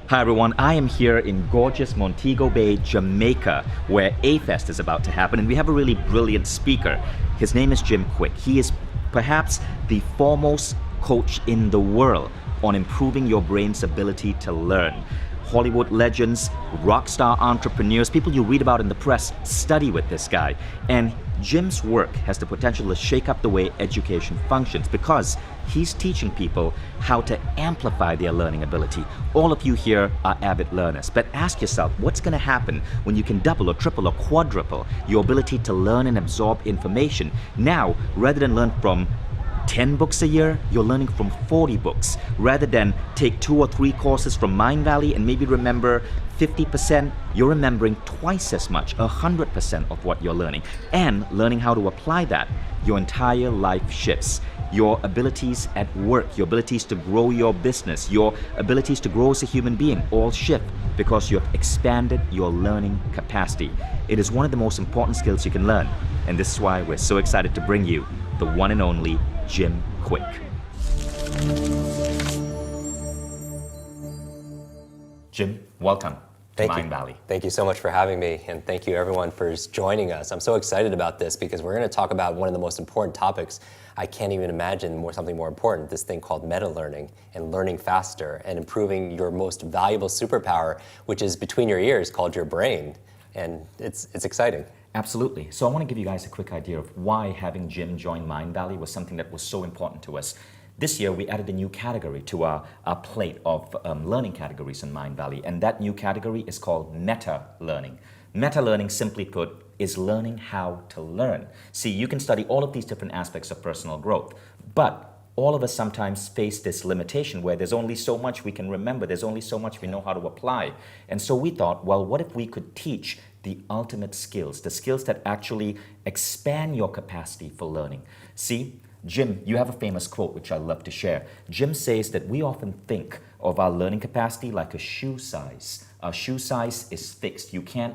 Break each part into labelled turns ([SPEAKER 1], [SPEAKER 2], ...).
[SPEAKER 1] Hi everyone, I am here in gorgeous Montego Bay, Jamaica, where A-Fest is about to happen, and we have a really brilliant speaker. His name is Jim Kwik. He is perhaps the foremost coach in the world on improving your brain's ability to learn. Hollywood legends, rock star entrepreneurs, people you read about in the press study with this guy. And Jim's work has the potential to shake up the way education functions because he's teaching people how to amplify their learning ability. All of you here are avid learners, but ask yourself, what's going to happen when you can double or triple or quadruple your ability to learn and absorb information? Now, rather than learn from 10 books a year, you're learning from 40 books. Rather than take 2 or 3 courses from Mindvalley and maybe remember 50%, you're remembering twice as much, 100% of what you're learning. And learning how to apply that, your entire life shifts. Your abilities at work, your abilities to grow your business, your abilities to grow as a human being all shift because you have expanded your learning capacity. It is one of the most important skills you can learn. And this is why we're so excited to bring you the one and only Jim Kwik. Jim, welcome to Mindvalley.
[SPEAKER 2] Thank you so much for having me, and thank you everyone for joining us. I'm so excited about this because we're going to talk about one of the most important topics. I can't even imagine something more important, this thing called meta-learning and learning faster and improving your most valuable superpower, which is between your ears, called your brain. And it's exciting.
[SPEAKER 1] Absolutely. So I want to give you guys a quick idea of why having Jim join Mindvalley was something that was so important to us. This year, we added a new category to our plate of learning categories in Mindvalley, and that new category is called meta-learning. Meta-learning, simply put, is learning how to learn. See, you can study all of these different aspects of personal growth, but all of us sometimes face this limitation where there's only so much we can remember, there's only so much we know how to apply. And so we thought, well, what if we could teach the ultimate skills, the skills that actually expand your capacity for learning? See, Jim, you have a famous quote which I love to share. Jim says that we often think of our learning capacity like a shoe size. Our shoe size is fixed. You can't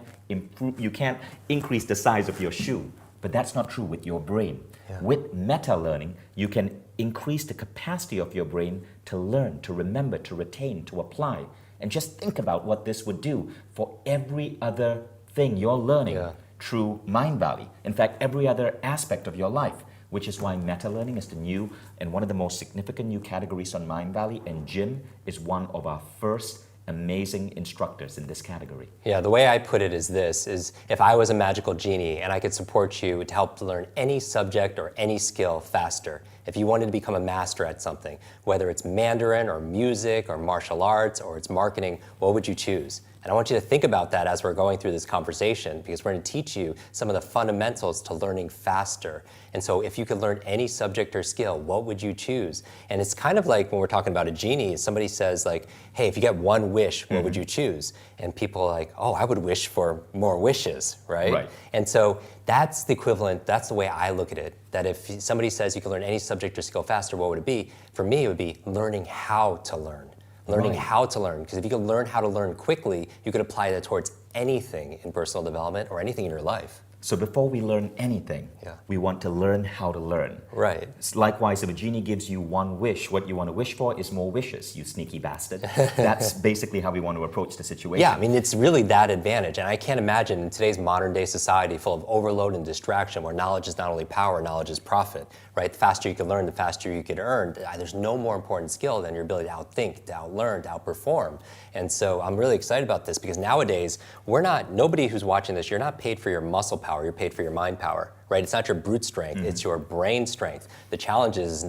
[SPEAKER 1] increase the size of your shoe, but that's not true with your brain. Yeah. With meta-learning, you can increase the capacity of your brain to learn, to remember, to retain, to apply. And just think about what this would do for every other thing you're learning through Mindvalley. In fact, every other aspect of your life, which is why meta-learning is the new and one of the most significant new categories on Mindvalley, and Jim is one of our first amazing instructors in this category.
[SPEAKER 2] Yeah, the way I put it is this, is if I was a magical genie and I could support you to help learn any subject or any skill faster, if you wanted to become a master at something, whether it's Mandarin or music or martial arts or it's marketing, what would you choose? And I want you to think about that as we're going through this conversation, because we're going to teach you some of the fundamentals to learning faster. And so if you could learn any subject or skill, what would you choose? And it's kind of like when we're talking about a genie, somebody says like, hey, if you get one wish, what would you choose? And people are like, oh, I would wish for more wishes, right? And so that's the equivalent, that's the way I look at it, that if somebody says you can learn any subject or skill faster, what would it be? For me, it would be learning how to learn. Learning how to learn, because if you can learn how to learn quickly, you can apply that towards anything in personal development or anything in your life.
[SPEAKER 1] So before we learn anything, we want to learn how to learn.
[SPEAKER 2] Right.
[SPEAKER 1] Likewise, if a genie gives you one wish, what you want to wish for is more wishes, you sneaky bastard. That's basically how we want to approach the situation.
[SPEAKER 2] Yeah, I mean, it's really that advantage. And I can't imagine in today's modern day society full of overload and distraction where knowledge is not only power, knowledge is profit, right? The faster you can learn, the faster you can earn. There's no more important skill than your ability to outthink, to outlearn, to outperform. And so I'm really excited about this because nowadays, nobody who's watching this, you're not paid for your muscle power, you're paid for your mind power, right? It's not your brute strength, it's your brain strength. The challenge is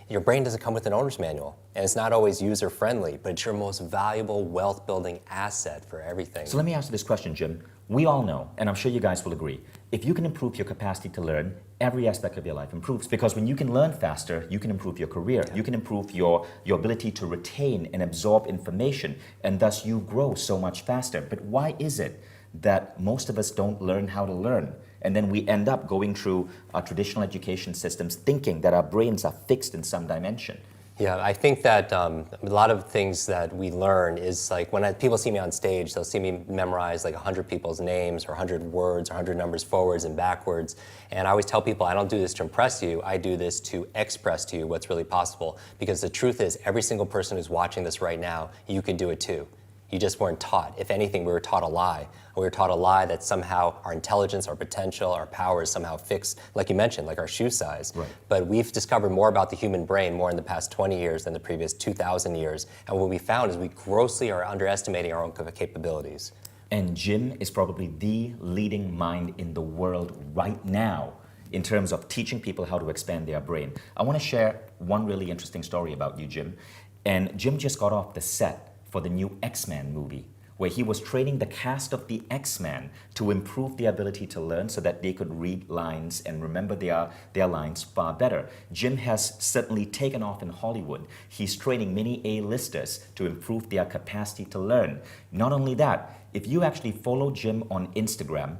[SPEAKER 2] your brain doesn't come with an owner's manual, and it's not always user-friendly, but it's your most valuable wealth-building asset for everything.
[SPEAKER 1] So let me ask you this question, Jim. We all know, and I'm sure you guys will agree, if you can improve your capacity to learn, every aspect of your life improves. Because when you can learn faster, you can improve your career, you can improve your ability to retain and absorb information, and thus you grow so much faster. But why is it that most of us don't learn how to learn? And then we end up going through our traditional education systems thinking that our brains are fixed in some dimension.
[SPEAKER 2] Yeah, I think that a lot of things that we learn is like when people see me on stage, they'll see me memorize like 100 people's names or 100 words or 100 numbers forwards and backwards. And I always tell people I don't do this to impress you, I do this to express to you what's really possible. Because the truth is every single person who's watching this right now, you can do it too. You just weren't taught. If anything, we were taught a lie. We were taught a lie that somehow our intelligence, our potential, our power is somehow fixed, like you mentioned, like our shoe size.
[SPEAKER 1] Right.
[SPEAKER 2] But we've discovered more about the human brain more in the past 20 years than the previous 2,000 years. And what we found is we grossly are underestimating our own capabilities.
[SPEAKER 1] And Jim is probably the leading mind in the world right now in terms of teaching people how to expand their brain. I want to share one really interesting story about you, Jim. And Jim just got off the set for the new X-Men movie, where he was training the cast of the X-Men to improve the ability to learn so that they could read lines and remember their lines far better. Jim has certainly taken off in Hollywood. He's training many A-listers to improve their capacity to learn. Not only that, if you actually follow Jim on Instagram,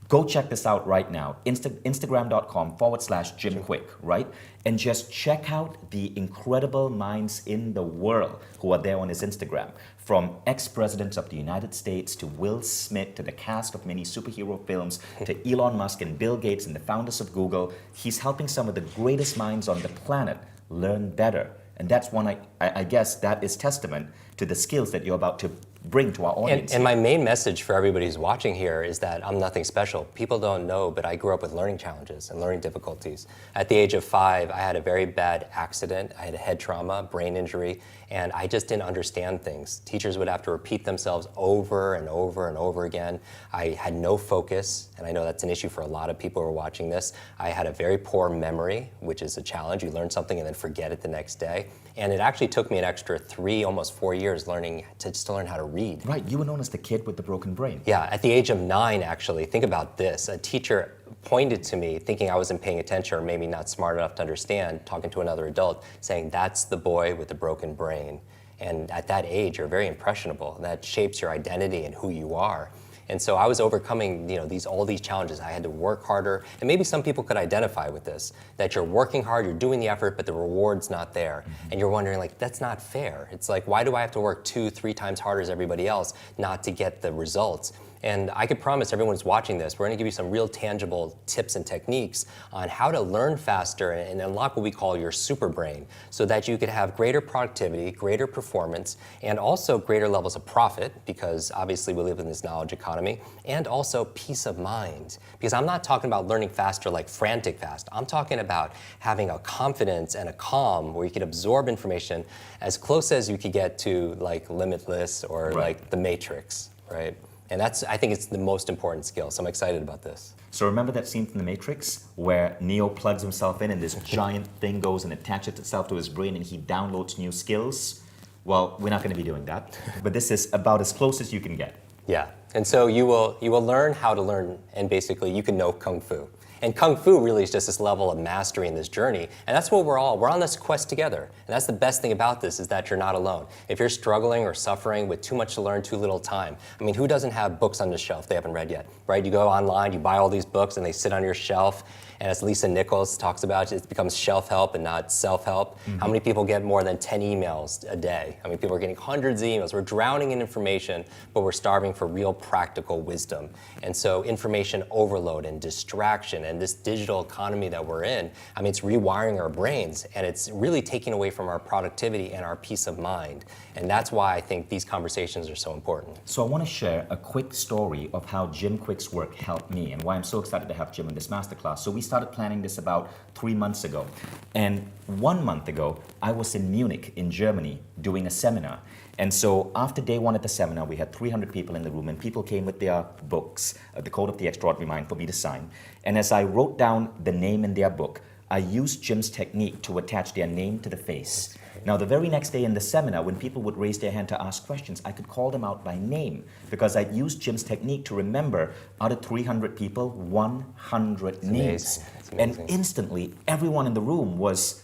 [SPEAKER 1] go check this out right now, Instagram.com/Jim Kwik, right? And just check out the incredible minds in the world who are there on his Instagram. From ex-presidents of the United States to Will Smith to the cast of many superhero films to Elon Musk and Bill Gates and the founders of Google. He's helping some of the greatest minds on the planet learn better. And that's one, I guess, that is testament to the skills that you're about to bring to our audience.
[SPEAKER 2] And my main message for everybody who's watching here is that I'm nothing special. People don't know, but I grew up with learning challenges and learning difficulties. At the age of 5, I had a very bad accident. I had a head trauma, brain injury, and I just didn't understand things. Teachers would have to repeat themselves over and over and over again. I had no focus, and I know that's an issue for a lot of people who are watching this. I had a very poor memory, which is a challenge. You learn something and then forget it the next day. And it actually took me an extra 3, almost 4 years learning to learn how to read.
[SPEAKER 1] Right, you were known as the kid with the broken brain.
[SPEAKER 2] Yeah, at the age of 9, actually, think about this. A teacher pointed to me, thinking I wasn't paying attention or maybe not smart enough to understand, talking to another adult, saying, "That's the boy with the broken brain." And at that age, you're very impressionable. That shapes your identity and who you are. And so I was overcoming, all these challenges. I had to work harder, and maybe some people could identify with this, that you're working hard, you're doing the effort, but the reward's not there. Mm-hmm. And you're wondering, that's not fair. It's like, why do I have to work 2, 3 times harder as everybody else not to get the results? And I could promise everyone who's watching this, we're going to give you some real tangible tips and techniques on how to learn faster and unlock what we call your super brain so that you could have greater productivity, greater performance, and also greater levels of profit, because obviously we live in this knowledge economy, and also peace of mind. Because I'm not talking about learning faster like frantic fast. I'm talking about having a confidence and a calm where you can absorb information as close as you could get to like Limitless or like The Matrix, right? And I think it's the most important skill, so I'm excited about this.
[SPEAKER 1] So remember that scene from The Matrix where Neo plugs himself in and this giant thing goes and attaches itself to his brain and he downloads new skills? Well, we're not going to be doing that, but this is about as close as you can get.
[SPEAKER 2] Yeah, and so you will learn how to learn, and basically you can know Kung Fu. And Kung Fu really is just this level of mastery in this journey. And that's what we're on this quest together. And that's the best thing about this, is that you're not alone. If you're struggling or suffering with too much to learn, too little time, I mean, who doesn't have books on the shelf they haven't read yet, right? You go online, you buy all these books and they sit on your shelf. And as Lisa Nichols talks about, it becomes shelf-help and not self-help. Mm-hmm. How many people get more than 10 emails a day? I mean, people are getting hundreds of emails. We're drowning in information, but we're starving for real practical wisdom. And so information overload and distraction and this digital economy that we're in, I mean, it's rewiring our brains, and it's really taking away from our productivity and our peace of mind. And that's why I think these conversations are so important.
[SPEAKER 1] So I want to share a quick story of how Jim Kwik's work helped me and why I'm so excited to have Jim in this masterclass. So we started planning this about 3 months ago. And 1 month ago, I was in Munich in Germany doing a seminar. And so after day 1 at the seminar, we had 300 people in the room, and people came with their books, The Code of the Extraordinary Mind, for me to sign. And as I wrote down the name in their book, I used Jim's technique to attach their name to the face. Now, the very next day in the seminar, when people would raise their hand to ask questions, I could call them out by name because I'd used Jim's technique to remember out of 300 people, 100 names. And instantly, everyone in the room was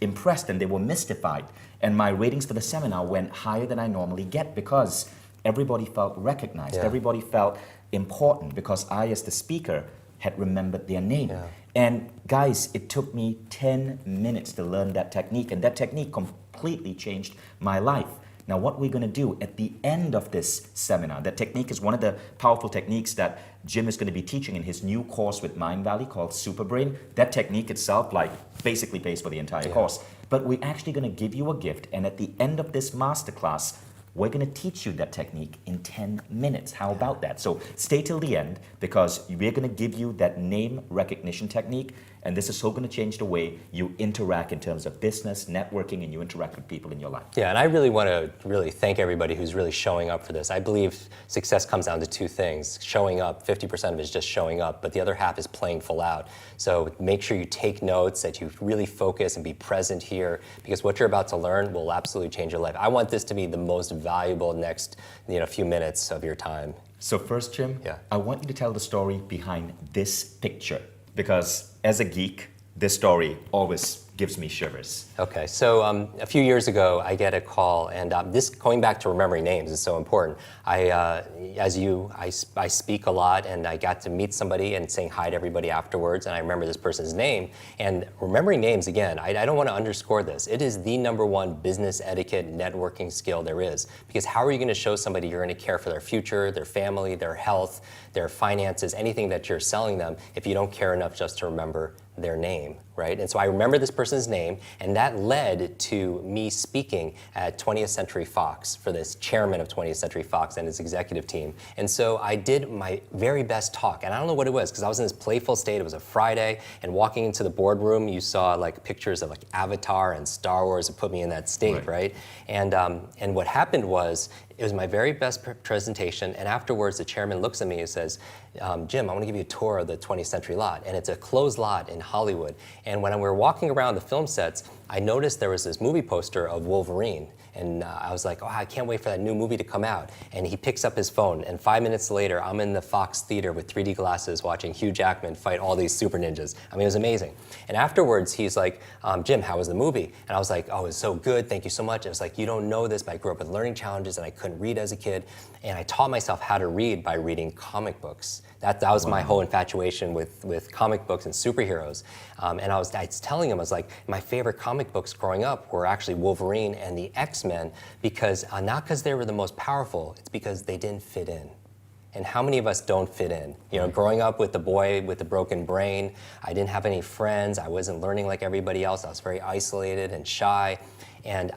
[SPEAKER 1] impressed and they were mystified. And my ratings for the seminar went higher than I normally get because everybody felt recognized. Yeah. Everybody felt important because I, as the speaker, had remembered their name. Yeah. And guys, it took me 10 minutes to learn that technique, and that technique completely changed my life. Now, what we're going to do at the end of this seminar, that technique is one of the powerful techniques that Jim is going to be teaching in his new course with Mind Valley called Super Brain. That technique itself, basically pays for the entire course. But we're actually going to give you a gift, and at the end of this masterclass, We're going to teach you that technique in 10 minutes. How about that? So stay till the end because we're going to give you that name recognition technique. And this is so going to change the way you interact in terms of business, networking, and you interact with people in your life.
[SPEAKER 2] Yeah, and I really want to thank everybody who's really showing up for this. I believe success comes down to two things. Showing up, 50% of it is just showing up, but the other half is playing full out. So make sure you take notes, that you really focus and be present here, because what you're about to learn will absolutely change your life. I want this to be the most valuable next few minutes of your time.
[SPEAKER 1] So first, Jim,
[SPEAKER 2] Yeah.
[SPEAKER 1] I want you to tell the story behind this picture, because as a geek, this story always gives me shivers.
[SPEAKER 2] Okay, so a few years ago, I get a call, and this, going back to remembering names, is so important. I speak a lot, and I got to meet somebody and saying hi to everybody afterwards, and I remember this person's name. And remembering names, again, I don't want to underscore this. It is the #1 business etiquette networking skill there is, because how are you going to show somebody you're going to care for their future, their family, their health, their finances, anything that you're selling them, if you don't care enough just to remember their name, right? And so I remember this person's name, and that led to me speaking at 20th Century Fox for this chairman of 20th Century Fox and his executive team. And so I did my very best talk, and I don't know what it was, because I was in this playful state. It was a Friday, and walking into the boardroom, you saw like pictures of like Avatar and Star Wars. It put me in that state, right? And what happened was, it was my very best presentation, and afterwards the chairman looks at me and says, Jim, I want to give you a tour of the 20th Century lot, and it's a closed lot in Hollywood. And when we were walking around the film sets, I noticed there was this movie poster of Wolverine. And I was like, oh, I can't wait for that new movie to come out. And he picks up his phone, and 5 minutes later, I'm in the Fox Theater with 3D glasses watching Hugh Jackman fight all these super ninjas. I mean, it was amazing. And afterwards, he's like, Jim, how was the movie? And I was like, oh, it was so good, thank you so much. I was like, you don't know this, but I grew up with learning challenges, and I couldn't read as a kid. And I taught myself how to read by reading comic books. That was my whole infatuation with comic books and superheroes. And I was telling him, I was like, my favorite comic books growing up were actually Wolverine and the X-Men, because not because they were the most powerful, it's because they didn't fit in. And how many of us don't fit in? You know, growing up with the boy with the broken brain, I didn't have any friends, I wasn't learning like everybody else, I was very isolated and shy. And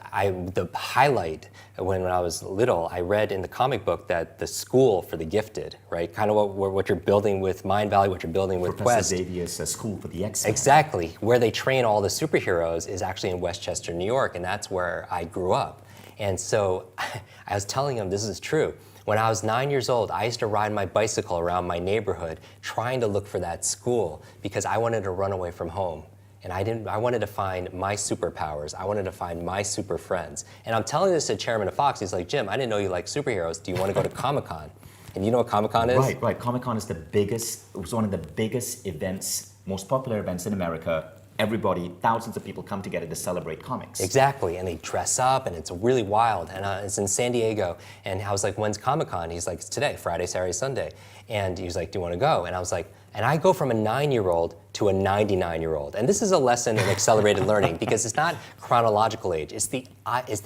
[SPEAKER 2] the highlight, when I was little, I read in the comic book that the school for the gifted, right? Kind of what you're building with Mind Valley, what you're building with
[SPEAKER 1] Professor
[SPEAKER 2] Quest.
[SPEAKER 1] Xavier's school for the X-Men.
[SPEAKER 2] Exactly. Where they train all the superheroes is actually in Westchester, New York, and that's where I grew up. And so I was telling him this is true. When I was 9 years old, I used to ride my bicycle around my neighborhood trying to look for that school because I wanted to run away from home. And I wanted to find my superpowers. I wanted to find my super friends. And I'm telling this to Chairman of Fox. He's like, Jim, I didn't know you like superheroes. Do you want to go to Comic-Con? And you know what Comic-Con is?
[SPEAKER 1] Right. Comic-Con is it was one of the biggest events, most popular events in America. Everybody, thousands of people come together to celebrate comics.
[SPEAKER 2] Exactly, and they dress up, and it's really wild. And it's in San Diego. And I was like, when's Comic-Con? He's like, it's today, Friday, Saturday, Sunday. And he was like, do you want to go? And I was like, and I go from a 9-year-old to a 99-year-old. And this is a lesson in accelerated learning because it's not chronological age. It's the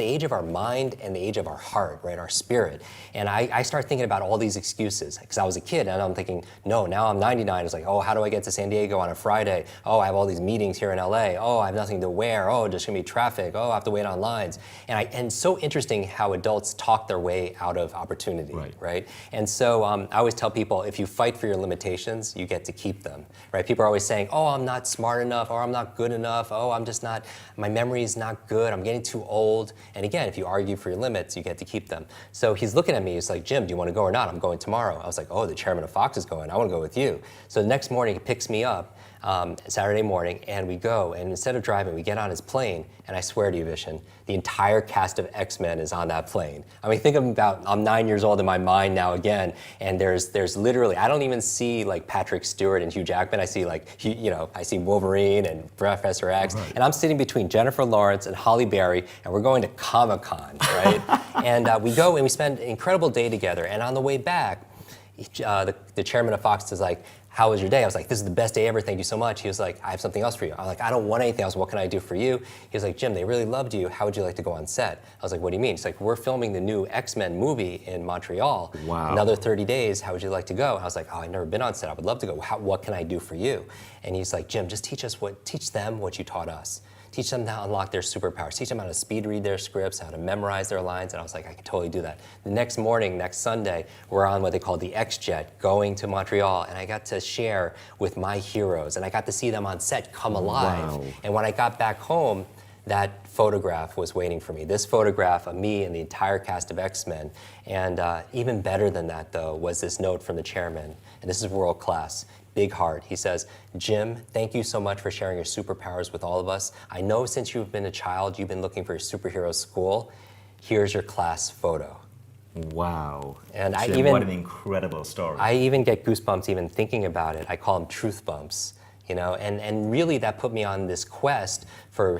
[SPEAKER 2] age of our mind and the age of our heart, right, our spirit. And I start thinking about all these excuses because I was a kid and I'm thinking, no, now I'm 99. It's like, oh, how do I get to San Diego on a Friday? Oh, I have all these meetings here in LA. Oh, I have nothing to wear. Oh, there's gonna be traffic. Oh, I have to wait on lines. And it's so interesting how adults talk their way out of opportunity, right? And so I always tell people, if you fight for your limitations, you get to keep them, right? People are always saying, oh, I'm not smart enough, or I'm not good enough, oh, I'm just not, my memory is not good, I'm getting too old. And again, if you argue for your limits, you get to keep them. So he's looking at me, he's like, Jim, do you want to go or not? I'm going tomorrow. I was like, oh, the chairman of Fox is going, I want to go with you. So the next morning, he picks me up, Saturday morning, and we go, and instead of driving, we get on his plane, and I swear to you, Vishen, the entire cast of X-Men is on that plane. I mean, think about, I'm 9 years old in my mind now again, and there's literally, I don't even see like Patrick Stewart and Hugh Jackman, I see like, I see Wolverine and Professor X, and I'm sitting between Jennifer Lawrence and Halle Berry, and we're going to Comic-Con, right? And we go and we spend an incredible day together, and on the way back, the chairman of Fox is like, how was your day? I was like, this is the best day ever, thank you so much. He was like, I have something else for you. I'm like, I don't want anything else, what can I do for you? He was like, Jim, they really loved you, how would you like to go on set? I was like, what do you mean? He's like, we're filming the new X-Men movie in Montreal.
[SPEAKER 1] Wow.
[SPEAKER 2] Another 30 days, how would you like to go? And I was like, oh, I've never been on set, I would love to go. What can I do for you? And he's like, Jim, just teach them what you taught us. teach them how to unlock their superpowers, teach them how to speed read their scripts, how to memorize their lines, and I was like, I can totally do that. The next morning, next Sunday, we're on what they call the X-Jet, going to Montreal, and I got to share with my heroes, and I got to see them on set come alive.
[SPEAKER 1] Wow.
[SPEAKER 2] And when I got back home, that photograph was waiting for me. This photograph of me and the entire cast of X-Men. And even better than that, though, was this note from the chairman. And this is world class. Big heart. He says, Jim, thank you so much for sharing your superpowers with all of us. I know since you've been a child, you've been looking for your superhero school. Here's your class photo.
[SPEAKER 1] Wow.
[SPEAKER 2] And
[SPEAKER 1] Jim, what an incredible story.
[SPEAKER 2] I even get goosebumps even thinking about it. I call them truth bumps. You know, and really that put me on this quest for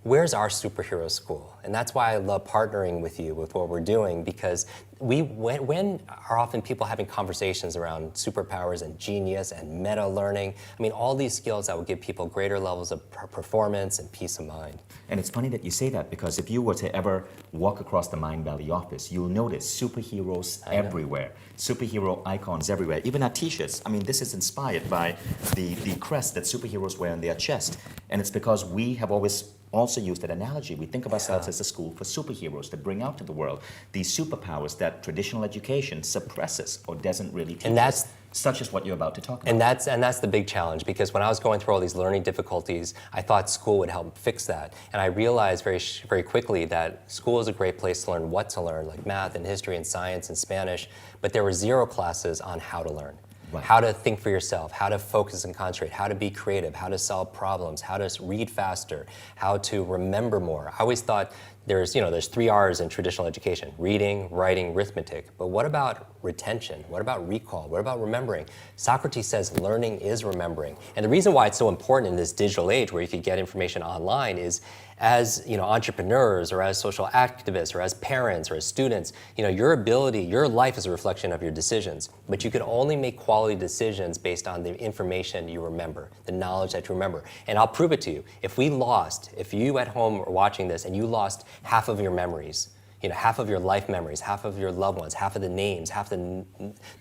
[SPEAKER 2] where's our superhero school? And that's why I love partnering with you with what we're doing, because when are often people having conversations around superpowers and genius and meta learning? I mean, all these skills that will give people greater levels of performance and peace of mind.
[SPEAKER 1] And it's funny that you say that, because if you were to ever walk across the Mind Valley office, you'll notice superheroes everywhere, superhero icons everywhere, even our t-shirts. I mean, this is inspired by the crest that superheroes wear on their chest. And it's because we have always also used that analogy. We think of ourselves as a school for superheroes to bring out to the world these superpowers that traditional education suppresses or doesn't really teach us, such as what you're about to talk about.
[SPEAKER 2] And that's the big challenge, because when I was going through all these learning difficulties, I thought school would help fix that. And I realized very quickly that school is a great place to learn what to learn, like math and history and science and Spanish, but there were 0 classes on how to learn. Right. How to think for yourself, how to focus and concentrate, how to be creative, how to solve problems, how to read faster, how to remember more. I always thought there's 3 R's in traditional education: reading, writing, arithmetic. But what about retention? What about recall? What about remembering? Socrates says learning is remembering. And the reason why it's so important in this digital age where you can get information online is, as entrepreneurs or as social activists or as parents or as students, your life is a reflection of your decisions, but you can only make quality decisions based on the information you remember, the knowledge that you remember. And I'll prove it to you. If you at home are watching this and you lost half of your memories, half of your life memories, half of your loved ones, half of the names, half the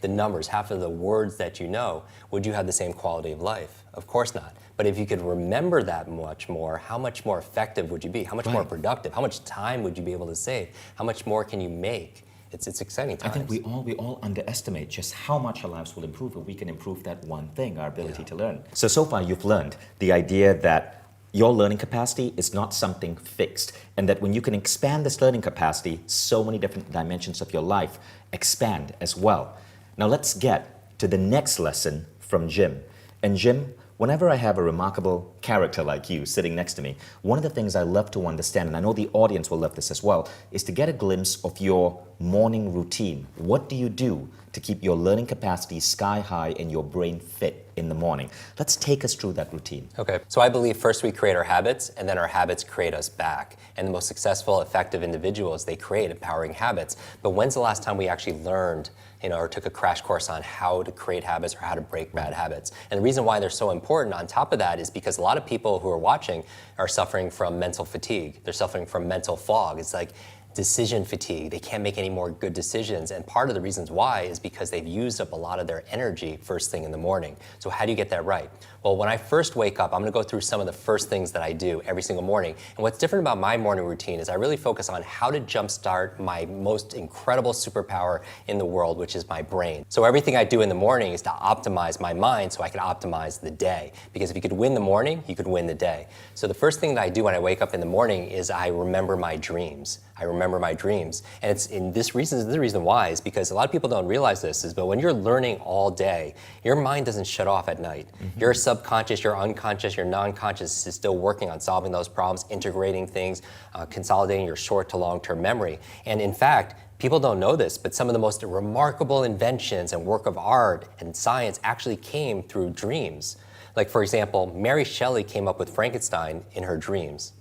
[SPEAKER 2] numbers, half of the words that you know, would you have the same quality of life? Of course not. But if you could remember that much more, how much more effective would you be? How much more productive? How much time would you be able to save? How much more can you make? It's exciting times.
[SPEAKER 1] I think we all underestimate just how much our lives will improve if we can improve that one thing, our ability to learn. So far you've learned the idea that your learning capacity is not something fixed, and that when you can expand this learning capacity, so many different dimensions of your life expand as well. Now let's get to the next lesson from Jim. And Jim, whenever I have a remarkable character like you sitting next to me, one of the things I love to understand, and I know the audience will love this as well, is to get a glimpse of your morning routine. What do you do to keep your learning capacity sky high and your brain fit in the morning? Let's take us through that routine.
[SPEAKER 2] Okay, so I believe first we create our habits, and then our habits create us back. And the most successful, effective individuals, they create empowering habits. But when's the last time we actually learned, or took a crash course on how to create habits or how to break bad habits? And the reason why they're so important on top of that is because a lot of people who are watching are suffering from mental fatigue. They're suffering from mental fog. It's like decision fatigue. They can't make any more good decisions. And part of the reasons why is because they've used up a lot of their energy first thing in the morning. So how do you get that right? Well, when I first wake up, I'm going to go through some of the first things that I do every single morning. And what's different about my morning routine is I really focus on how to jumpstart my most incredible superpower in the world, which is my brain. So everything I do in the morning is to optimize my mind so I can optimize the day. Because if you could win the morning, you could win the day. So the first thing that I do when I wake up in the morning is I remember my dreams. I remember my dreams. And it's the reason why is because a lot of people don't realize this, but when you're learning all day, your mind doesn't shut off at night. Mm-hmm. Your subconscious, your unconscious, your non-conscious is still working on solving those problems, integrating things, consolidating your short to long-term memory. And in fact, people don't know this, but some of the most remarkable inventions and work of art and science actually came through dreams. Like, for example, Mary Shelley came up with Frankenstein in her dreams.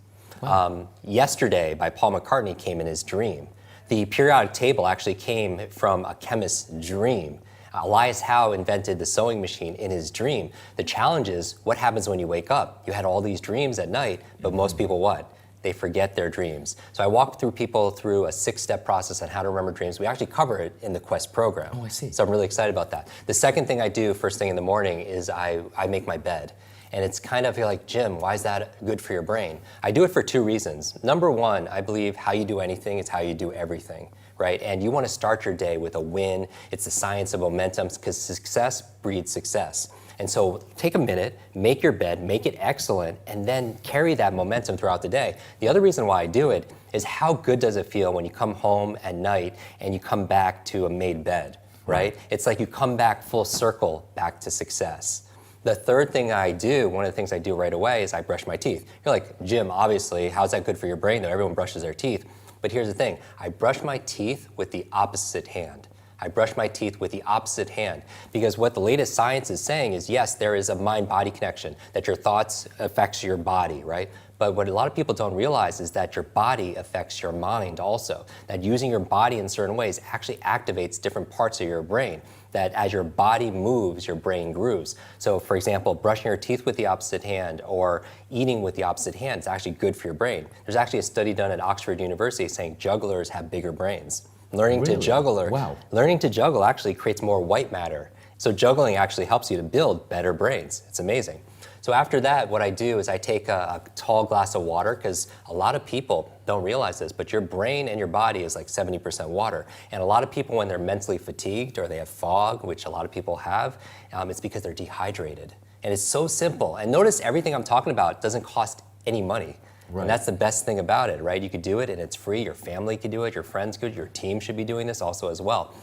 [SPEAKER 2] Wow. Yesterday by Paul McCartney came in his dream. The periodic table actually came from a chemist's dream. Elias Howe invented the sewing machine in his dream. The challenge is, what happens when you wake up? You had all these dreams at night, but most people what? They forget their dreams. So I walk people through a 6-step process on how to remember dreams. We actually cover it in the Quest program.
[SPEAKER 1] Oh, I see.
[SPEAKER 2] So I'm really excited about that. The second thing I do first thing in the morning is I make my bed. And it's kind of, you're like, Jim, why is that good for your brain? I do it for 2 reasons. Number one, I believe how you do anything is how you do everything, right? And you want to start your day with a win. It's the science of momentum, because success breeds success. And so take a minute, make your bed, make it excellent, and then carry that momentum throughout the day. The other reason why I do it is how good does it feel when you come home at night and you come back to a made bed, right? It's like you come back full circle back to success. The third thing I do, one of the things I do right away, is I brush my teeth. You're like, Jim, obviously, how's that good for your brain though? Everyone brushes their teeth. But here's the thing, I brush my teeth with the opposite hand. I brush my teeth with the opposite hand, because what the latest science is saying is, yes, there is a mind-body connection, that your thoughts affects your body, right? But what a lot of people don't realize is that your body affects your mind also, that using your body in certain ways actually activates different parts of your brain, that as your body moves, your brain grooves. So for example, brushing your teeth with the opposite hand or eating with the opposite hand is actually good for your brain. There's actually a study done at Oxford University saying jugglers have bigger brains. Learning to juggle actually creates more white matter. So juggling actually helps you to build better brains. It's amazing. So after that, what I do is I take a tall glass of water, because a lot of people don't realize this, but your brain and your body is like 70% water. And a lot of people, when they're mentally fatigued or they have fog, which a lot of people have, it's because they're dehydrated. And it's so simple. And notice everything I'm talking about doesn't cost any money. Right. And that's the best thing about it, right? You could do it and it's free. Your family could do it. Your friends could. Your team should be doing this also as well.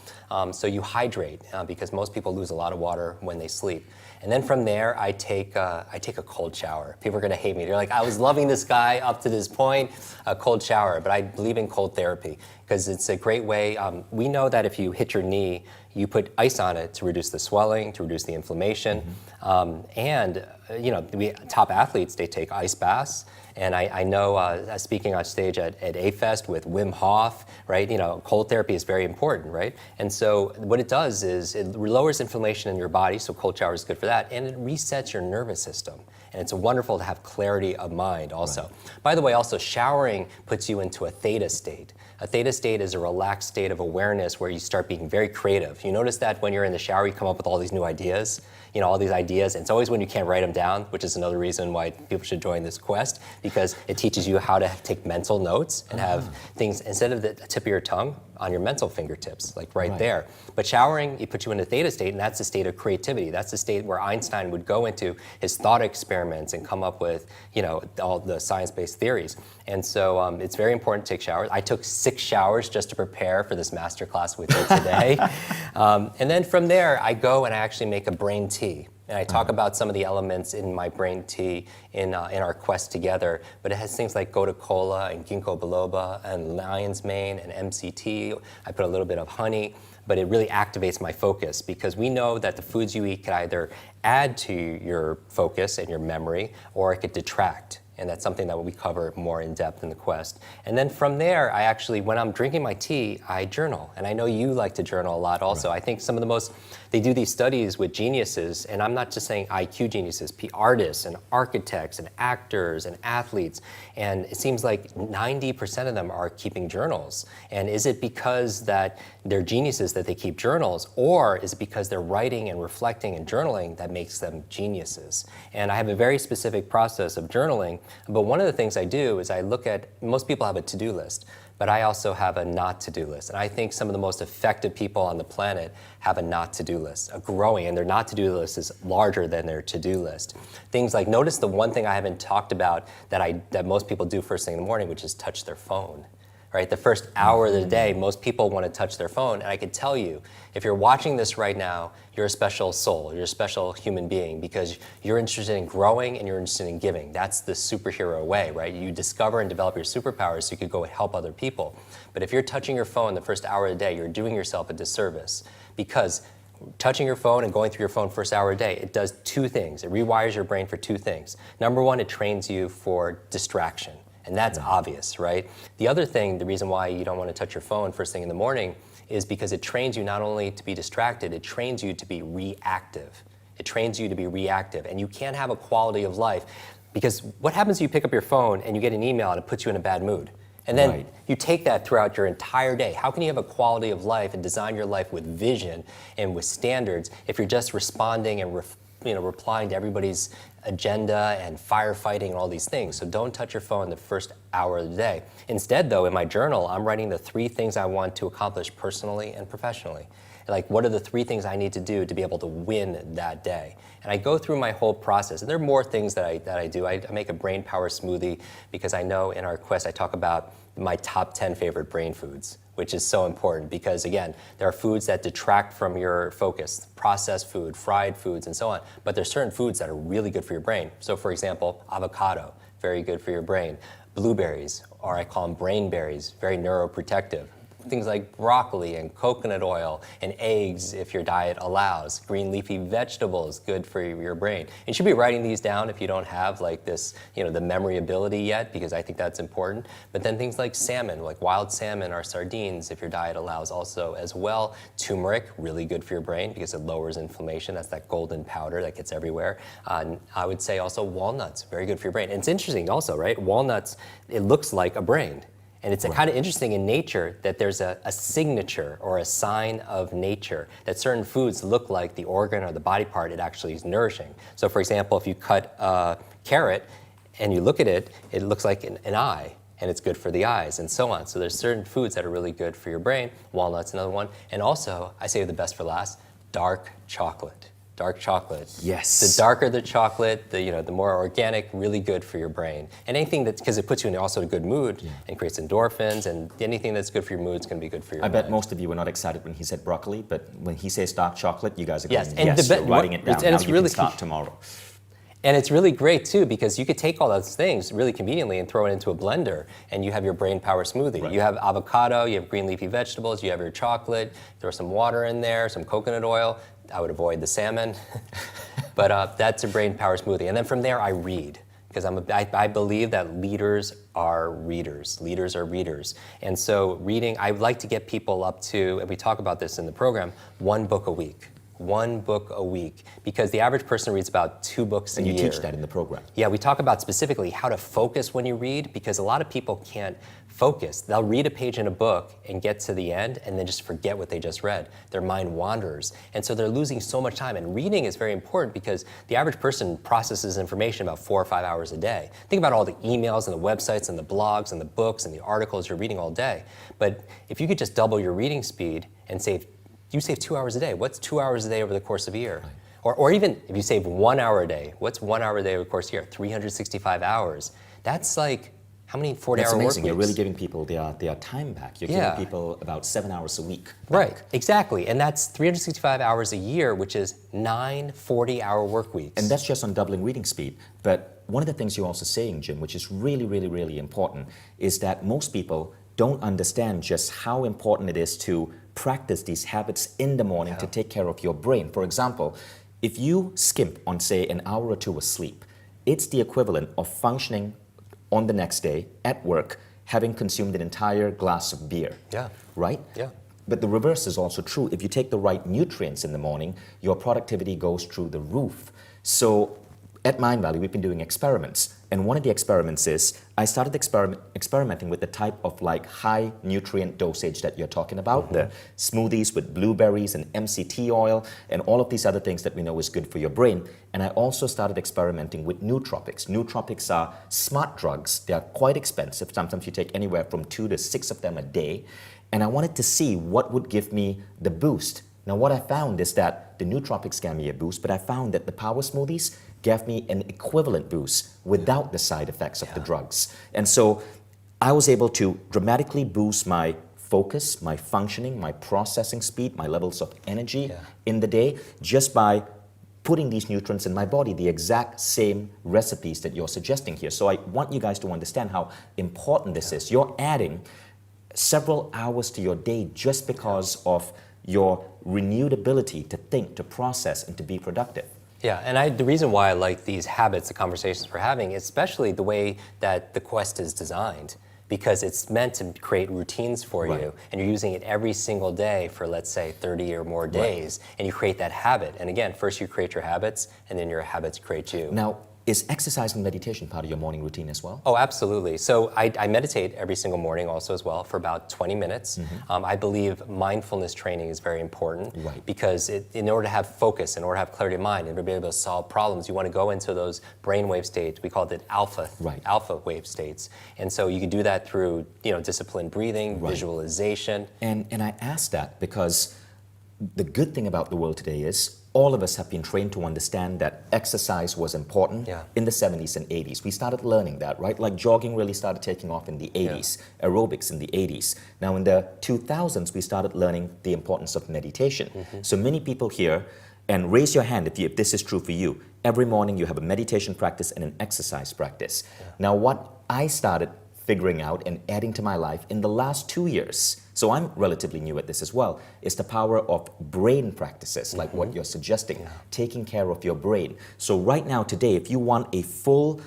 [SPEAKER 2] So you hydrate, because most people lose a lot of water when they sleep. And then from there, I take a cold shower. People are going to hate me. They're like, I was loving this guy up to this point, a cold shower. But I believe in cold therapy, because it's a great way. We know that if you hit your knee, you put ice on it to reduce the swelling, to reduce the inflammation. And top athletes, they take ice baths. And I know, speaking on stage at A-Fest with Wim Hof, right? Cold therapy is very important, right? And so what it does is it lowers inflammation in your body, so cold shower is good for that, and it resets your nervous system. And it's wonderful to have clarity of mind also. Right. By the way, also showering puts you into a theta state. A theta state is a relaxed state of awareness where you start being very creative. You notice that when you're in the shower, you come up with all these new ideas, all these ideas. And it's always when you can't write them down, which is another reason why people should join this quest, because it teaches you how to take mental notes and have things, instead of the tip of your tongue, on your mental fingertips, like right there. But showering, it puts you in a theta state, and that's a state of creativity. That's the state where Einstein would go into his thought experiments and come up with, all the science-based theories. And so it's very important to take showers. I took 6 showers just to prepare for this masterclass with you today. And then from there, I go and I actually make a brain tea. And I talk about some of the elements in my brain tea in our quest together, but it has things like gotu kola and ginkgo biloba and lion's mane and MCT. I put a little bit of honey, but it really activates my focus, because we know that the foods you eat can either add to your focus and your memory, or it could detract. And that's something that we cover more in depth in the quest. And then from there, I actually, when I'm drinking my tea, I journal. And I know you like to journal a lot also. Right. I think some of the most, they do these studies with geniuses, and I'm not just saying IQ geniuses, artists and architects and actors and athletes. And it seems like 90% of them are keeping journals. And is it because that they're geniuses that they keep journals, or is it because they're writing and reflecting and journaling that makes them geniuses? And I have a very specific process of journaling. But one of the things I do is I look at, most people have a to-do list, but I also have a not to-do list. And I think some of the most effective people on the planet have a not to-do list, a growing, and their not to-do list is larger than their to-do list. Things like, notice the one thing I haven't talked about that most people do first thing in the morning, which is touch their phone. Right? The first hour of the day, most people want to touch their phone. And I can tell you, if you're watching this right now, you're a special soul. You're a special human being, because you're interested in growing and you're interested in giving. That's the superhero way, right? You discover and develop your superpowers so you could go and help other people. But if you're touching your phone the first hour of the day, you're doing yourself a disservice, because touching your phone and going through your phone first hour a day, it does 2 things. It rewires your brain for 2 things. Number 1, it trains you for distraction. And that's obvious, right? The other thing, the reason why you don't want to touch your phone first thing in the morning is because it trains you not only to be distracted, it trains you to be reactive. It trains you to be reactive. And you can't have a quality of life, because what happens if you pick up your phone and you get an email and it puts you in a bad mood? And then you take that throughout your entire day. How can you have a quality of life and design your life with vision and with standards if you're just responding and replying to everybody's agenda and firefighting and all these things. So don't touch your phone the first hour of the day. Instead, though, in my journal, I'm writing the 3 things I want to accomplish personally and professionally. Like, what are the 3 things I need to do to be able to win that day? And I go through my whole process. And there are more things that I do. I make a brain power smoothie because I know in our quest I talk about my top 10 favorite brain foods, which is so important because, again, there are foods that detract from your focus, processed food, fried foods, and so on. But there's certain foods that are really good for your brain. So, for example, avocado, very good for your brain. Blueberries, or I call them brain berries, very neuroprotective. Things like broccoli and coconut oil and eggs if your diet allows. Green leafy vegetables, good for your brain. You should be writing these down if you don't have like this, the memory ability yet, because I think that's important. But then things like salmon, like wild salmon or sardines if your diet allows also as well. Turmeric, really good for your brain because it lowers inflammation. That's that golden powder that gets everywhere. I would say also walnuts, very good for your brain. And it's interesting also, right? Walnuts, it looks like a brain. And it's kind of interesting in nature that there's a signature or a sign of nature that certain foods look like the organ or the body part it actually is nourishing. So for example, if you cut a carrot and you look at it, it looks like an eye, and it's good for the eyes, and so on. So there's certain foods that are really good for your brain. Walnuts, another one. And also, I save the best for last, dark chocolate. Dark chocolate.
[SPEAKER 1] Yes.
[SPEAKER 2] The darker the chocolate, the more organic, really good for your brain. And anything because it puts you in also a good mood and creates endorphins, and anything that's good for your mood is going to be good for your
[SPEAKER 1] I
[SPEAKER 2] mind.
[SPEAKER 1] bet most of you were not excited when he said broccoli, but when he says dark chocolate, you guys are
[SPEAKER 2] Yes,
[SPEAKER 1] going,
[SPEAKER 2] and
[SPEAKER 1] yes, you're writing it down.
[SPEAKER 2] and
[SPEAKER 1] now
[SPEAKER 2] it's
[SPEAKER 1] you
[SPEAKER 2] really
[SPEAKER 1] can start tomorrow.
[SPEAKER 2] And it's really great too because you could take all those things really conveniently and throw it into a blender and you have your brain power smoothie.
[SPEAKER 1] Right.
[SPEAKER 2] You have avocado, you have green leafy vegetables, you have your chocolate, throw some water in there, some coconut oil. I would avoid the salmon, but that's a brain power smoothie. And then from there I read because I believe that leaders are readers. Leaders are readers. And so reading, I would like to get people up to, and we talk about this in the program, 1 book a week. 1 book a week, because the average person reads about 2 books a year.
[SPEAKER 1] And you teach that in the program.
[SPEAKER 2] Yeah, we talk about specifically how to focus when you read, because a lot of people can't focus. They'll read a page in a book and get to the end and then just forget what they just read. Their mind wanders. And so they're losing so much time. And reading is very important because the average person processes information about 4 or 5 hours a day. Think about all the emails and the websites and the blogs and the books and the articles you're reading all day. But if you could just double your reading speed and you save 2 hours a day. What's 2 hours a day over the course of a year? Or even if you save 1 hour a day, what's 1 hour a day over the course of a year? 365 hours. That's like, how many 40-hour work weeks?
[SPEAKER 1] That's amazing. You're really giving people their time back. You're giving people about 7 hours a week back.
[SPEAKER 2] Right, exactly. And that's 365 hours a year, which is 9 40-hour work weeks.
[SPEAKER 1] And that's just on doubling reading speed. But one of the things you're also saying, Jim, which is really, really, really important, is that most people don't understand just how important it is to practice these habits in the morning to take care of your brain. For example, if you skimp on, say, an hour or 2 of sleep, it's the equivalent of functioning on the next day at work, having consumed an entire glass of beer.
[SPEAKER 2] Yeah.
[SPEAKER 1] Right?
[SPEAKER 2] Yeah.
[SPEAKER 1] But the reverse is also true. If you take the right nutrients in the morning, your productivity goes through the roof. So at Mind Valley, we've been doing experiments. And one of the experiments is I started experimenting with the type of like high nutrient dosage that you're talking about, the smoothies with blueberries and MCT oil and all of these other things that we know is good for your brain. And I also started experimenting with nootropics. Nootropics are smart drugs. They are quite expensive. Sometimes you take anywhere from 2 to 6 of them a day. And I wanted to see what would give me the boost. Now what I found is that the nootropics gave me a boost, but I found that the power smoothies gave me an equivalent boost without the side effects of the drugs. And so I was able to dramatically boost my focus, my functioning, my processing speed, my levels of energy in the day just by putting these nutrients in my body, the exact same recipes that you're suggesting here. So I want you guys to understand how important this is. You're adding several hours to your day just because of your renewed ability to think, to process, and to be productive.
[SPEAKER 2] Yeah, and the reason why I like these habits, the conversations we're having, especially the way that the Quest is designed, because it's meant to create routines for you, and you're using it every single day for, let's say, 30 or more days, and you create that habit. And again, first you create your habits, and then your habits create you.
[SPEAKER 1] Now, Is exercise and meditation part of your morning routine as well?
[SPEAKER 2] Oh, absolutely. So I meditate every single morning also as well for about 20 minutes. I believe mindfulness training is very important
[SPEAKER 1] Right.
[SPEAKER 2] because in order to have focus, in order to have clarity of mind, in order to be able to solve problems, you want to go into those brainwave states. We call it alpha wave states. And so you can do that through disciplined breathing, visualization.
[SPEAKER 1] And I ask that because the good thing about the world today is all of us have been trained to understand that exercise was important in the 70s and 80s. We started learning that, right? Like jogging really started taking off in the 80s, aerobics in the 80s. Now in the 2000s, we started learning the importance of meditation. So many people here, and raise your hand if this is true for you, every morning you have a meditation practice and an exercise practice. Now what I started figuring out and adding to my life in the last 2 years, so I'm relatively new at this as well, is the power of brain practices, like what you're suggesting, taking care of your brain. So right now, today, if you want a full,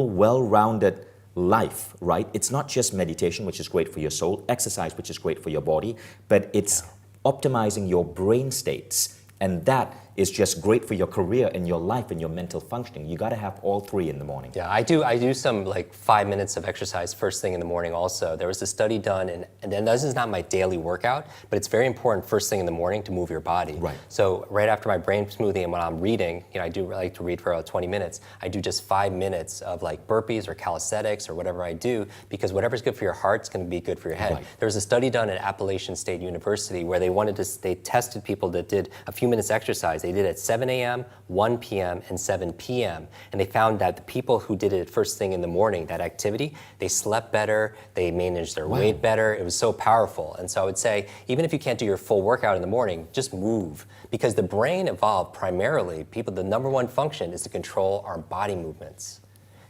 [SPEAKER 1] well-rounded life, right? It's not just meditation, which is great for your soul, exercise, which is great for your body, but it's optimizing your brain states. And that is just great for your career and your life and your mental functioning. You got to have all three in the morning.
[SPEAKER 2] Yeah, I do some like 5 minutes of exercise first thing in the morning also. There was a study done, and this is not my daily workout, but it's very important first thing in the morning to move your body.
[SPEAKER 1] Right.
[SPEAKER 2] So right after my brain smoothie and when I'm reading, I do like to read for about 20 minutes, I do just 5 minutes of like burpees or calisthenics or whatever I do, because whatever's good for your heart is going to be good for your head.
[SPEAKER 1] Right.
[SPEAKER 2] There was a study done at Appalachian State University where they tested people that did a few minutes exercise. They did it at 7 a.m., 1 p.m., and 7 p.m. And they found that the people who did it first thing in the morning, that activity, they slept better, they managed their weight better. It was so powerful. And so I would say, even if you can't do your full workout in the morning, just move. Because the brain evolved primarily, the number one function is to control our body movements.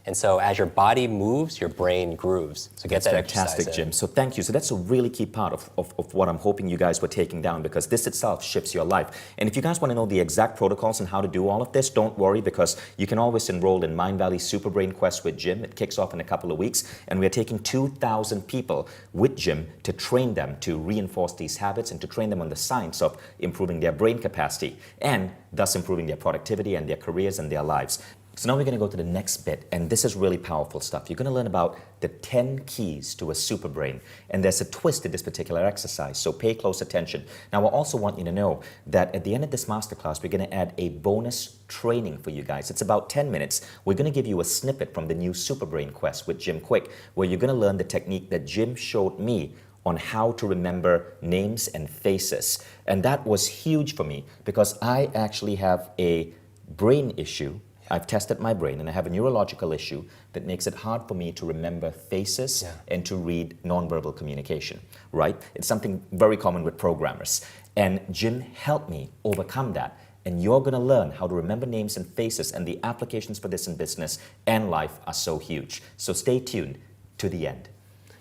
[SPEAKER 2] And so as your body moves, your brain grooves. So get that exercise
[SPEAKER 1] fantastic, Jim. So thank you. So that's a really key part of what I'm hoping you guys were taking down, because this itself shifts your life. And if you guys want to know the exact protocols and how to do all of this, don't worry, because you can always enroll in Mind Valley Super Brain Quest with Jim. It kicks off in a couple of weeks. And we're taking 2,000 people with Jim to train them to reinforce these habits and to train them on the science of improving their brain capacity and thus improving their productivity and their careers and their lives. So now we're going to go to the next bit, and this is really powerful stuff. You're going to learn about the 10 keys to a super brain, and there's a twist in this particular exercise, so pay close attention. Now, I also want you to know that at the end of this masterclass, we're going to add a bonus training for you guys. It's about 10 minutes. We're going to give you a snippet from the new Super Brain Quest with Jim Kwik, where you're going to learn the technique that Jim showed me on how to remember names and faces. And that was huge for me, because I actually have a brain issue. I've tested my brain, and I have a neurological issue that makes it hard for me to remember faces and to read nonverbal communication, right? It's something very common with programmers. And Jim helped me overcome that. And you're going to learn how to remember names and faces, and the applications for this in business and life are so huge. So stay tuned to the end.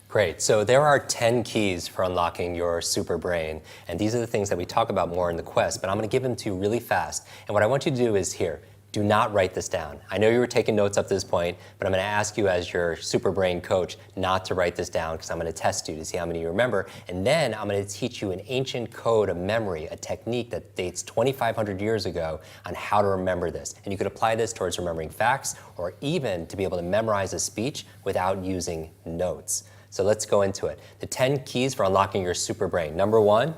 [SPEAKER 2] Great. So there are 10 keys for unlocking your super brain. And these are the things that we talk about more in the quest, but I'm going to give them to you really fast. And what I want you to do is here. Do not write this down. I know you were taking notes up to this point, but I'm going to ask you as your super brain coach not to write this down, because I'm going to test you to see how many you remember. And then I'm going to teach you an ancient code of memory, a technique that dates 2,500 years ago on how to remember this. And you could apply this towards remembering facts, or even to be able to memorize a speech without using notes. So let's go into it. The 10 keys for unlocking your super brain. Number 1,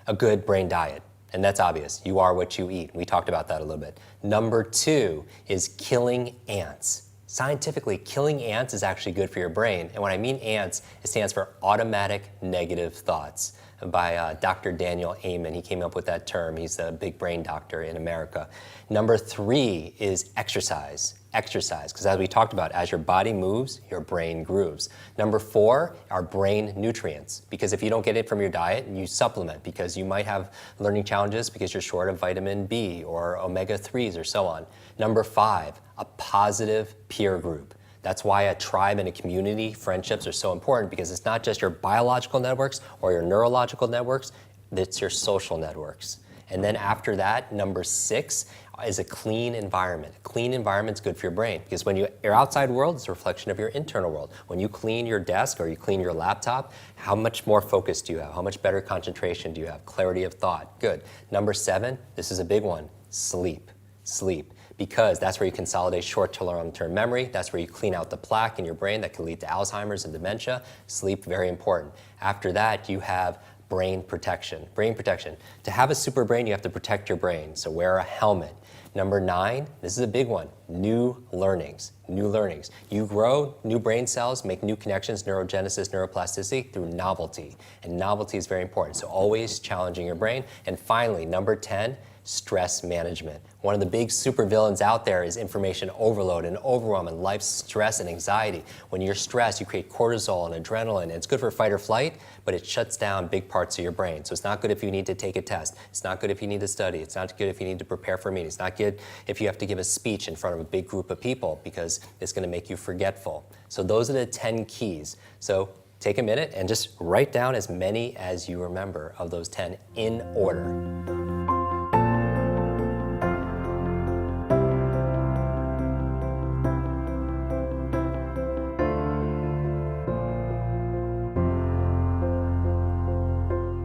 [SPEAKER 2] a good brain diet. And that's obvious. You are what you eat. We talked about that a little bit. Number 2 is killing ants. Scientifically, killing ants is actually good for your brain. And when I mean ants, it stands for automatic negative thoughts, by Dr. Daniel Amen. He came up with that term. He's a big brain doctor in America. Number 3 is exercise. Exercise, because as we talked about, as your body moves, your brain grooves. Number 4 are brain nutrients, because if you don't get it from your diet, you supplement, because you might have learning challenges because you're short of vitamin B or omega-3s or so on. Number 5, a positive peer group. That's why a tribe and a community, friendships are so important, because it's not just your biological networks or your neurological networks, it's your social networks. And then after that, number 6 is a clean environment. A clean environment's good for your brain, because when your outside world is a reflection of your internal world. When you clean your desk or you clean your laptop, how much more focus do you have? How much better concentration do you have? Clarity of thought. Good. Number 7, this is a big one, sleep. Sleep. because that's where you consolidate short to long-term memory. That's where you clean out the plaque in your brain that can lead to Alzheimer's and dementia. Sleep, very important. After that, you have brain protection. Brain protection. To have a super brain, you have to protect your brain. So wear a helmet. Number 9, this is a big one, new learnings. New learnings. You grow new brain cells, make new connections, neurogenesis, neuroplasticity through novelty. And novelty is very important. So always challenging your brain. And finally, number 10, stress management. One of the big supervillains out there is information overload and overwhelm and life stress and anxiety. When you're stressed, you create cortisol and adrenaline. And it's good for fight or flight, but it shuts down big parts of your brain. So it's not good if you need to take a test. It's not good if you need to study. It's not good if you need to prepare for a meeting. It's not good if you have to give a speech in front of a big group of people because it's going to make you forgetful. So those are the 10 keys. So take a minute and just write down as many as you remember of those 10 in order.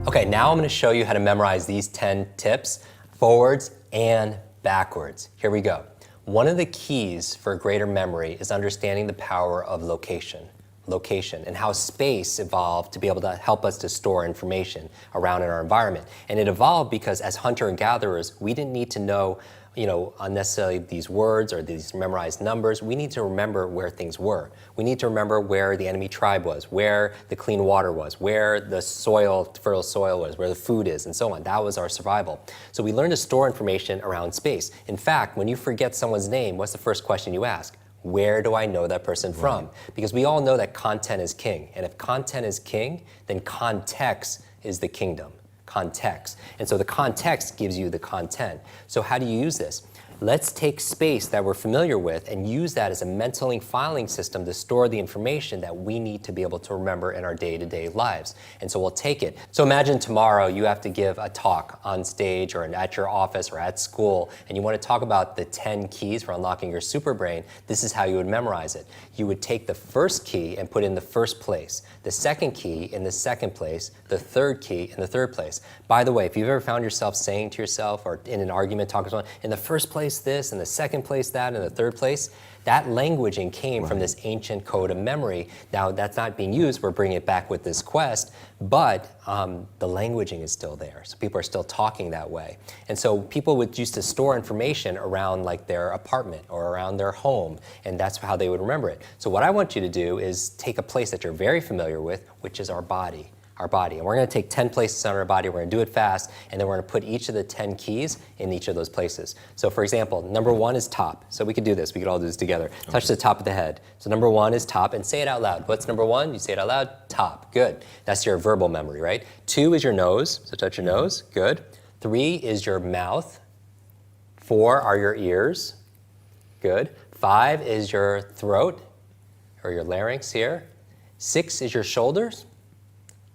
[SPEAKER 2] Okay, now I'm going to show you how to memorize these 10 tips forwards and backwards. Here we go. One of the keys for greater memory is understanding the power of location, and how space evolved to be able to help us to store information around in our environment. And it evolved because as hunter and gatherers, we didn't need to know unnecessarily these words or these memorized numbers. We need to remember where things were. We need to remember where the enemy tribe was, where the clean water was, where the soil, fertile soil was, where the food is, and so on. That was our survival. So we learned to store information around space. In fact, when you forget someone's name, what's the first question you ask? Where do I know that person from? Because we all know that content is king. And if content is king, then context is the kingdom. Context. And so the context gives you the content. So how do you use this? Let's take space that we're familiar with and use that as a mentally filing system to store the information that we need to be able to remember in our day-to-day lives. And so we'll take it. So imagine tomorrow you have to give a talk on stage or at your office or at school, and you want to talk about the 10 keys for unlocking your super brain. This is how you would memorize it. You would take the first key and put it in the first place, the second key in the second place, the third key in the third place. By the way, if you've ever found yourself saying to yourself or in an argument talking to someone, in the first place this, in the second place that, in the third place, that languaging came from this ancient code of memory. Now that's not being used, we're bringing it back with this quest, but the languaging is still there. So people are still talking that way. And so people would used to store information around like their apartment or around their home, and that's how they would remember it. So what I want you to do is take a place that you're very familiar with, which is our body. And we're going to take 10 places on our body, we're going to do it fast, and then we're going to put each of the 10 keys in each of those places. So for example, number 1 is top. So we could do this, we could all do this together. Okay. Touch the top of the head. So number 1 is top, and say it out loud. What's number 1? You say it out loud, top, good. That's your verbal memory, right? 2 is your nose, so touch your nose, good. 3 is your mouth. 4 are your ears, good. 5 is your throat, or your larynx here. 6 is your shoulders.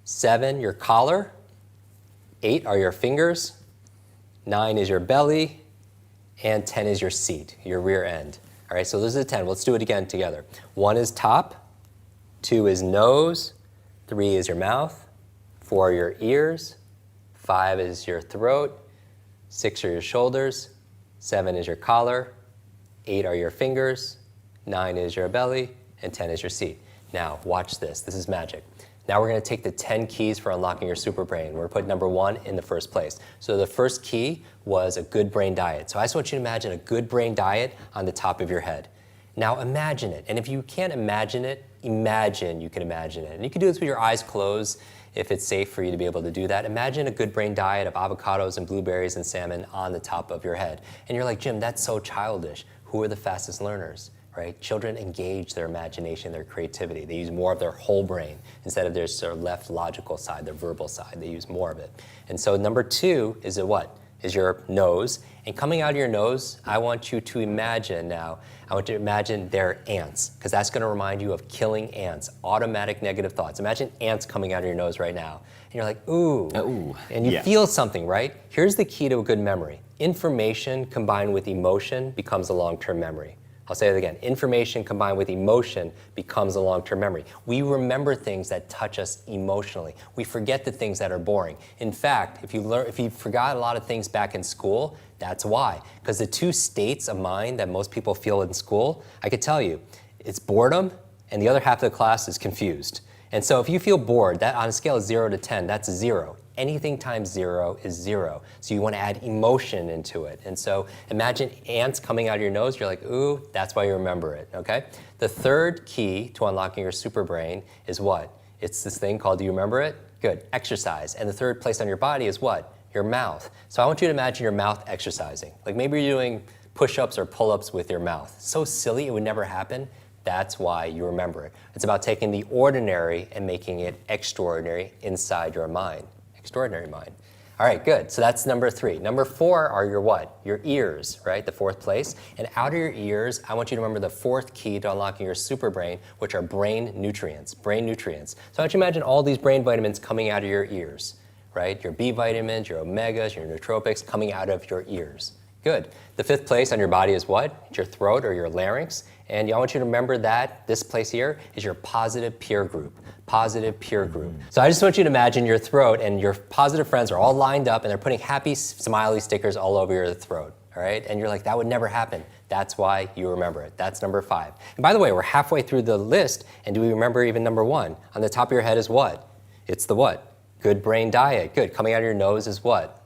[SPEAKER 2] 7, your collar. 8 are your fingers. 9 is your belly. And 10 is your seat, your rear end. All right, so those are the 10. Let's do it again together. 1 is top. 2 is nose. 3 is your mouth. 4 are your ears. 5 is your throat. 6 are your shoulders. 7 is your collar. 8 are your fingers. 9 is your belly. And 10 is your seat. Now, watch this. This is magic. Now we're going to take the 10 keys for unlocking your super brain. We're going to put number 1 in the first place. So the first key was a good brain diet. So I just want you to imagine a good brain diet on the top of your head. Now imagine it. And if you can't imagine it, imagine you can imagine it. And you can do this with your eyes closed if it's safe for you to be able to do that. Imagine a good brain diet of avocados and blueberries and salmon on the top of your head. And you're like, Jim, that's so childish. Who are the fastest learners? Right? Children engage their imagination, their creativity. They use more of their whole brain instead of their sort of left logical side, their verbal side. They use more of it. And so number 2 is what? Is your nose. And coming out of your nose, I want you to imagine now, I want you to imagine they're ants, because that's going to remind you of killing ants, automatic negative thoughts. Imagine ants coming out of your nose right now. And you're like, ooh. And you feel something, right? Here's the key to a good memory. Information combined with emotion becomes a long-term memory. I'll say it again. Information combined with emotion becomes a long-term memory. We remember things that touch us emotionally. We forget the things that are boring. In fact, if you forgot a lot of things back in school, that's why. Because the two states of mind that most people feel in school, I could tell you, it's boredom, and the other half of the class is confused. And so if you feel bored, that on a scale of 0 to 10, that's 0. Anything times 0 is 0. So you want to add emotion into it. And so imagine ants coming out of your nose. You're like, ooh, that's why you remember it, okay? The third key to unlocking your super brain is what? It's this thing called, do you remember it? Good, exercise. And the third place on your body is what? Your mouth. So I want you to imagine your mouth exercising. Like maybe you're doing push-ups or pull-ups with your mouth. So silly, it would never happen. That's why you remember it. It's about taking the ordinary and making it extraordinary inside your mind. Extraordinary mind. All right, good. So that's number 3. Number 4 are your what? Your ears, right? The 4th place. And out of your ears, I want you to remember the 4th key to unlocking your super brain, which are brain nutrients. Brain nutrients. So I want you to imagine all these brain vitamins coming out of your ears, right? Your B vitamins, your omegas, your nootropics coming out of your ears. Good. The 5th place on your body is what? It's your throat or your larynx. And I want you to remember that this place here is your positive peer group. Positive peer group. So I just want you to imagine your throat and your positive friends are all lined up and they're putting happy smiley stickers all over your throat. All right? And you're like, that would never happen. That's why you remember it. That's number 5. And by the way, we're halfway through the list, and do we remember even number 1? On the top of your head is what? It's the what? Good brain diet. Good. Coming out of your nose is what?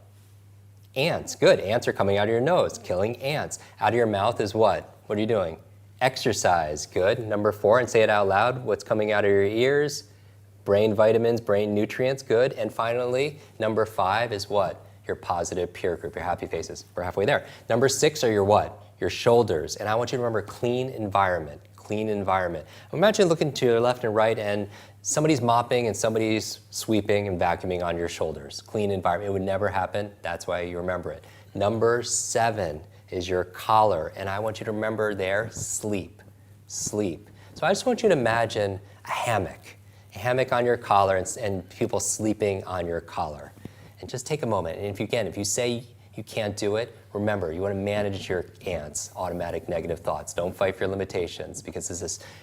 [SPEAKER 2] Ants. Good. Ants are coming out of your nose, killing ants. Out of your mouth is what? What are you doing? Exercise. Good. Number 4, and say it out loud. What's coming out of your ears? Brain vitamins, brain nutrients. Good. And finally, number 5 is what? Your positive peer group, your happy faces. We're halfway there. Number 6 are your what? Your shoulders. And I want you to remember clean environment. Clean environment. Imagine looking to your left and right and somebody's mopping and somebody's sweeping and vacuuming on your shoulders. Clean environment. It would never happen. That's why you remember it. Number 7 is your collar. And I want you to remember there, sleep. Sleep. So I just want you to imagine a hammock on your collar and people sleeping on your collar. And just take a moment. And if you say you can't do it, remember, you want to manage your ants, automatic negative thoughts. Don't fight for your limitations because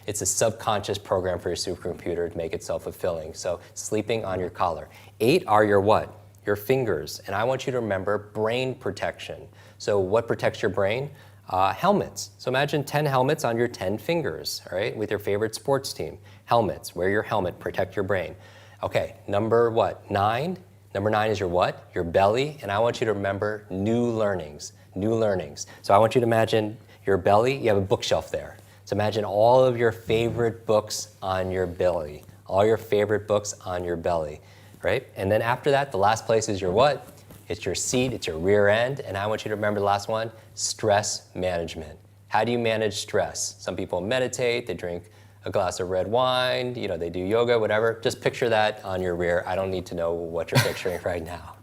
[SPEAKER 2] it's a subconscious program for your supercomputer to make it self-fulfilling. So sleeping on your collar. 8 are your what? Your fingers. And I want you to remember brain protection. So what protects your brain? Helmets. So imagine 10 helmets on your 10 fingers, all right, with your favorite sports team. Helmets. Wear your helmet. Protect your brain. Okay, number what? 9. Number 9 is your what? Your belly. And I want you to remember new learnings. New learnings. So I want you to imagine your belly. You have a bookshelf there. So imagine all of your favorite books on your belly. All your favorite books on your belly, right? And then after that, the last place is your what? It's your seat. It's your rear end. And I want you to remember the last one, stress management. How do you manage stress? Some people meditate. They drink a glass of red wine, they do yoga, whatever. Just picture that on your rear. I don't need to know what you're picturing right now.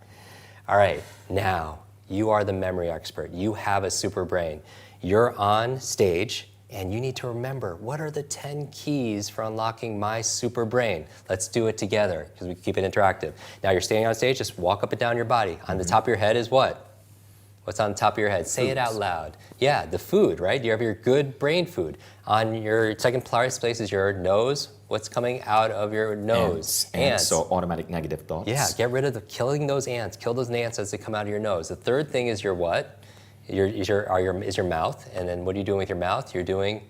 [SPEAKER 2] All right, now, you are the memory expert. You have a super brain. You're on stage, and you need to remember, what are the 10 keys for unlocking my super brain? Let's do it together, because we keep it interactive. Now, you're standing on stage, just walk up and down your body. On the top of your head is what? What's on the top of your head? Say it out loud. Yeah, the food, right? You have your good brain food. On your second place is your nose. What's coming out of your nose?
[SPEAKER 1] Ants. So automatic negative thoughts.
[SPEAKER 2] Yeah, get rid of killing those ants. Kill those ants as they come out of your nose. The third thing is your what? Is your mouth. And then what are you doing with your mouth? You're doing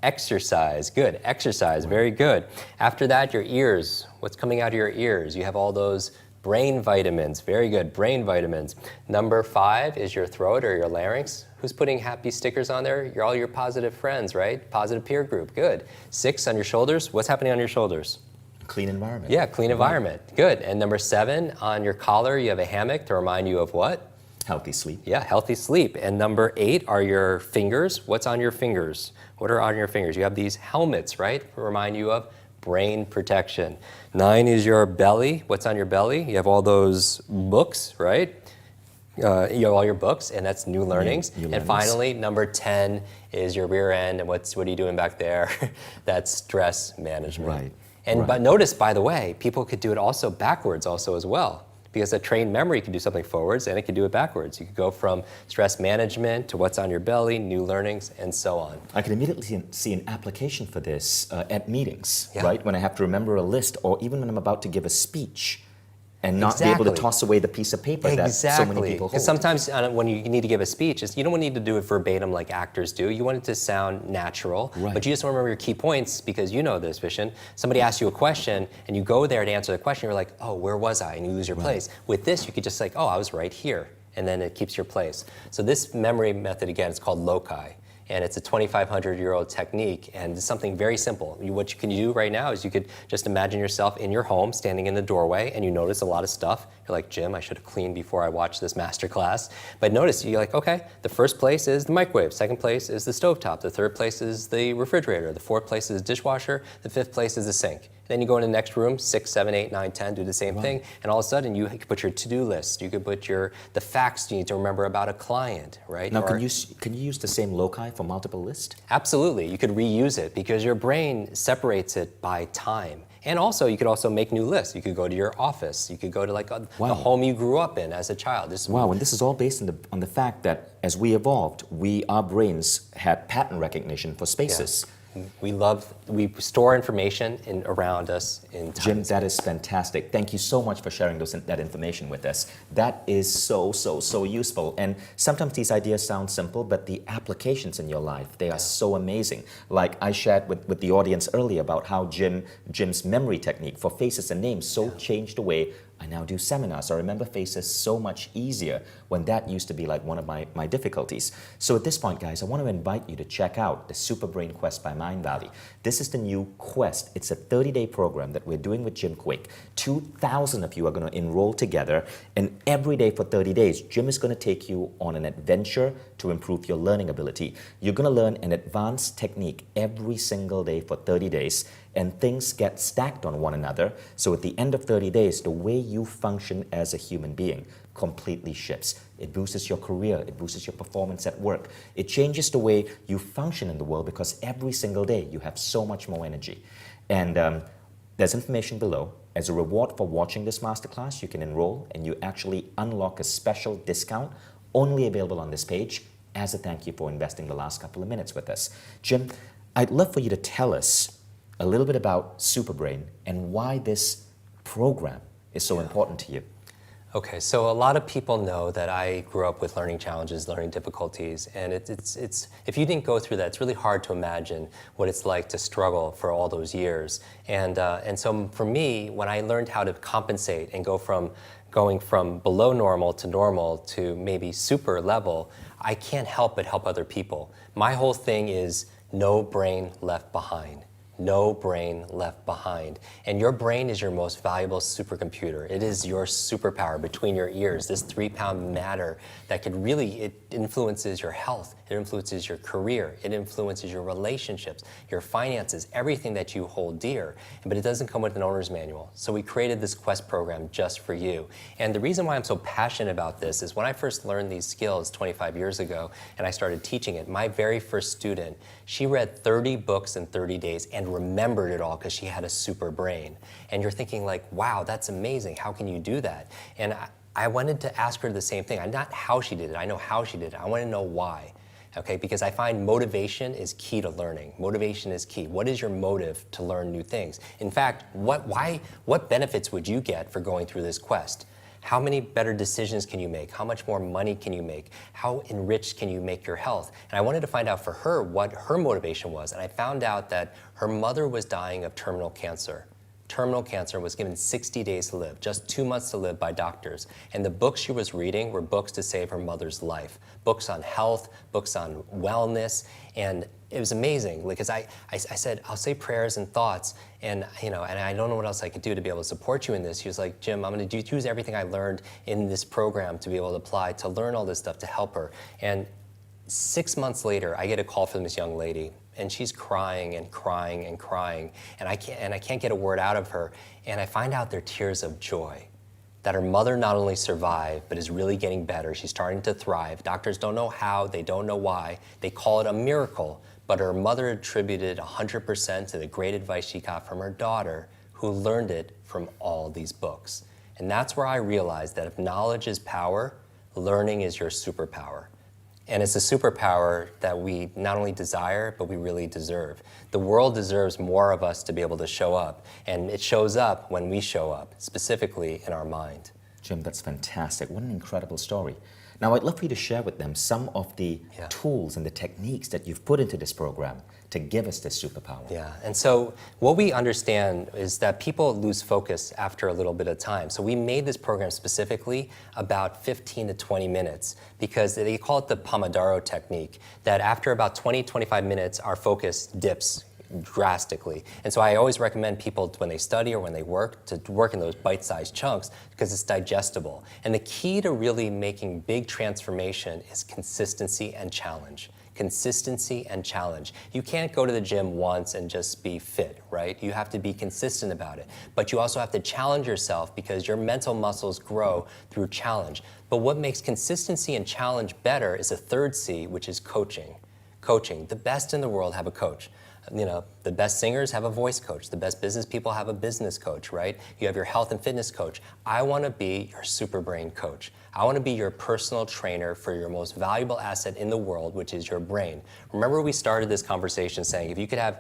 [SPEAKER 2] exercise. Good, exercise, very good. After that, your ears. What's coming out of your ears? You have all those brain vitamins, very good, brain vitamins. Number 5 is your throat or your larynx. Who's putting happy stickers on there? You're all your positive friends, right? Positive peer group, good. 6 on your shoulders. What's happening on your shoulders?
[SPEAKER 1] Clean environment.
[SPEAKER 2] Yeah, clean environment, good. And number 7, on your collar, you have a hammock to remind you of what?
[SPEAKER 1] Healthy sleep.
[SPEAKER 2] Yeah, healthy sleep. And number 8 are your fingers. What's on your fingers? What are on your fingers? You have these helmets, right? To remind you of brain protection. 9 is your belly. What's on your belly? You have all those books, right? You have all your books, and that's new learnings. And finally, number 10 is your rear end, and what are you doing back there? That's stress management.
[SPEAKER 1] Right.
[SPEAKER 2] And But notice, by the way, people could do it also backwards also as well. because a trained memory can do something forwards and it can do it backwards. You could go from stress management to what's on your belly, new learnings, and so on.
[SPEAKER 1] I can immediately see an application for this at meetings,
[SPEAKER 2] Yeah.
[SPEAKER 1] right? When I have to remember a list, or even when I'm about to give a speech and not be able to toss away the piece of paper that so many people hold.
[SPEAKER 2] Because sometimes when you need to give a speech, you don't need to do it verbatim like actors do. You want it to sound natural,
[SPEAKER 1] Right.
[SPEAKER 2] but you just want to remember your key points because you know this, Vishen. Somebody asks you a question and you go there to answer the question, you're like, oh, where was I? And you lose your place. With this, you could just like, oh, I was right here. And then it keeps your place. So this memory method, again, it's called loci. And it's a 2,500-year-old technique, and it's something very simple. What you can do right now is you could just imagine yourself in your home, standing in the doorway, and you notice a lot of stuff. You're like, Jim, I should have cleaned before I watched this masterclass. But notice, you're like, okay, the first place is the microwave, second place is the stovetop, the third place is the refrigerator, the fourth place is the dishwasher, the fifth place is the sink. Then you go in the next room, 6, 7, 8, 9, 10, do the same thing, and all of a sudden you could put your to-do list, you could put the facts you need to remember about a client, right?
[SPEAKER 1] Now, can you use the same loci for multiple lists?
[SPEAKER 2] Absolutely, you could reuse it because your brain separates it by time. And also, you could also make new lists. You could go to your office. You could go to like the home you grew up in as a child.
[SPEAKER 1] Wow, and this is all based on the fact that as we evolved, our brains had pattern recognition for spaces.
[SPEAKER 2] Yeah. We store information around us in time.
[SPEAKER 1] Jim, that is fantastic. Thank you so much for sharing that information with us. That is so useful. And sometimes these ideas sound simple, but the applications in your life, they are so amazing. Like I shared with the audience earlier about how Jim's memory technique for faces and names changed the way I now do seminars. I remember faces so much easier when that used to be like one of my difficulties. So at this point, guys, I want to invite you to check out the Super Brain Quest by Mindvalley. This is the new Quest. It's a 30-day program that we're doing with Jim Kwik. 2,000 of you are going to enroll together, and every day for 30 days, Jim is going to take you on an adventure to improve your learning ability. You're going to learn an advanced technique every single day for 30 days, and things get stacked on one another. So at the end of 30 days, the way you function as a human being completely shifts. It boosts your career, it boosts your performance at work. It changes the way you function in the world because every single day you have so much more energy. And there's information below. As a reward for watching this masterclass, you can enroll and you actually unlock a special discount only available on this page as a thank you for investing the last couple of minutes with us. Jim, I'd love for you to tell us a little bit about Superbrain and why this program is so important to you.
[SPEAKER 2] Okay, so a lot of people know that I grew up with learning challenges, learning difficulties, and it's if you didn't go through that, it's really hard to imagine what it's like to struggle for all those years. And so for me, when I learned how to compensate and going from below normal to maybe super level, I can't help but help other people. My whole thing is no brain left behind. No brain left behind. And your brain is your most valuable supercomputer. It is your superpower between your ears, this 3-pound matter that could really, it influences your health, it influences your career, it influences your relationships, your finances, everything that you hold dear. But it doesn't come with an owner's manual. So we created this Quest program just for you. And the reason why I'm so passionate about this is when I first learned these skills 25 years ago and I started teaching it, my very first student, she read 30 books in 30 days and remembered it all because she had a super brain. And you're thinking like, wow, that's amazing. How can you do that? And I wanted to ask her the same thing. Not how she did it. I know how she did it. I want to know why. Okay, because I find motivation is key to learning. Motivation is key. What is your motive to learn new things? In fact, what benefits would you get for going through this quest? How many better decisions can you make? How much more money can you make? How enriched can you make your health? And I wanted to find out for her what her motivation was. And I found out that her mother was dying of terminal cancer. Terminal cancer, was given 60 days to live, just 2 months to live by doctors. And the books she was reading were books to save her mother's life. Books on health, books on wellness, and it was amazing because I said, I'll say prayers and thoughts, and and I don't know what else I could do to be able to support you in this. She was like, Jim, I'm going to use everything I learned in this program to be able to apply, to learn all this stuff to help her. And 6 months later, I get a call from this young lady, and she's crying and crying and crying, and I can't get a word out of her. And I find out they're tears of joy, that her mother not only survived, but is really getting better. She's starting to thrive. Doctors don't know how, they don't know why. They call it a miracle, but her mother attributed 100% to the great advice she got from her daughter, who learned it from all these books. And that's where I realized that if knowledge is power, learning is your superpower. And it's a superpower that we not only desire, but we really deserve. The world deserves more of us to be able to show up. And it shows up when we show up, specifically in our mind.
[SPEAKER 1] Jim, that's fantastic. What an incredible story. Now, I'd love for you to share with them some of the tools and the techniques that you've put into this program to give us this superpower.
[SPEAKER 2] Yeah, and so what we understand is that people lose focus after a little bit of time. So we made this program specifically about 15 to 20 minutes because they call it the Pomodoro technique, that after about 20, 25 minutes, our focus dips drastically. And so I always recommend people when they study or when they work to work in those bite-sized chunks because it's digestible. And the key to really making big transformation is consistency and challenge. Consistency and challenge. You can't go to the gym once and just be fit, right? You have to be consistent about it. But you also have to challenge yourself because your mental muscles grow through challenge. But what makes consistency and challenge better is a third C, which is coaching. Coaching. The best in the world have a coach. You know, the best singers have a voice coach. The best business people have a business coach, right? You have your health and fitness coach. I want to be your super brain coach. I want to be your personal trainer for your most valuable asset in the world, which is your brain. Remember we started this conversation saying if you could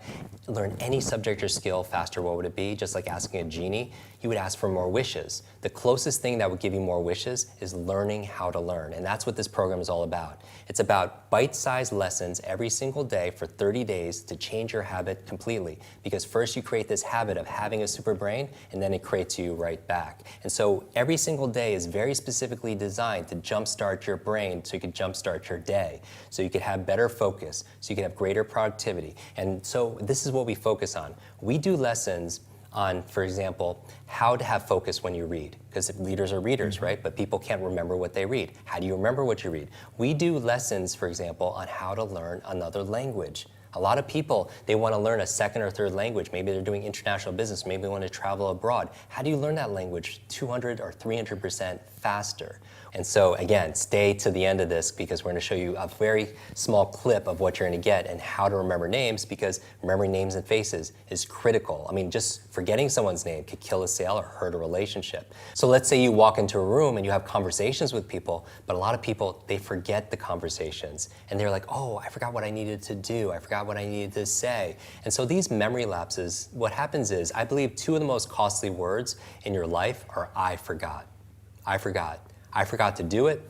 [SPEAKER 2] learn any subject or skill faster, what would it be? Just like asking a genie, you would ask for more wishes. The closest thing that would give you more wishes is learning how to learn. And that's what this program is all about. It's about bite-sized lessons every single day for 30 days to change your habit completely. Because first you create this habit of having a super brain, and then it creates you right back. And so every single day is very specifically designed to jumpstart your brain so you can jumpstart your day, so you can have better focus, so you can have greater productivity. And so this is what we focus on. We do lessons on, for example, how to have focus when you read. Because leaders are readers, right? But people can't remember what they read. How do you remember what you read? We do lessons, for example, on how to learn another language. A lot of people, they want to learn a second or third language. Maybe they're doing international business. Maybe they want to travel abroad. How do you learn that language 200 or 300% faster? And so again, stay to the end of this because we're going to show you a very small clip of what you're going to get and how to remember names, because remembering names and faces is critical. I mean, just forgetting someone's name could kill a sale or hurt a relationship. So let's say you walk into a room and you have conversations with people, but a lot of people, they forget the conversations. And they're like, oh, I forgot what I needed to do. I forgot what I needed to say. And so these memory lapses, what happens is, I believe two of the most costly words in your life are I forgot. I forgot. I forgot to do it.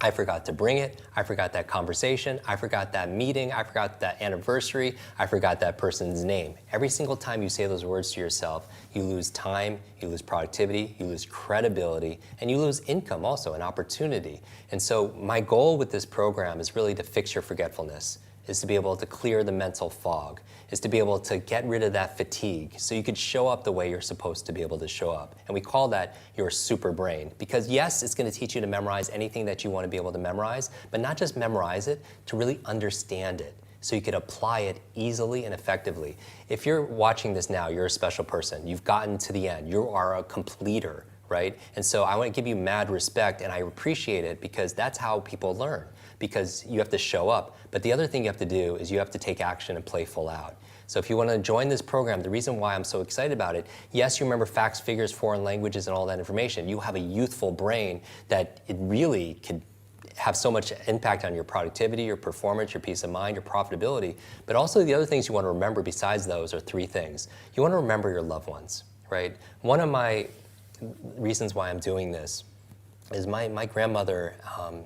[SPEAKER 2] I forgot to bring it. I forgot that conversation. I forgot that meeting. I forgot that anniversary. I forgot that person's name. Every single time you say those words to yourself, you lose time, you lose productivity, you lose credibility, and you lose income also, an opportunity. And so my goal with this program is really to fix your forgetfulness, is to be able to clear the mental fog, is to be able to get rid of that fatigue so you could show up the way you're supposed to be able to show up. And we call that your super brain. Because yes, it's going to teach you to memorize anything that you want to be able to memorize, but not just memorize it, to really understand it so you could apply it easily and effectively. If you're watching this now, you're a special person. You've gotten to the end. You are a completer, right? And so I want to give you mad respect, and I appreciate it because that's how people learn. Because you have to show up. But the other thing you have to do is you have to take action and play full out. So if you want to join this program, the reason why I'm so excited about it, yes, you remember facts, figures, foreign languages, and all that information. You have a youthful brain that it really could have so much impact on your productivity, your performance, your peace of mind, your profitability. But also the other things you want to remember besides those are three things. You want to remember your loved ones, right? One of my reasons why I'm doing this is my grandmother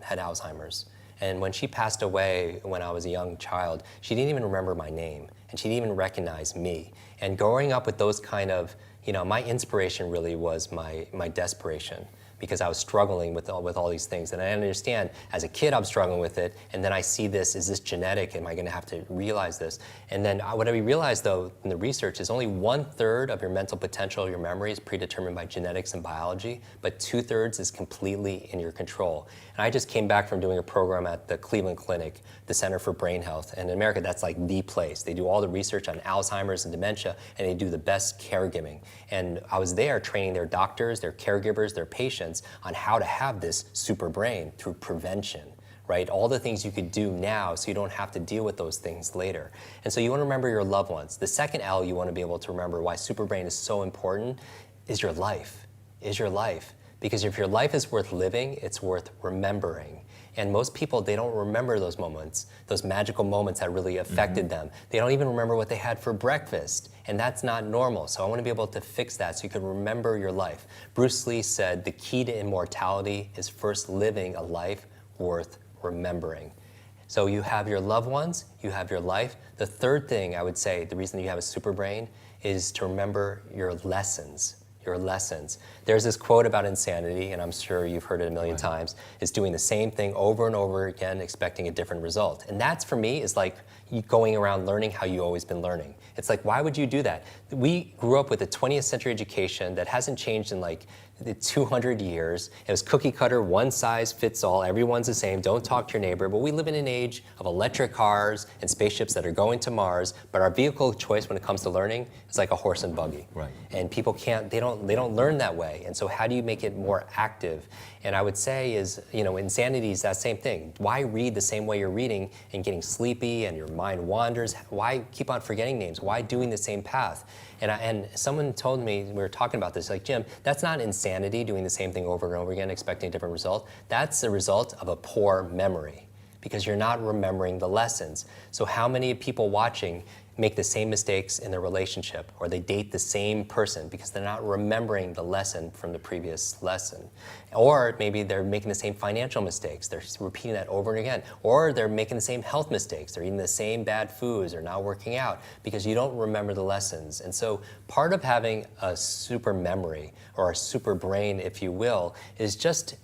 [SPEAKER 2] had Alzheimer's. And when she passed away when I was a young child, she didn't even remember my name, and she didn't even recognize me. And growing up with those kind of, my inspiration really was my desperation, because I was struggling with all these things. And I understand, as a kid, I'm struggling with it, and then I see this, is this genetic? Am I gonna have to realize this? And then what I realized, though, in the research is only 1/3 of your mental potential, your memory, is predetermined by genetics and biology, but 2/3 is completely in your control. And I just came back from doing a program at the Cleveland Clinic, the Center for Brain Health. And in America, that's like the place. They do all the research on Alzheimer's and dementia, and they do the best caregiving. And I was there training their doctors, their caregivers, their patients on how to have this super brain through prevention, right? All the things you could do now so you don't have to deal with those things later. And so you want to remember your loved ones. The second L you want to be able to remember why super brain is so important is your life. is your life. Because if your life is worth living, it's worth remembering. And most people, they don't remember those moments, those magical moments that really affected them. They don't even remember what they had for breakfast. And that's not normal. So I want to be able to fix that so you can remember your life. Bruce Lee said the key to immortality is first living a life worth remembering. So you have your loved ones, you have your life. The third thing I would say, the reason you have a super brain, is to remember your lessons. Your lessons. There's this quote about insanity, and I'm sure you've heard it a million times, is doing the same thing over and over again, expecting a different result. And that's, for me, is like you going around learning how you've always been learning. It's like, why would you do that? We grew up with a 20th century education that hasn't changed in like 200 years. It was cookie cutter, one size fits all, everyone's the same, don't talk to your neighbor. But we live in an age of electric cars and spaceships that are going to Mars, but our vehicle of choice when it comes to learning is like a horse and buggy.
[SPEAKER 1] Right.
[SPEAKER 2] And people can't, they don't learn that way. And so how do you make it more active? And I would say is, insanity is that same thing. Why read the same way you're reading and getting sleepy and your mind wanders? Why keep on forgetting names? Why doing the same path? And someone told me, we were talking about this, like, Jim, that's not insanity, doing the same thing over and over again, expecting a different result. That's the result of a poor memory, because you're not remembering the lessons. So how many people watching make the same mistakes in their relationship, or they date the same person because they're not remembering the lesson from the previous lesson? Or maybe they're making the same financial mistakes, they're repeating that over and again. Or they're making the same health mistakes, they're eating the same bad foods, or not working out, because you don't remember the lessons. And so part of having a super memory, or a super brain, if you will, is just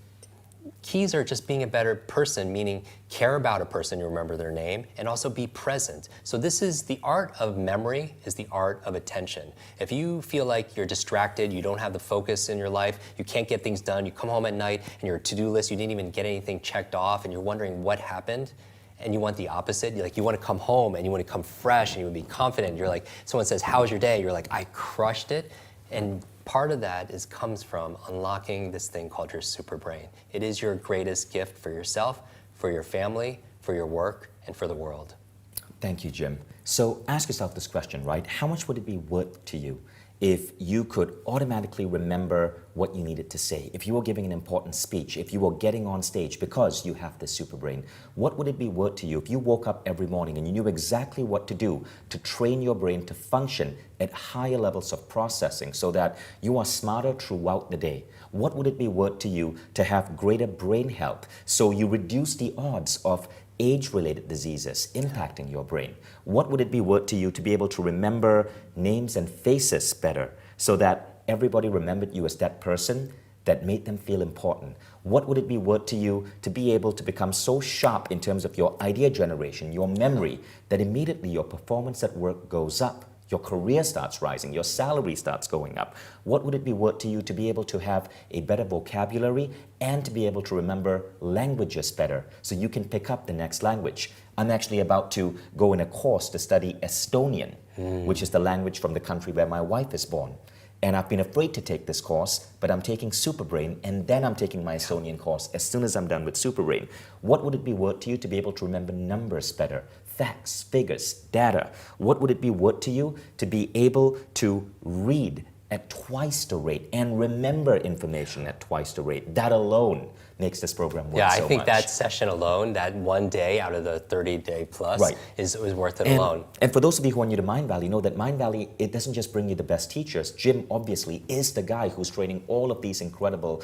[SPEAKER 2] keys are just being a better person, meaning care about a person, you remember their name, and also be present. So this is the art of memory, is the art of attention. If you feel like you're distracted, you don't have the focus in your life, you can't get things done, you come home at night and your to-do list, you didn't even get anything checked off, and you're wondering what happened, and you want the opposite, you want to come home and you want to come fresh and you want to be confident. You're like, someone says, how was your day? You're like, I crushed it. And part of that comes from unlocking this thing called your super brain. It is your greatest gift for yourself, for your family, for your work, and for the world.
[SPEAKER 1] Thank you, Jim. So ask yourself this question, right? How much would it be worth to you if you could automatically remember what you needed to say? If you were giving an important speech, if you were getting on stage because you have this super brain, what would it be worth to you if you woke up every morning and you knew exactly what to do to train your brain to function at higher levels of processing so that you are smarter throughout the day? What would it be worth to you to have greater brain health so you reduce the odds of age-related diseases impacting your brain? What would it be worth to you to be able to remember names and faces better so that everybody remembered you as that person that made them feel important? What would it be worth to you to be able to become so sharp in terms of your idea generation, your memory, that immediately your performance at work goes up? Your career starts rising, your salary starts going up. What would it be worth to you to be able to have a better vocabulary and to be able to remember languages better so you can pick up the next language? I'm actually about to go in a course to study Estonian, which is the language from the country where my wife is born. And I've been afraid to take this course, but I'm taking Superbrain, and then I'm taking my Estonian course as soon as I'm done with Superbrain. What would it be worth to you to be able to remember numbers better? Facts, figures, data. What would it be worth to you to be able to read at twice the rate and remember information at twice the rate? That alone makes this program work so much.
[SPEAKER 2] Yeah, I think that session alone, that one day out of the 30-day plus,
[SPEAKER 1] right,
[SPEAKER 2] is worth it alone.
[SPEAKER 1] And for those of you who are new to Mindvalley, know that Mindvalley, it doesn't just bring you the best teachers. Jim obviously is the guy who's training all of these incredible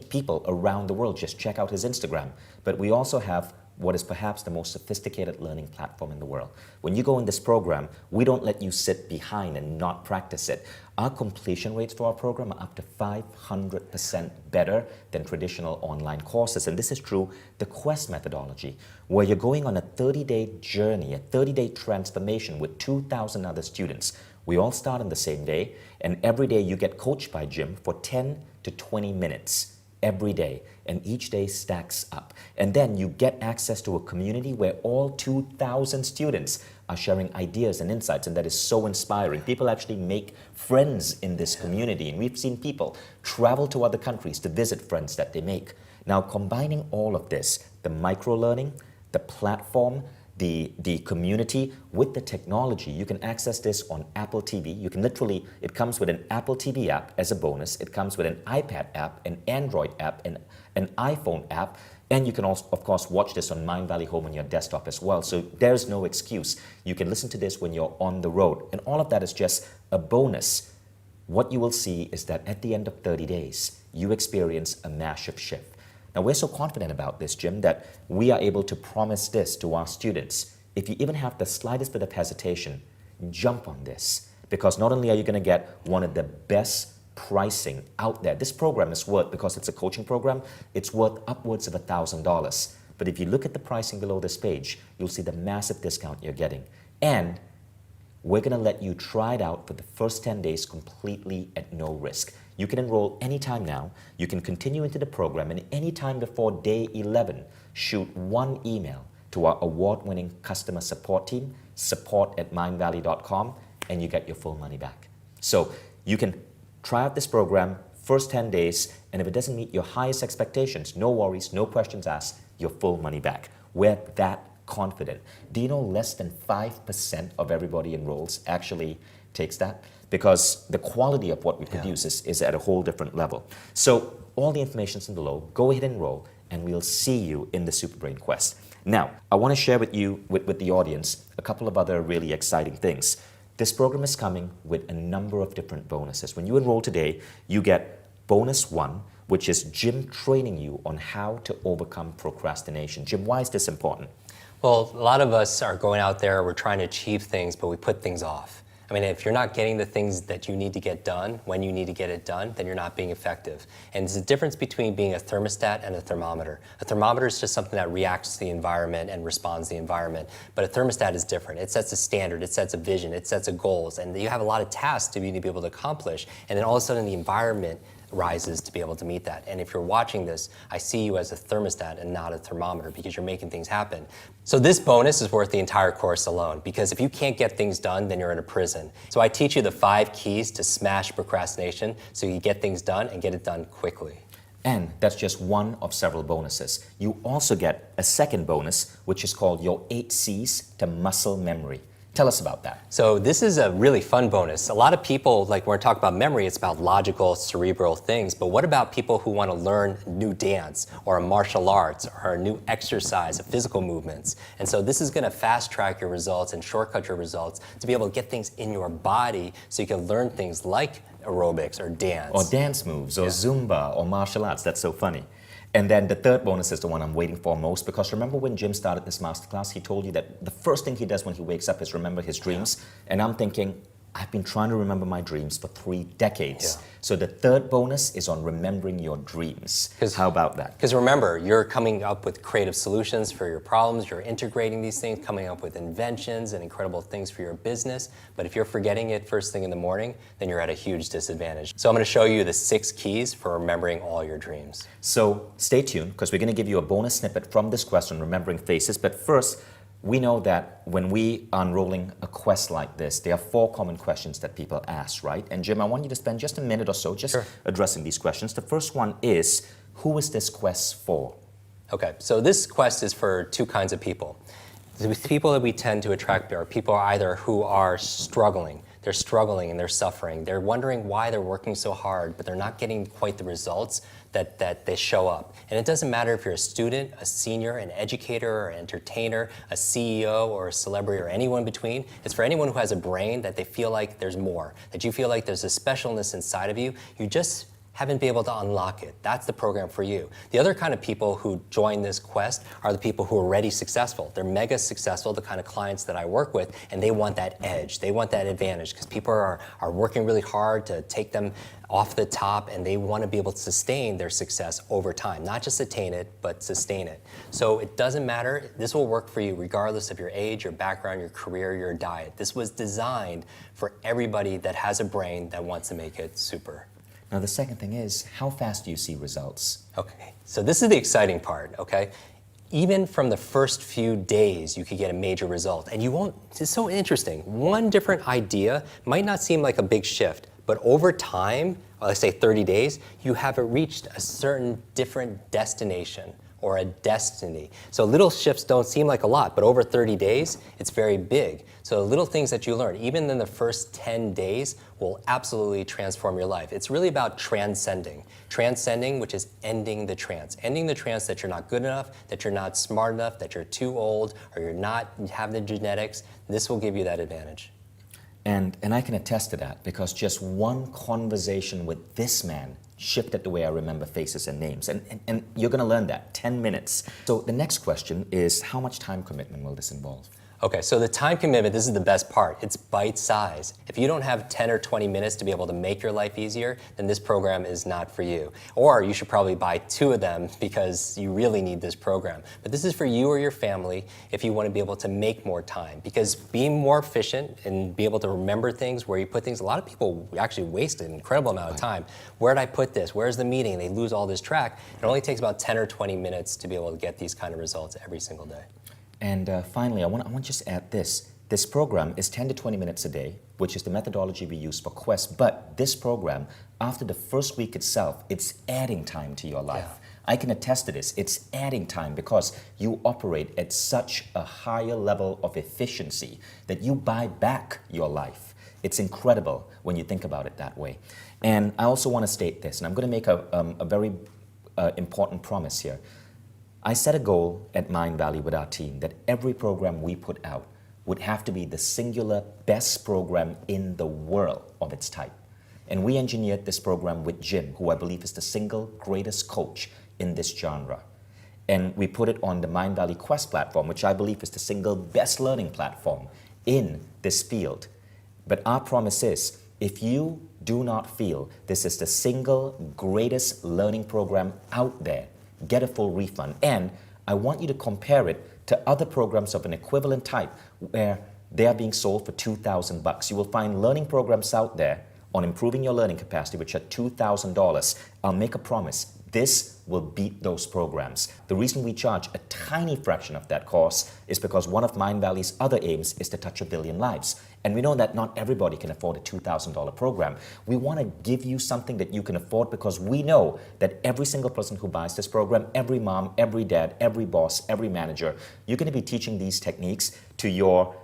[SPEAKER 1] people around the world. Just check out his Instagram. But we also have what is perhaps the most sophisticated learning platform in the world. When you go in this program, we don't let you sit behind and not practice it. Our completion rates for our program are up to 500% better than traditional online courses. And this is through the Quest methodology, where you're going on a 30-day journey, a 30-day transformation with 2,000 other students. We all start on the same day, and every day you get coached by Jim for 10 to 20 minutes. Every day, and each day stacks up. And then you get access to a community where all 2,000 students are sharing ideas and insights, and that is so inspiring. People actually make friends in this community, and we've seen people travel to other countries to visit friends that they make. Now, combining all of this, the micro-learning, the platform, the community with the technology. You can access this on Apple TV. You can literally, it comes with an Apple TV app as a bonus. It comes with an iPad app, an Android app, and an iPhone app. And you can also, of course, watch this on Mind Valley Home on your desktop as well. So there's no excuse. You can listen to this when you're on the road. And all of that is just a bonus. What you will see is that at the end of 30 days, you experience a massive shift. Now, we're so confident about this, Jim, that we are able to promise this to our students. If you even have the slightest bit of hesitation, jump on this. Because not only are you going to get one of the best pricing out there, this program is worth, because it's a coaching program, it's worth upwards of $1,000. But if you look at the pricing below this page, you'll see the massive discount you're getting. And we're going to let you try it out for the first 10 days completely at no risk. You can enroll anytime now. You can continue into the program, and anytime before day 11, shoot one email to our award-winning customer support team, support@mindvalley.com, and you get your full money back. So you can try out this program, first 10 days, and if it doesn't meet your highest expectations, no worries, no questions asked, your full money back. We're that confident. Do you know less than 5% of everybody enrolls actually takes that? Because the quality of what we produce is at a whole different level. So all the information's in below. Go ahead and enroll, and we'll see you in the Super Brain Quest. Now, I want to share with you, with the audience, a couple of other really exciting things. This program is coming with a number of different bonuses. When you enroll today, you get bonus 1, which is Jim training you on how to overcome procrastination. Jim, why is this important?
[SPEAKER 2] Well, a lot of us are going out there, we're trying to achieve things, but we put things off. I mean, if you're not getting the things that you need to get done when you need to get it done, then you're not being effective. And there's a difference between being a thermostat and a thermometer. A thermometer is just something that reacts to the environment and responds to the environment. But a thermostat is different. It sets a standard, it sets a vision, it sets a goals, and you have a lot of tasks to be able to accomplish. And then all of a sudden the environment rises to be able to meet that. And if you're watching this, I see you as a thermostat and not a thermometer, because you're making things happen. So this bonus is worth the entire course alone, because if you can't get things done, then you're in a prison. So I teach you the 5 keys to smash procrastination so you get things done and get it done quickly.
[SPEAKER 1] And that's just one of several bonuses. You also get a second bonus, which is called your 8 C's to muscle memory. Tell us about that.
[SPEAKER 2] So this is a really fun bonus. A lot of people, like when we're talking about memory, it's about logical, cerebral things. But what about people who want to learn new dance or a martial arts or a new exercise, physical movements? And so this is going to fast track your results and shortcut your results to be able to get things in your body so you can learn things like aerobics or dance.
[SPEAKER 1] Or dance moves, or Zumba, or martial arts. That's so funny. And then the third bonus is the one I'm waiting for most, because remember when Jim started this masterclass, he told you that the first thing he does when he wakes up is remember his dreams. And I'm thinking, I've been trying to remember my dreams for 3 decades. So the third bonus is on remembering your dreams. How about that?
[SPEAKER 2] Because remember, you're coming up with creative solutions for your problems, you're integrating these things, coming up with inventions and incredible things for your business. But if you're forgetting it first thing in the morning, then you're at a huge disadvantage. So I'm going to show you the 6 keys for remembering all your dreams.
[SPEAKER 1] So stay tuned, because we're going to give you a bonus snippet from this quest on remembering faces. But first, we know that when we are unrolling a quest like this, there are 4 common questions that people ask, right? And Jim, I want you to spend just a minute or so just addressing these questions. The first one is, who is this quest for?
[SPEAKER 2] Okay, so this quest is for 2 kinds of people. The people that we tend to attract are people either who are struggling. They're struggling and they're suffering. They're wondering why they're working so hard, but they're not getting quite the results that they show up. And it doesn't matter if you're a student, a senior, an educator, or an entertainer, a CEO, or a celebrity, or anyone in between. It's for anyone who has a brain that they feel like there's more, that you feel like there's a specialness inside of you. You just haven't been able to unlock it. That's the program for you. The other kind of people who join this quest are the people who are already successful. They're mega successful, the kind of clients that I work with, and they want that edge. They want that advantage because people are working really hard to take them off the top, and they want to be able to sustain their success over time. Not just attain it, but sustain it. So it doesn't matter. This will work for you regardless of your age, your background, your career, your diet. This was designed for everybody that has a brain that wants to make it super.
[SPEAKER 1] Now, the second thing is, how fast do you see results?
[SPEAKER 2] Okay, so this is the exciting part, okay? Even from the first few days, you could get a major result. And you won't, it's so interesting. One different idea might not seem like a big shift, But over time, let's say 30 days, you have reached a certain different destination or a destiny. So little shifts don't seem like a lot, but over 30 days, it's very big. So the little things that you learn, even in the first 10 days, will absolutely transform your life. It's really about transcending. Transcending, which is ending the trance. Ending the trance that you're not good enough, that you're not smart enough, that you're too old, or you have the genetics. This will give you that advantage.
[SPEAKER 1] And I can attest to that because just one conversation with this man shifted the way I remember faces and names. And you're going to learn that, 10 minutes. So the next question is, how much time commitment will this involve?
[SPEAKER 2] Okay, so the time commitment, this is the best part. It's bite size. If you don't have 10 or 20 minutes to be able to make your life easier, then this program is not for you. Or you should probably buy 2 of them because you really need this program. But this is for you or your family if you want to be able to make more time. Because being more efficient and be able to remember things, where you put things, a lot of people actually waste an incredible amount of time. Where did I put this? Where's the meeting? They lose all this track. It only takes about 10 or 20 minutes to be able to get these kind of results every single day.
[SPEAKER 1] And finally, I want to just add this. This program is 10 to 20 minutes a day, which is the methodology we use for Quest. But this program, after the first week itself, it's adding time to your life.
[SPEAKER 2] Yeah.
[SPEAKER 1] I can attest to this. It's adding time because you operate at such a higher level of efficiency that you buy back your life. It's incredible when you think about it that way. And I also want to state this, and I'm going to make a very important promise here. I set a goal at Mind Valley with our team that every program we put out would have to be the singular best program in the world of its type. And we engineered this program with Jim, who I believe is the single greatest coach in this genre. And we put it on the Mind Valley Quest platform, which I believe is the single best learning platform in this field. But our promise is, if you do not feel this is the single greatest learning program out there, get a full refund. And I want you to compare it to other programs of an equivalent type where they are being sold for $2,000. You will find learning programs out there on improving your learning capacity which are $2,000. I'll make a promise. This will beat those programs. The reason we charge a tiny fraction of that cost is because one of Mind Valley's other aims is to touch 1 billion lives. And we know that not everybody can afford a $2,000 program. We want to give you something that you can afford because we know that every single person who buys this program, every mom, every dad, every boss, every manager, you're going to be teaching these techniques to your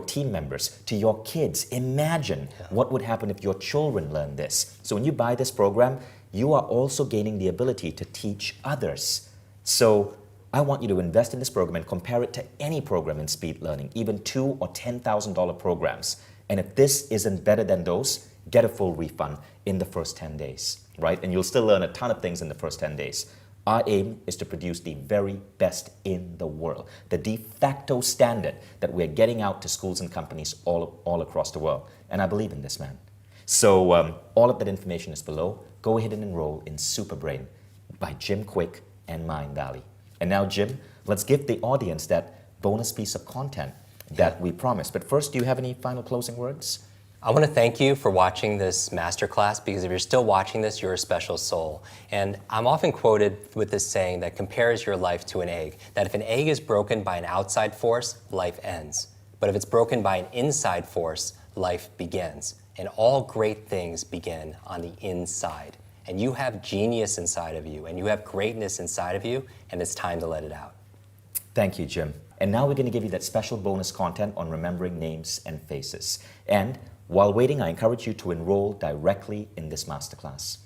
[SPEAKER 1] team members, to your kids. Imagine what would happen if your children learn this. So when you buy this program, you are also gaining the ability to teach others. So I want you to invest in this program and compare it to any program in speed learning, even $2,000 or $10,000 programs. And if this isn't better than those, get a full refund in the first 10 days, right? And you'll still learn a ton of things in the first 10 days. Our aim is to produce the very best in the world, the de facto standard that we're getting out to schools and companies all across the world. And I believe in this, man. So all of that information is below. Go ahead and enroll in Superbrain by Jim Kwik and Mind Valley. And now, Jim, let's give the audience that bonus piece of content that we promised. But first, do you have any final closing words?
[SPEAKER 2] I want to thank you for watching this masterclass because if you're still watching this, you're a special soul. And I'm often quoted with this saying that compares your life to an egg, that if an egg is broken by an outside force, life ends. But if it's broken by an inside force, life begins. And all great things begin on the inside. And you have genius inside of you, and you have greatness inside of you, and it's time to let it out.
[SPEAKER 1] Thank you, Jim. And now we're going to give you that special bonus content on remembering names and faces. And while waiting, I encourage you to enroll directly in this masterclass.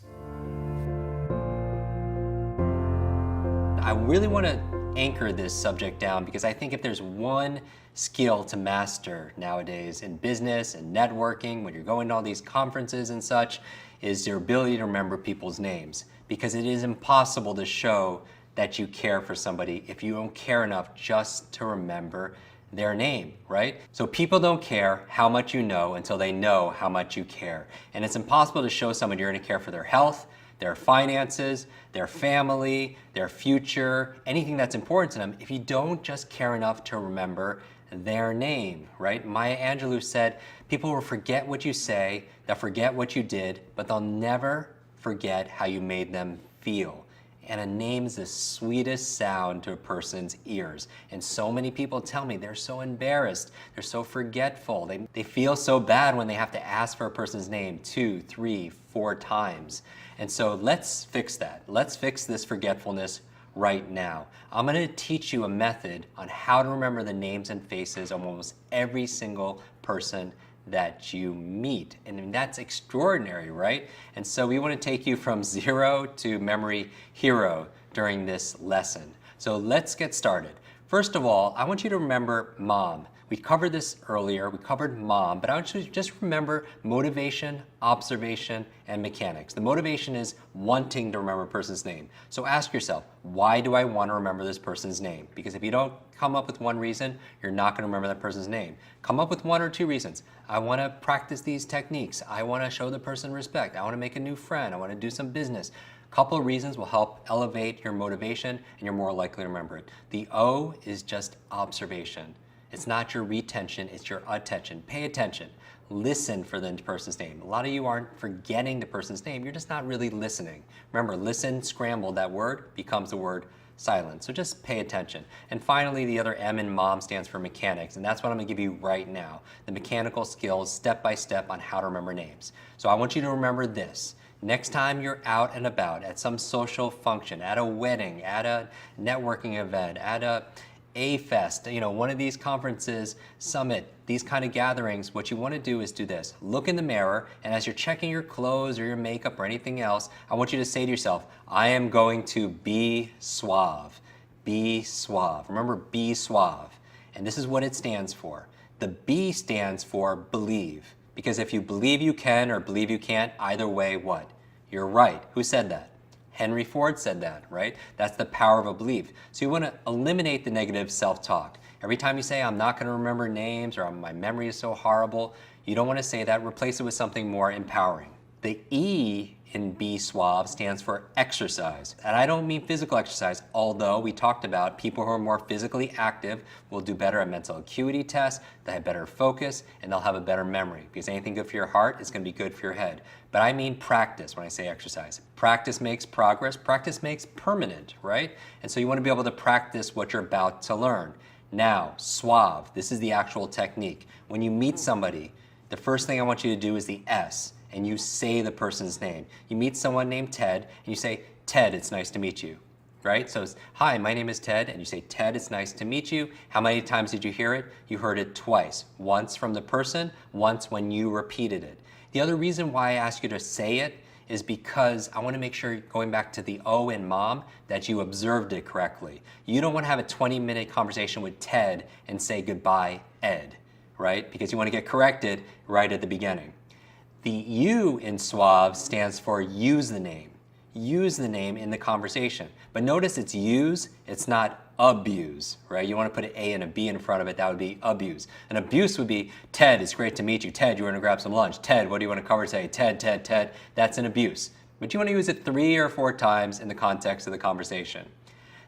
[SPEAKER 2] I really want to anchor this subject down because I think if there's one skill to master nowadays in business and networking, when you're going to all these conferences and such, is your ability to remember people's names. Because it is impossible to show that you care for somebody if you don't care enough just to remember their name, right? So people don't care how much you know until they know how much you care. And it's impossible to show someone you're going to care for their health, their finances, their family, their future, anything that's important to them if you don't just care enough to remember their name, right? Maya Angelou said, people will forget what you say, they'll forget what you did, but they'll never forget how you made them feel. And a name is the sweetest sound to a person's ears. And so many people tell me they're so embarrassed, they're so forgetful, they feel so bad when they have to ask for a person's name 2, 3, 4 times. And so let's fix that. Let's fix this forgetfulness right now. I'm going to teach you a method on how to remember the names and faces of almost every single person that you meet. And that's extraordinary, right? And so we want to take you from zero to memory hero during this lesson. So let's get started. First of all, I want you to remember mom. We covered this earlier, we covered mom, but I want you to just remember motivation, observation, and mechanics. The motivation is wanting to remember a person's name. So ask yourself, why do I want to remember this person's name? Because if you don't come up with one reason, you're not going to remember that person's name. Come up with 1 or 2 reasons. I want to practice these techniques. I want to show the person respect. I want to make a new friend. I want to do some business. A couple of reasons will help elevate your motivation, and you're more likely to remember it. The O is just observation. It's not your retention, it's your attention. Pay attention. Listen for the person's name. A lot of you aren't forgetting the person's name, you're just not really listening. Remember, listen, scrambled, that word becomes the word silent. So just pay attention. And finally, the other M in mom stands for mechanics, and that's what I'm gonna give you right now. The mechanical skills, step by step, on how to remember names. So I want you to remember this. Next time you're out and about at some social function, at a wedding, at a networking event, at a fest, one of these conferences, summit, these kind of gatherings, what you want to do is do this. Look in the mirror, and as you're checking your clothes or your makeup or anything else, I want you to say to yourself, I am going to be suave. Be suave. Remember, be suave. And this is what it stands for. The B stands for believe. Because if you believe you can or believe you can't, either way, what? You're right. Who said that? Henry Ford said that, right? That's the power of a belief. So you want to eliminate the negative self-talk. Every time you say, I'm not going to remember names, or my memory is so horrible, you don't want to say that. Replace it with something more empowering. The E in Be Suave stands for exercise. And I don't mean physical exercise, although we talked about people who are more physically active will do better at mental acuity tests, they have better focus, and they'll have a better memory. Because anything good for your heart is going to be good for your head. But I mean practice when I say exercise. Practice makes progress, practice makes permanent, right? And so you want to be able to practice what you're about to learn. Now, suave, this is the actual technique. When you meet somebody, the first thing I want you to do is the S, and you say the person's name. You meet someone named Ted, and you say, Ted, it's nice to meet you, right? So it's, hi, my name is Ted, and you say, Ted, it's nice to meet you. How many times did you hear it? You heard it twice. Once from the person, once when you repeated it. The other reason why I ask you to say it is because I want to make sure, going back to the O in mom, that you observed it correctly. You don't want to have a 20-minute conversation with Ted and say goodbye, Ed, right? Because you want to get corrected right at the beginning. The U in suave stands for use the name. Use the name in the conversation. But notice it's use, it's not abuse, right? You want to put an A and a B in front of it, that would be abuse. An abuse would be, Ted, it's great to meet you. Ted, you want to grab some lunch. Ted, what do you want to cover today? Ted, Ted, Ted. That's an abuse. But you want to use it 3 or 4 times in the context of the conversation.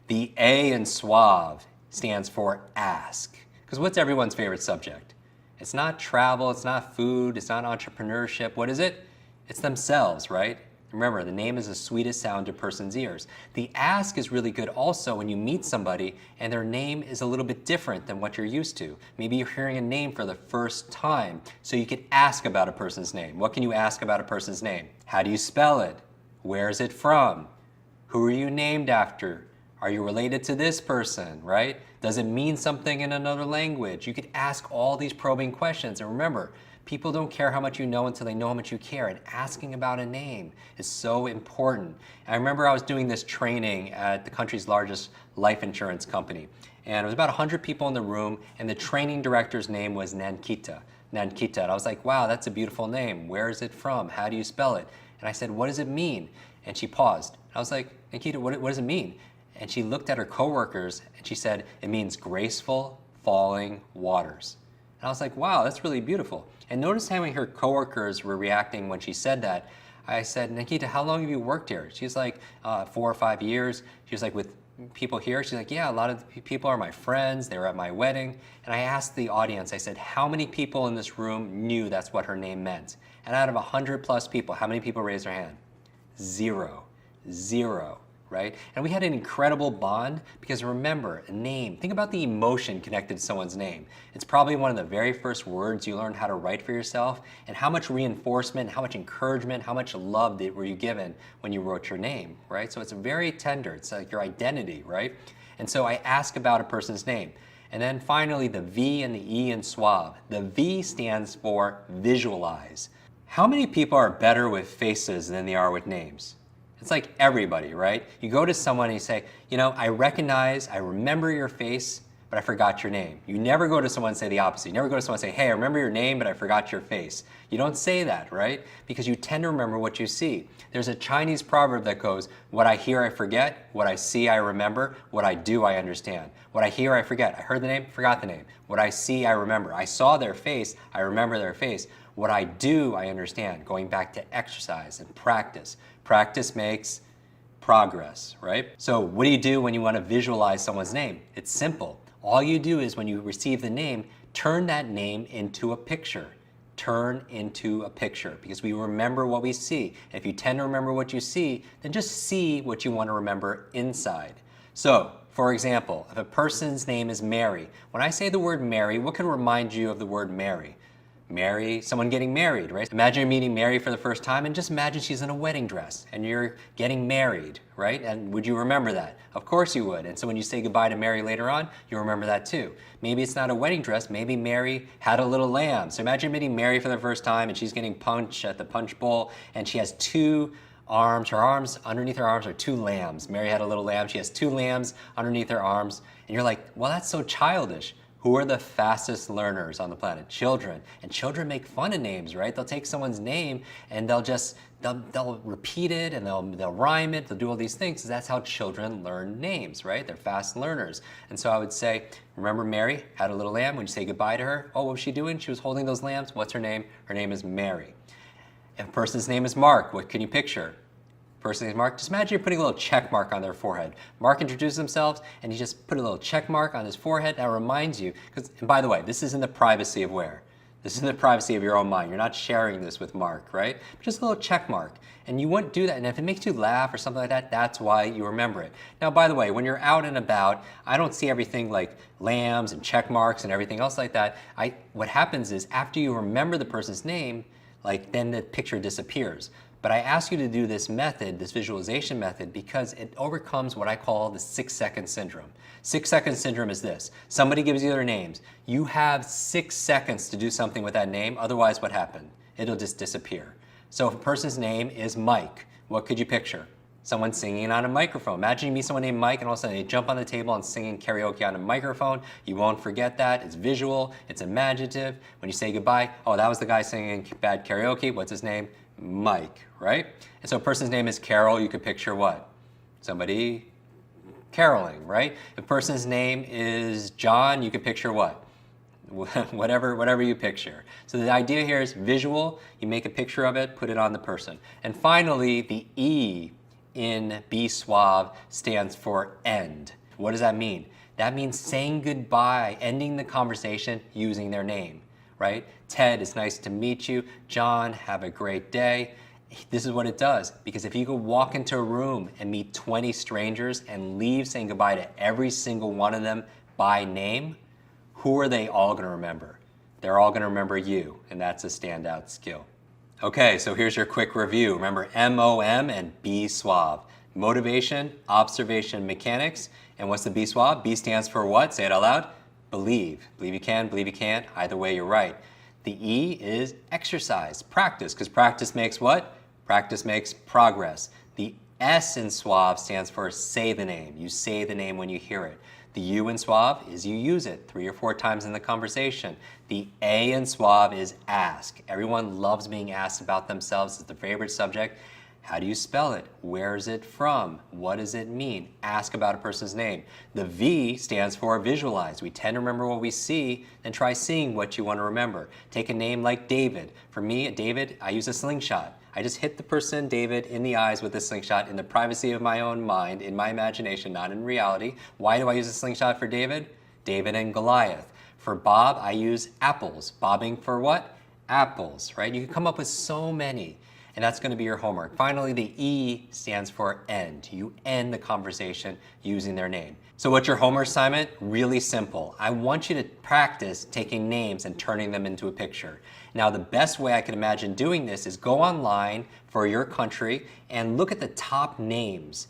[SPEAKER 2] The A in suave stands for ask. Because what's everyone's favorite subject? It's not travel, it's not food, it's not entrepreneurship. What is it? It's themselves, right? Remember, the name is the sweetest sound to a person's ears. The ask is really good also when you meet somebody and their name is a little bit different than what you're used to. Maybe you're hearing a name for the first time, so you could ask about a person's name. What can you ask about a person's name? How do you spell it? Where is it from? Who are you named after? Are you related to this person, right? Does it mean something in another language? You could ask all these probing questions. And remember, people don't care how much you know until they know how much you care. And asking about a name is so important. And I remember I was doing this training at the country's largest life insurance company. And it was about 100 people in the room, and the training director's name was Nankita. Nankita. And I was like, wow, that's a beautiful name. Where is it from? How do you spell it? And I said, what does it mean? And she paused. I was like, Nankita, what does it mean? And she looked at her coworkers and she said, it means graceful falling waters. And I was like, wow, that's really beautiful. And notice how her coworkers were reacting when she said that. I said, Nikita, how long have you worked here? She's like, 4 or 5 years. She was like, with people here? She's like, yeah, a lot of people are my friends. They were at my wedding. And I asked the audience, I said, how many people in this room knew that's what her name meant? And out of 100 plus people, how many people raised their hand? 0. 0. right? And we had an incredible bond because remember, a name, think about the emotion connected to someone's name. It's probably one of the very first words you learned how to write for yourself, and how much reinforcement, how much encouragement, how much love were you given when you wrote your name, right? So it's very tender, it's like your identity, right? And so I ask about a person's name. And then finally, the V and the E in SWAB. The V stands for visualize. How many people are better with faces than they are with names? It's like everybody, right? You go to someone and you say, you know, I remember your face, but I forgot your name. You never go to someone and say the opposite. You never go to someone and say, hey, I remember your name, but I forgot your face. You don't say that, right? Because you tend to remember what you see. There's a Chinese proverb that goes, what I hear, I forget. What I see, I remember. What I do, I understand. What I hear, I forget. I heard the name, forgot the name. What I see, I remember. I saw their face, I remember their face. What I do, I understand. Going back to exercise and practice. Practice makes progress, right? So what do you do when you want to visualize someone's name? It's simple. All you do is when you receive the name, turn that name into a picture. Turn into a picture, because we remember what we see. And if you tend to remember what you see, then just see what you want to remember inside. So, for example, if a person's name is Mary, when I say the word Mary, what can remind you of the word Mary? Mary, someone getting married, right? Imagine you're meeting Mary for the first time, and just imagine she's in a wedding dress and you're getting married, right? And would you remember that? Of course you would. And so when you say goodbye to Mary later on, you'll remember that too. Maybe it's not a wedding dress, maybe Mary had a little lamb. So imagine meeting Mary for the first time and she's getting punch at the punch bowl and she has two arms, underneath her arms are two lambs. Mary had a little lamb, she has two lambs underneath her arms, and you're like, well, that's so childish. Who are the fastest learners on the planet? Children. And children make fun of names, right? They'll take someone's name and they'll repeat it and they'll rhyme it, they'll do all these things. That's how children learn names, right? They're fast learners. And so I would say, remember Mary had a little lamb. When you say goodbye to her, oh, what was she doing? She was holding those lambs. What's her name? Her name is Mary. If a person's name is Mark, what can you picture? Person's name is Mark. Just imagine you're putting a little check mark on their forehead. Mark introduces themselves and you just put a little check mark on his forehead. That reminds you, and by the way, this is in the privacy of where? This is in the privacy of your own mind. You're not sharing this with Mark, right? Just a little check mark. And you wouldn't do that. And if it makes you laugh or something like that, that's why you remember it. Now, by the way, when you're out and about, I don't see everything like lambs and check marks and everything else like that. What happens is after you remember the person's name, then the picture disappears. But I ask you to do this method, this visualization method, because it overcomes what I call the 6-second syndrome. 6-second syndrome is this. Somebody gives you their names. You have 6 seconds to do something with that name, otherwise what happened? It'll just disappear. So if a person's name is Mike, what could you picture? Someone singing on a microphone. Imagine you meet someone named Mike and all of a sudden they jump on the table and singing karaoke on a microphone. You won't forget that. It's visual, it's imaginative. When you say goodbye, oh, that was the guy singing bad karaoke. What's his name? Mike, right? And so a person's name is Carol, you could picture what? Somebody caroling, right? If a person's name is John, you could picture what? Whatever you picture. So the idea here is visual, you make a picture of it, put it on the person. And finally, the E in Be Suave stands for end. What does that mean? That means saying goodbye, ending the conversation using their name, right? Ted, it's nice to meet you. John, have a great day. This is what it does, because if you could walk into a room and meet 20 strangers and leave saying goodbye to every single one of them by name, who are they all going to remember? They're all going to remember you, and that's a standout skill. Okay, so here's your quick review. Remember MOM and Be Suave. Motivation, observation, mechanics. And what's the Be Suave? B stands for what? Say it out loud. Believe. Believe you can, believe you can't. Either way, you're right. The E is exercise, practice, because practice makes what? Practice makes progress. The S in Suave stands for say the name. You say the name when you hear it. The U in Suave is you use it 3 or 4 times in the conversation. The A in Suave is ask. Everyone loves being asked about themselves. It's their favorite subject. How do you spell it? Where is it from? What does it mean? Ask about a person's name. The V stands for visualize. We tend to remember what we see, then try seeing what you want to remember. Take a name like David. For me, David, I use a slingshot. I just hit the person, David, in the eyes with a slingshot in the privacy of my own mind, in my imagination, not in reality. Why do I use a slingshot for David? David and Goliath. For Bob, I use apples. Bobbing for what? Apples, right? You can come up with so many. And that's going to be your homework. Finally, the E stands for end. You end the conversation using their name. So what's your homework assignment? Really simple. I want you to practice taking names and turning them into a picture. Now, the best way I can imagine doing this is go online for your country and look at the top names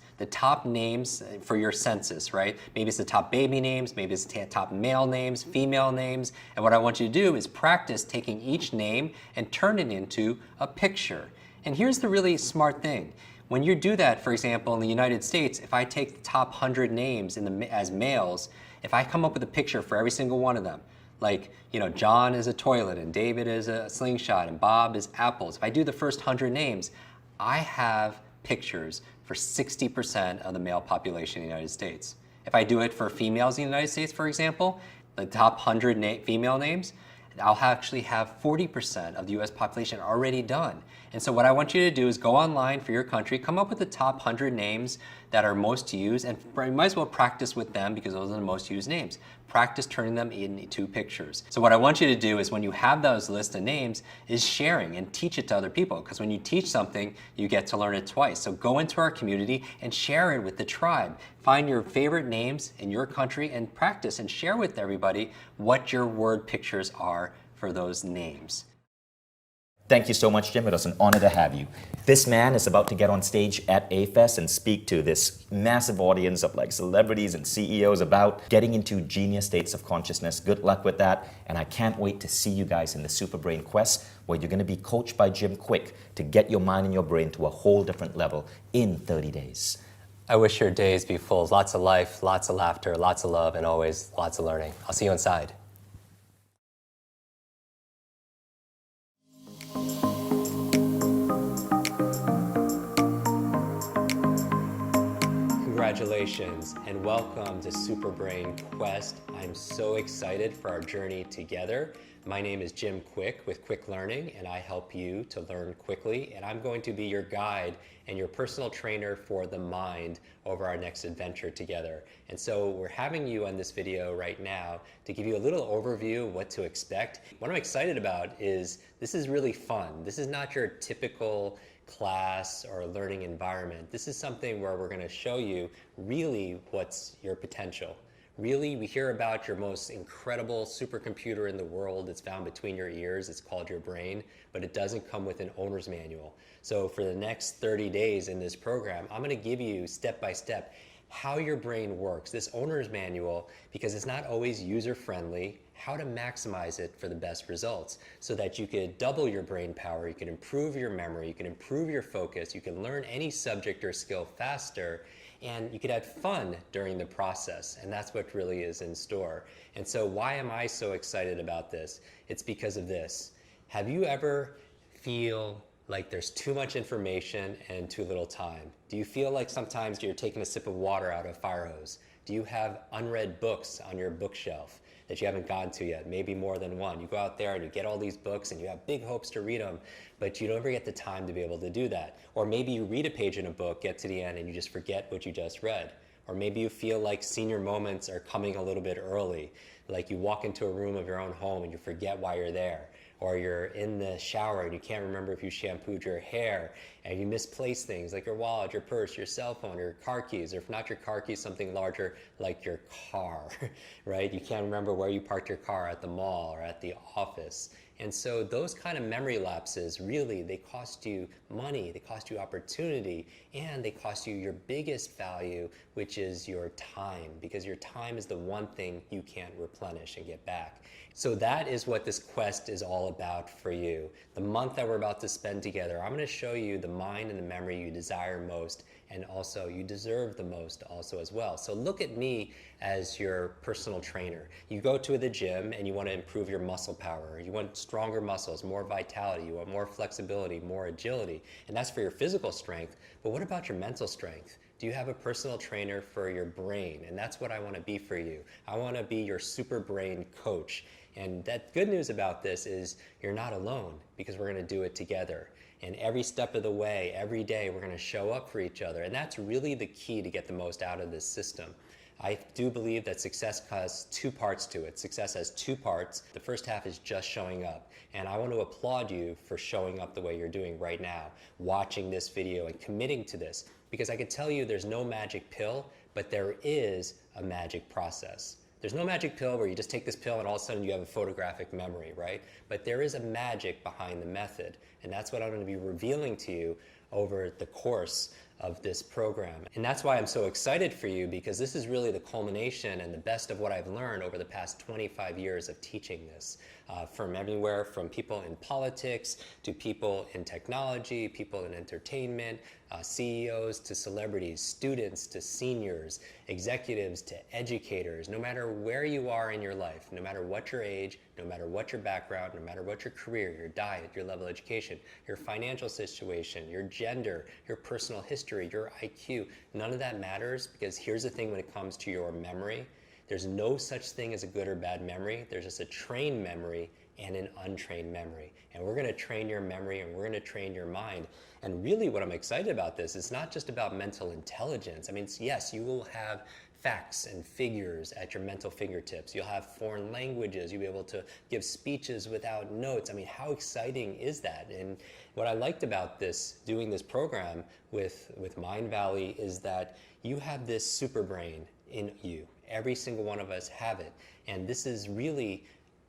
[SPEAKER 2] for your census, right? Maybe it's the top baby names, maybe it's the top male names, female names. And what I want you to do is practice taking each name and turn it into a picture. And here's the really smart thing. When you do that, for example, in the United States, if I take the top 100 names as males, if I come up with a picture for every single one of them, like, John is a toilet, and David is a slingshot, and Bob is apples. If I do the first 100 names, I have pictures for 60% of the male population in the United States. If I do it for females in the United States, for example, the top 100 female names, I'll actually have 40% of the US population already done. And so what I want you to do is go online for your country, come up with the top 100 names that are most used, and you might as well practice with them because those are the most used names. Practice turning them into pictures. So what I want you to do is when you have those list of names is sharing and teach it to other people, because when you teach something, you get to learn it twice. So go into our community and share it with the tribe. Find your favorite names in your country and practice and share with everybody what your word pictures are for those names.
[SPEAKER 1] Thank you so much, Jim. It was an honor to have you. This man is about to get on stage at A-Fest and speak to this massive audience of celebrities and CEOs about getting into genius states of consciousness. Good luck with that. And I can't wait to see you guys in the Super Brain Quest, where you're going to be coached by Jim Kwik to get your mind and your brain to a whole different level in 30 days.
[SPEAKER 2] I wish your days be full of lots of life, lots of laughter, lots of love, and always lots of learning. I'll see you inside. Congratulations and welcome to Super Brain Quest. I'm so excited for our journey together. My name is Jim Kwik with Kwik Learning, and I help you to learn quickly. And I'm going to be your guide and your personal trainer for the mind over our next adventure together. And so we're having you on this video right now to give you a little overview of what to expect. What I'm excited about is this is really fun. This is not your typical class or learning environment. This is something where we're going to show you really what's your potential. Really, we hear about your most incredible supercomputer in the world. It's found between your ears. It's called your brain, but it doesn't come with an owner's manual. So for the next 30 days in this program, I'm going to give you step by step how your brain works, this owner's manual, because it's not always user-friendly, how to maximize it for the best results so that you could double your brain power, you can improve your memory, you can improve your focus, you can learn any subject or skill faster, and you could have fun during the process, and that's what really is in store. And so why am I so excited about this? It's because of this. Have you ever feel like there's too much information and too little time? Do you feel like sometimes you're taking a sip of water out of a fire hose? Do you have unread books on your bookshelf that you haven't gotten to yet? Maybe more than one. You go out there and you get all these books and you have big hopes to read them, but you don't ever get the time to be able to do that. Or maybe you read a page in a book, get to the end, and you just forget what you just read. Or maybe you feel like senior moments are coming a little bit early, like you walk into a room of your own home and you forget why you're there. Or you're in the shower and you can't remember if you shampooed your hair, and you misplace things like your wallet, your purse, your cell phone, your car keys, or if not your car keys, something larger like your car, right? You can't remember where you parked your car at the mall or at the office. And so those kind of memory lapses, really, they cost you money, they cost you opportunity, and they cost you your biggest value, which is your time, because your time is the one thing you can't replenish and get back. So that is what this quest is all about for you. The month that we're about to spend together, I'm going to show you the mind and the memory you desire most, and also you deserve the most also as well. So look at me as your personal trainer. You go to the gym and you want to improve your muscle power. You want stronger muscles, more vitality, you want more flexibility, more agility, and that's for your physical strength. But what about your mental strength? Do you have a personal trainer for your brain? And that's what I want to be for you. I want to be your super brain coach. And that good news about this is you're not alone, because we're going to do it together. And every step of the way, every day, we're going to show up for each other. And that's really the key to get the most out of this system. I do believe that success has two parts to it. Success has two parts. The first half is just showing up. And I want to applaud you for showing up the way you're doing right now, watching this video and committing to this. Because I can tell you there's no magic pill, but there is a magic process. There's no magic pill where you just take this pill and all of a sudden you have a photographic memory, right? But there is a magic behind the method. And that's what I'm going to be revealing to you over the course of this program. And that's why I'm so excited for you, because this is really the culmination and the best of what I've learned over the past 25 years of teaching this. From everywhere, from people in politics, to people in technology, people in entertainment, CEOs to celebrities, students to seniors, executives to educators, no matter where you are in your life, no matter what your age, no matter what your background, no matter what your career, your diet, your level of education, your financial situation, your gender, your personal history, your IQ, none of that matters, because here's the thing when it comes to your memory. There's no such thing as a good or bad memory. There's just a trained memory and an untrained memory. And we're going to train your memory and we're going to train your mind. And really what I'm excited about this is not just about mental intelligence. I mean, yes, you will have facts and figures at your mental fingertips. You'll have foreign languages. You'll be able to give speeches without notes. I mean, how exciting is that? And what I liked about doing this program with Mind Valley is that you have this super brain in you. Every single one of us have it. And this is really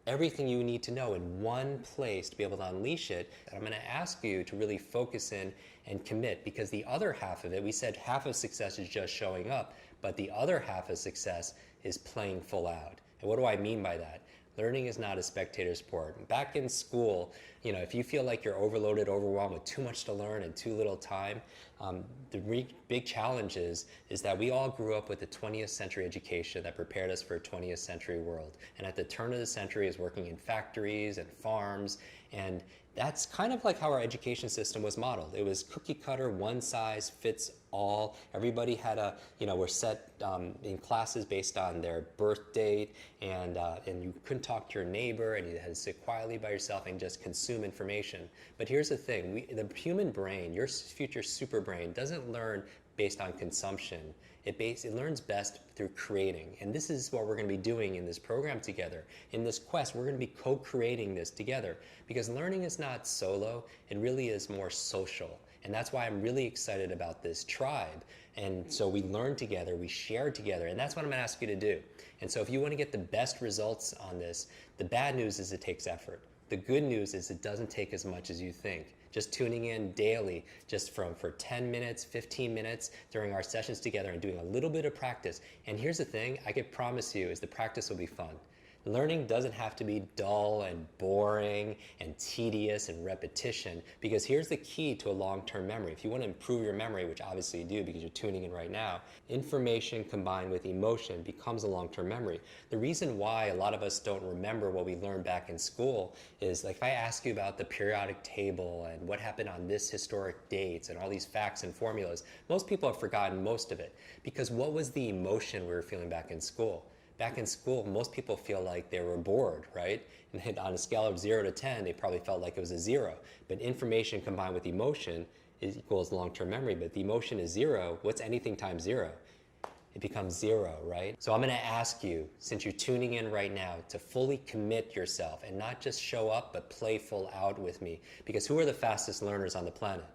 [SPEAKER 2] everything you need to know in one place to be able to unleash it. And I'm going to ask you to really focus in and commit, because the other half of it, we said half of success is just showing up, but the other half of success is playing full out. And what do I mean by that? Learning is not a spectator sport. Back in school, if you feel like you're overloaded, overwhelmed with too much to learn and too little time, the big challenge is that we all grew up with a 20th century education that prepared us for a 20th century world. And at the turn of the century is working in factories and farms, and that's kind of like how our education system was modeled. It was cookie cutter, one size fits all. Everybody had were set in classes based on their birth date, and you couldn't talk to your neighbor, and you had to sit quietly by yourself and just consume information. But here's the thing, the human brain, your future super brain, doesn't learn based on consumption. It learns best through creating. And this is what we're going to be doing in this program together. In this quest, we're going to be co-creating this together, because learning is not solo, it really is more social. And that's why I'm really excited about this tribe. And so we learn together, we share together, and that's what I'm going to ask you to do. And so if you want to get the best results on this, the bad news is it takes effort. The good news is it doesn't take as much as you think. Just tuning in daily, just for 10 minutes, 15 minutes during our sessions together and doing a little bit of practice. And here's the thing, I can promise you, is the practice will be fun. Learning doesn't have to be dull and boring and tedious and repetition, because here's the key to a long-term memory. If you want to improve your memory, which obviously you do because you're tuning in right now, information combined with emotion becomes a long-term memory. The reason why a lot of us don't remember what we learned back in school is, like, if I ask you about the periodic table and what happened on this historic dates and all these facts and formulas, most people have forgotten most of it, because what was the emotion we were feeling back in school? Back in school, most people feel like they were bored, right? And on a scale of 0 to 10, they probably felt like it was a 0. But information combined with emotion equals long-term memory. But the emotion is 0. What's anything times 0? It becomes 0, right? So I'm going to ask you, since you're tuning in right now, to fully commit yourself and not just show up, but play full out with me. Because who are the fastest learners on the planet?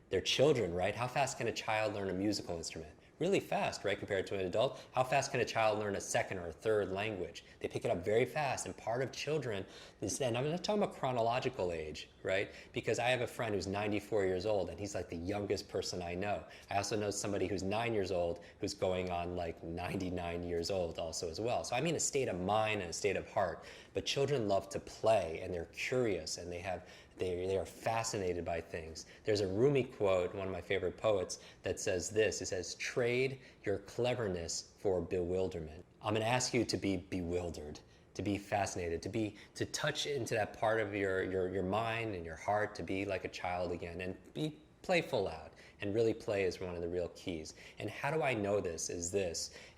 [SPEAKER 2] They're children, right? How fast can a child learn a musical instrument? Really fast, right, compared to an adult. How fast can a child learn a second or a third language? They pick it up very fast, and part of children is, and I'm not talking about chronological age, right? Because I have a friend who's 94 years old, and he's like the youngest person I know. I also know somebody who's 9 years old who's going on like 99 years old also as well. So I mean a state of mind and a state of heart. But children love to play, and they're curious, and they are fascinated by things. There's a Rumi quote, one of my favorite poets, that says this. It says, "Trade your cleverness for bewilderment." I'm going to ask you to be bewildered, to be fascinated, to touch into that part of your mind and your heart, to be like a child again, and play full out. and really play is one of the real keys. And how do I know this is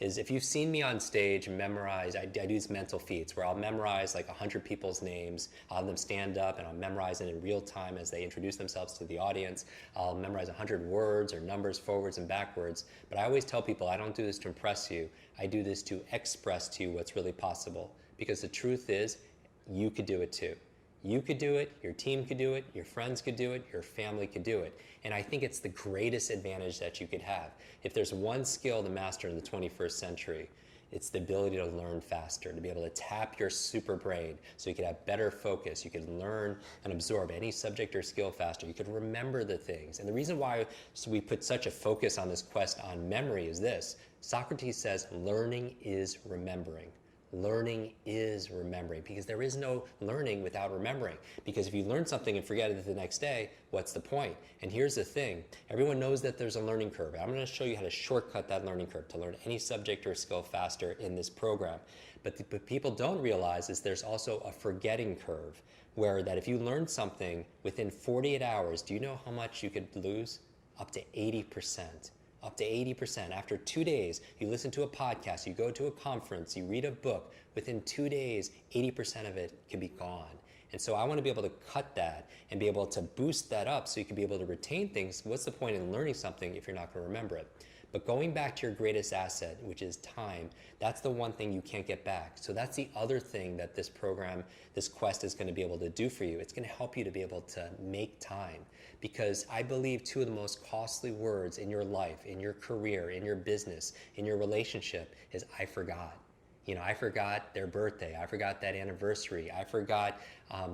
[SPEAKER 2] if you've seen me on stage memorize, I do these mental feats where I'll memorize like 100 people's names, I'll have them stand up and I'll memorize it in real time as they introduce themselves to the audience. I'll memorize 100 words or numbers forwards and backwards, but I always tell people I don't do this to impress you, I do this to express to you what's really possible. Because the truth is, you could do it too. You could do it, your team could do it, your friends could do it, your family could do it. And I think it's the greatest advantage that you could have. If there's one skill to master in the 21st century, it's the ability to learn faster, to be able to tap your super brain so you could have better focus, you could learn and absorb any subject or skill faster, you could remember the things. And the reason why we put such a focus on this quest on memory is this. Socrates says, learning is remembering. Learning is remembering, because there is no learning without remembering. Because if you learn something and forget it the next day, what's the point? And here's the thing, everyone knows that there's a learning curve. I'm going to show you how to shortcut that learning curve to learn any subject or skill faster in this program. But what people don't realize is there's also a forgetting curve, where that if you learn something within 48 hours, do you know how much you could lose? Up to 80%. Up to 80%. After 2 days, you listen to a podcast, you go to a conference, you read a book, within 2 days, 80% of it can be gone. And so I want to be able to cut that and be able to boost that up so you can be able to retain things. What's the point in learning something if you're not going to remember it? But going back to your greatest asset, which is time, that's the one thing you can't get back. So that's the other thing that this program, this quest is going to be able to do for you. It's going to help you to be able to make time. Because I believe two of the most costly words in your life, in your career, in your business, in your relationship is I forgot. You know, I forgot their birthday. I forgot that anniversary. I forgot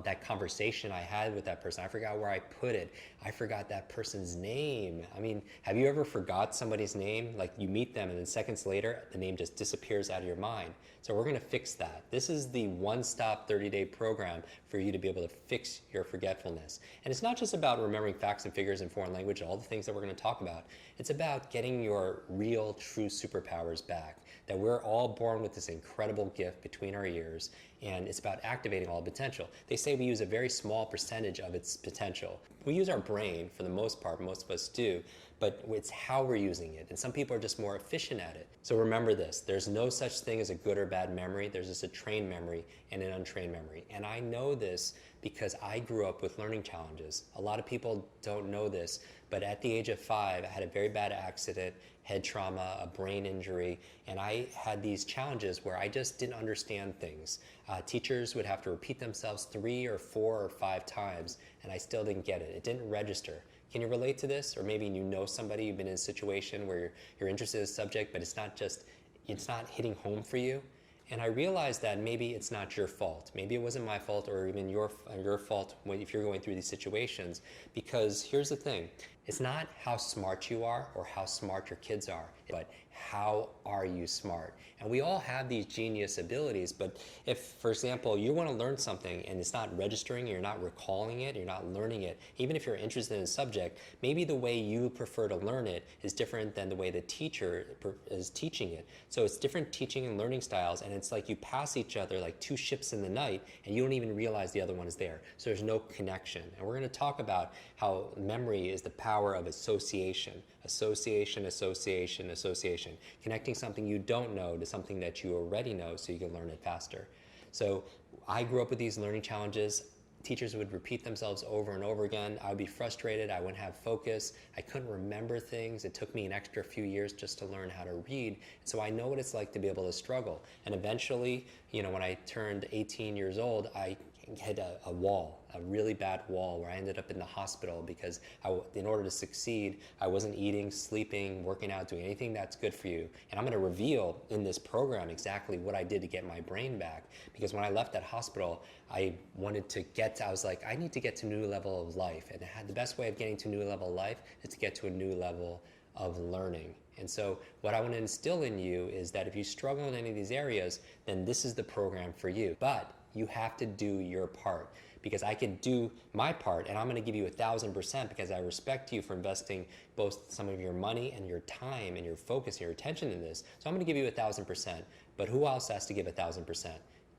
[SPEAKER 2] that conversation I had with that person. I forgot where I put it. I forgot that person's name. I mean, have you ever forgot somebody's name? Like you meet them and then seconds later, the name just disappears out of your mind. So we're gonna fix that. This is the one-stop 30-day program for you to be able to fix your forgetfulness. And it's not just about remembering facts and figures in foreign language, all the things that we're gonna talk about. It's about getting your real, true superpowers back. That we're all born with this incredible gift between our ears, and it's about activating all the potential. They say we use a very small percentage of its potential. We use our brain for the most part, most of us do, but it's how we're using it. And some people are just more efficient at it. So remember this, there's no such thing as a good or bad memory. There's just a trained memory and an untrained memory. And I know this because I grew up with learning challenges. A lot of people don't know this, but at the age of 5, I had a very bad accident, head trauma, a brain injury, and I had these challenges where I just didn't understand things. Teachers would have to repeat themselves 3 or 4 or 5 times, and I still didn't get it. It didn't register. Can you relate to this? Or maybe you know somebody, you've been in a situation where you're interested in a subject, but it's not hitting home for you. And I realized that maybe it's not your fault. Maybe it wasn't my fault or even your fault if you're going through these situations. Because here's the thing, it's not how smart you are or how smart your kids are, but how are you smart? And we all have these genius abilities, but if, for example, you want to learn something and it's not registering, you're not recalling it, you're not learning it, even if you're interested in a subject, maybe the way you prefer to learn it is different than the way the teacher is teaching it. So it's different teaching and learning styles, and it's like you pass each other like two ships in the night and you don't even realize the other one is there. So there's no connection. And we're going to talk about how memory is the power of association. Association, association, association. Connecting something you don't know to something that you already know so you can learn it faster. So I grew up with these learning challenges. Teachers would repeat themselves over and over again. I would be frustrated. I wouldn't have focus. I couldn't remember things. It took me an extra few years just to learn how to read. So I know what it's like to be able to struggle. And eventually, you know, when I turned 18 years old, I hit a wall, a really bad wall, where I ended up in the hospital because in order to succeed, I wasn't eating, sleeping, working out, doing anything that's good for you. And I'm going to reveal in this program exactly what I did to get my brain back. Because when I left that hospital, I was like, I need to get to a new level of life. And the best way of getting to a new level of life is to get to a new level of learning. And so what I want to instill in you is that if you struggle in any of these areas, then this is the program for you. But you have to do your part, because I can do my part and I'm going to give you 1,000% because I respect you for investing both some of your money and your time and your focus and your attention in this. So I'm going to give you 1,000%. But who else has to give 1,000%?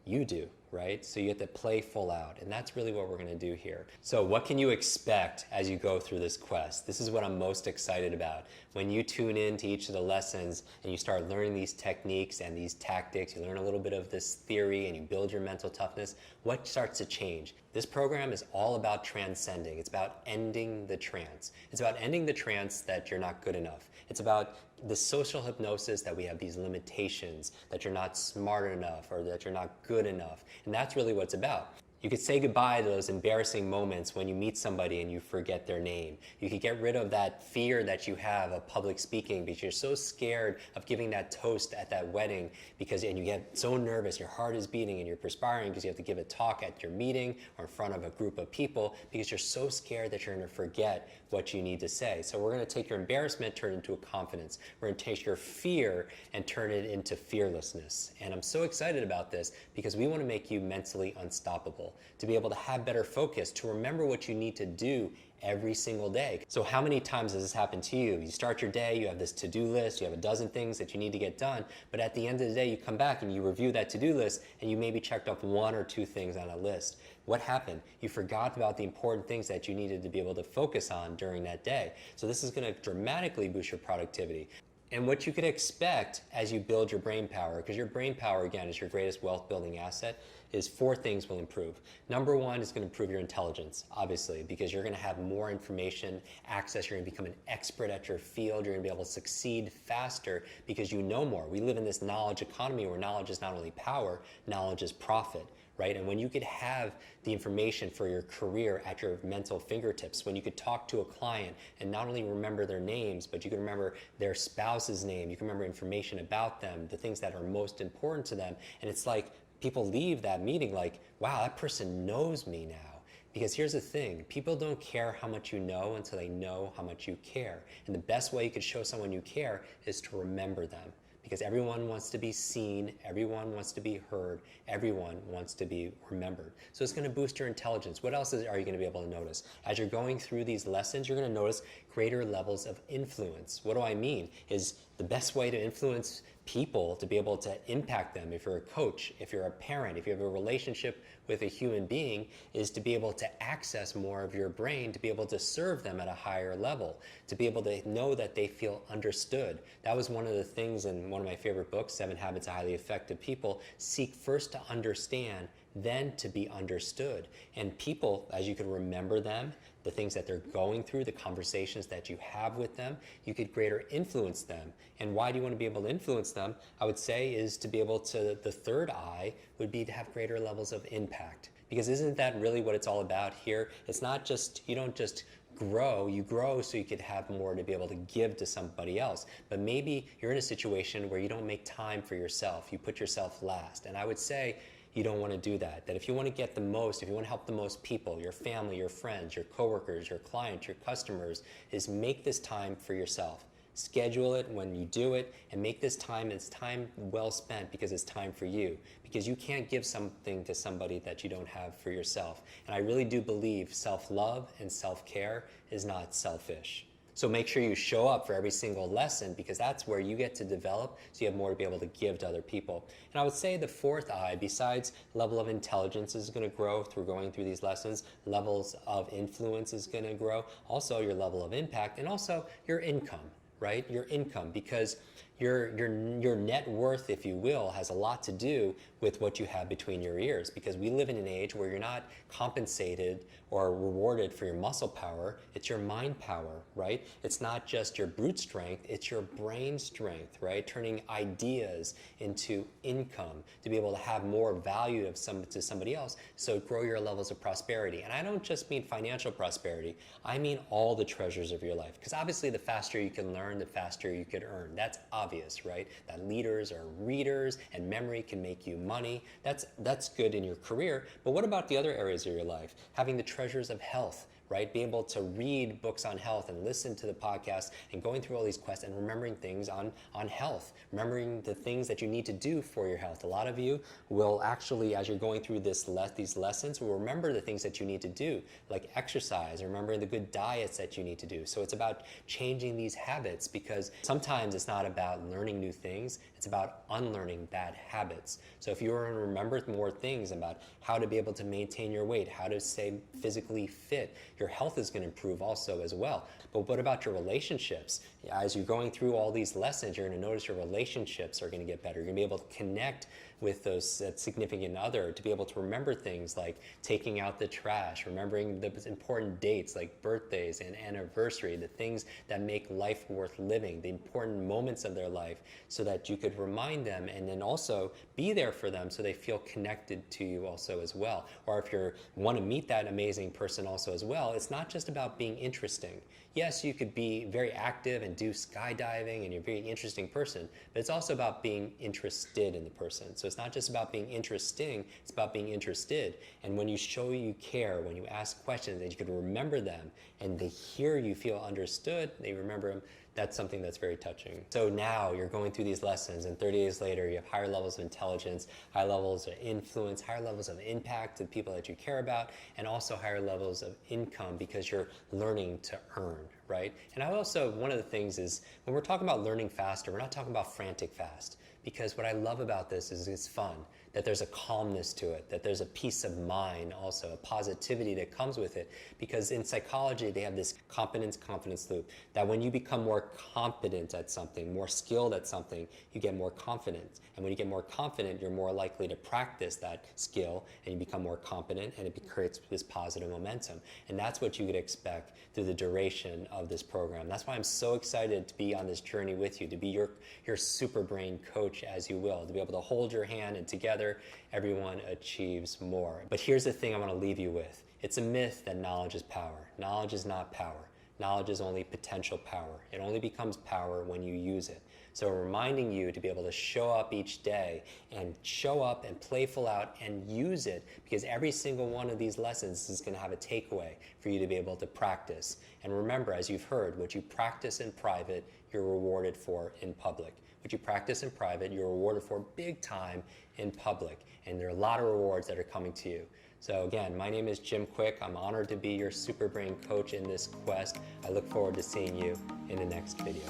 [SPEAKER 2] You do, right? So you get to play full out, and that's really what we're gonna do here. So what can you expect as you go through this quest? This is what I'm most excited about. When you tune in to each of the lessons and you start learning these techniques and these tactics, you learn a little bit of this theory and you build your mental toughness, what starts to change? This program is all about transcending. It's about ending the trance. It's about ending the trance that you're not good enough. It's about the social hypnosis that we have these limitations, that you're not smart enough or that you're not good enough. And that's really what it's about. You could say goodbye to those embarrassing moments when you meet somebody and you forget their name. You could get rid of that fear that you have of public speaking because you're so scared of giving that toast at that wedding and you get so nervous, your heart is beating and you're perspiring because you have to give a talk at your meeting or in front of a group of people because you're so scared that you're going to forget what you need to say. So we're going to take your embarrassment, turn it into a confidence. We're going to take your fear and turn it into fearlessness. And I'm so excited about this because we want to make you mentally unstoppable, to be able to have better focus, to remember what you need to do every single day. So how many times has this happened to you? You start your day, you have this to-do list, you have a dozen things that you need to get done, but at the end of the day, you come back and you review that to-do list and you maybe checked off one or two things on a list. What happened? You forgot about the important things that you needed to be able to focus on during that day. So this is going to dramatically boost your productivity. And what you could expect as you build your brain power, because your brain power, again, is your greatest wealth building asset, is 4 things will improve. Number 1 is going to improve your intelligence, obviously, because you're going to have more information access. You're going to become an expert at your field. You're going to be able to succeed faster because you know more. We live in this knowledge economy where knowledge is not only power, knowledge is profit. Right? And when you could have the information for your career at your mental fingertips, when you could talk to a client and not only remember their names, but you can remember their spouse's name, you can remember information about them, the things that are most important to them. And it's like people leave that meeting like, wow, that person knows me now. Because here's the thing, people don't care how much you know until they know how much you care. And the best way you could show someone you care is to remember them. Because everyone wants to be seen, everyone wants to be heard, everyone wants to be remembered. So it's going to boost your intelligence. What else are you going to be able to notice? As you're going through these lessons, you're going to notice greater levels of influence. What do I mean? Is the best way to influence people, to be able to impact them, if you're a coach, if you're a parent, if you have a relationship with a human being, is to be able to access more of your brain, to be able to serve them at a higher level, to be able to know that they feel understood. That was one of the things in one of my favorite books, 7 Habits of Highly Effective People. Seek first to understand, then to be understood. And people, as you can remember them, the things that they're going through, the conversations that you have with them, you could greater influence them. And why do you want to be able to influence them? I would say is to be able to, the third I would be to have greater levels of impact. Because isn't that really what it's all about here? It's not just, you don't just grow, you grow so you could have more to be able to give to somebody else. But maybe you're in a situation where you don't make time for yourself, you put yourself last. And I would say, you don't want to do that. That if you want to get the most, if you want to help the most people, your family, your friends, your coworkers, your clients, your customers, is make this time for yourself. Schedule it when you do it and make this time, it's time well spent because it's time for you. Because you can't give something to somebody that you don't have for yourself. And I really do believe self-love and self-care is not selfish. So make sure you show up for every single lesson because that's where you get to develop so you have more to be able to give to other people. And I would say the fourth I, besides level of intelligence is going to grow through going through these lessons, levels of influence is going to grow, also your level of impact, and also your income, right? Your income, because your net worth, if you will, has a lot to do with what you have between your ears, because we live in an age where you're not compensated or rewarded for your muscle power, it's your mind power, right? It's not just your brute strength, it's your brain strength, right? Turning ideas into income to be able to have more value to somebody else, so grow your levels of prosperity. And I don't just mean financial prosperity, I mean all the treasures of your life, because obviously the faster you can learn, the faster you could earn. That's obvious, right? That leaders are readers and memory can make you money. That's good in your career. But what about the other areas of your life? Having the treasures of health, right? Being able to read books on health and listen to the podcast and going through all these quests and remembering things on health, remembering the things that you need to do for your health. A lot of you will actually, as you're going through these lessons, will remember the things that you need to do, like exercise, remembering the good diets that you need to do. So it's about changing these habits, because sometimes it's not about learning new things, it's about unlearning bad habits. So if you were to remember more things about how to be able to maintain your weight, how to stay physically fit, your health is going to improve also as well. But what about your relationships? As you're going through all these lessons, you're going to notice your relationships are going to get better. You're going to be able to connect with that significant other, to be able to remember things like taking out the trash, remembering the important dates like birthdays and anniversary, the things that make life worth living, the important moments of their life, so that you could remind them and then also be there for them so they feel connected to you also as well. Or if you want to meet that amazing person also as well, it's not just about being interesting. Yes, you could be very active and do skydiving and you're a very interesting person, but it's also about being interested in the person. So it's not just about being interesting, it's about being interested. And when you show you care, when you ask questions and you can remember them and they hear you feel understood, they remember them, that's something that's very touching. So now you're going through these lessons and 30 days later you have higher levels of intelligence, high levels of influence, higher levels of impact to the people that you care about, and also higher levels of income because you're learning to earn, right? And one of the things is when we're talking about learning faster, we're not talking about frantic fast, because what I love about this is it's fun, that there's a calmness to it, that there's a peace of mind also, a positivity that comes with it. Because in psychology, they have this competence-confidence loop, that when you become more competent at something, more skilled at something, you get more confident. And when you get more confident, you're more likely to practice that skill and you become more competent, and it creates this positive momentum. And that's what you could expect through the duration of this program. That's why I'm so excited to be on this journey with you, to be your super brain coach, as you will, to be able to hold your hand, and together everyone achieves more. But here's the thing I want to leave you with. It's a myth that knowledge is power. Knowledge is not power. Knowledge is only potential power. It only becomes power when you use it. So reminding you to be able to show up each day and show up and playful out and use it, because every single one of these lessons is going to have a takeaway for you to be able to practice. And remember, as you've heard, what you practice in private, you're rewarded for in public. What you practice in private, you're rewarded for big time in public. And there are a lot of rewards that are coming to you. So again, my name is Jim Kwik. I'm honored to be your super brain coach in this quest. I look forward to seeing you in the next video.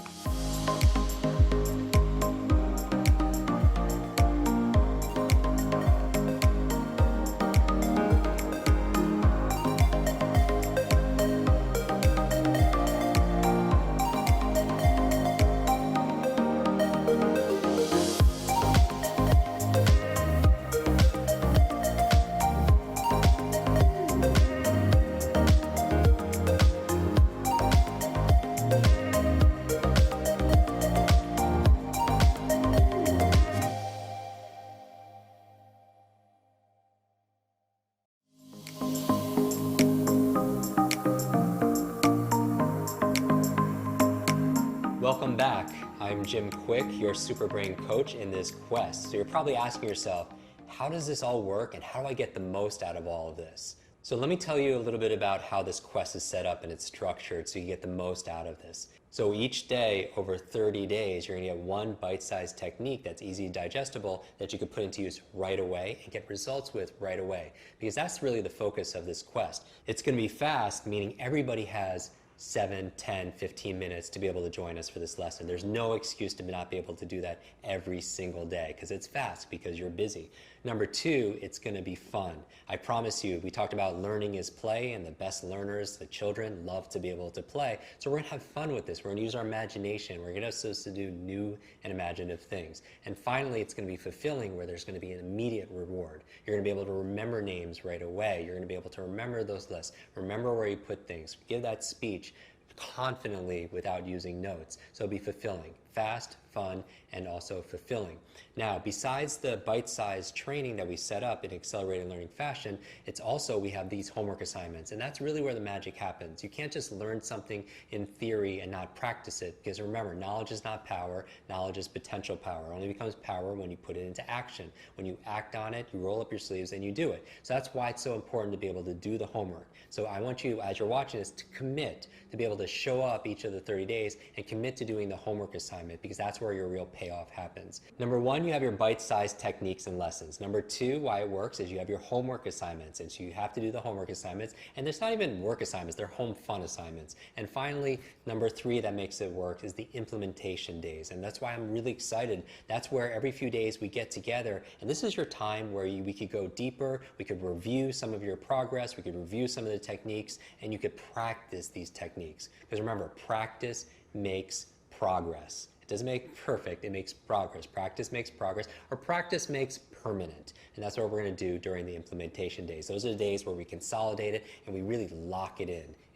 [SPEAKER 2] Welcome back. I'm Jim Kwik, your super brain coach in this quest. So you're probably asking yourself, how does this all work and how do I get the most out of all of this? So let me tell you a little bit about how this quest is set up and it's structured so you get the most out of this. So each day, over 30 days, you're gonna get one bite-sized technique that's easy digestible that you can put into use right away and get results with right away. Because that's really the focus of this quest. It's gonna be fast, meaning everybody has 7, 10, 15 minutes to be able to join us for this lesson. There's no excuse to not be able to do that every single day because it's fast, because you're busy. Number two, it's going to be fun. I promise you, we talked about learning is play, and the best learners, the children, love to be able to play. So we're going to have fun with this. We're going to use our imagination. We're going to get us to do new and imaginative things. And finally, it's going to be fulfilling, where there's going to be an immediate reward. You're going to be able to remember names right away. You're going to be able to remember those lists, remember where you put things, give that speech confidently without using notes. So it'll be fulfilling. fast, fun, and also fulfilling. Now, besides the bite-sized training that we set up in accelerated learning fashion, it's also, we have these homework assignments, and that's really where the magic happens. You can't just learn something in theory and not practice it, because remember, knowledge is not power, knowledge is potential power. It only becomes power when you put it into action. When you act on it, you roll up your sleeves and you do it. So that's why it's so important to be able to do the homework. So I want you, as you're watching this, to commit, to be able to show up each of the 30 days and commit to doing the homework assignment, because that's where your real payoff happens. Number one, you have your bite-sized techniques and lessons. Number two, why it works is you have your homework assignments, and so you have to do the homework assignments, and there's not even work assignments, they're home fun assignments. And finally, number three that makes it work is the implementation days, and that's why I'm really excited. That's where every few days we get together, and this is your time where we could go deeper, we could review some of your progress, we could review some of the techniques, and you could practice these techniques. Because remember, practice makes progress. It doesn't make perfect, it makes progress. Practice makes progress, or practice makes permanent. And that's what we're going to do during the implementation days. Those are the days where we consolidate it and we really lock it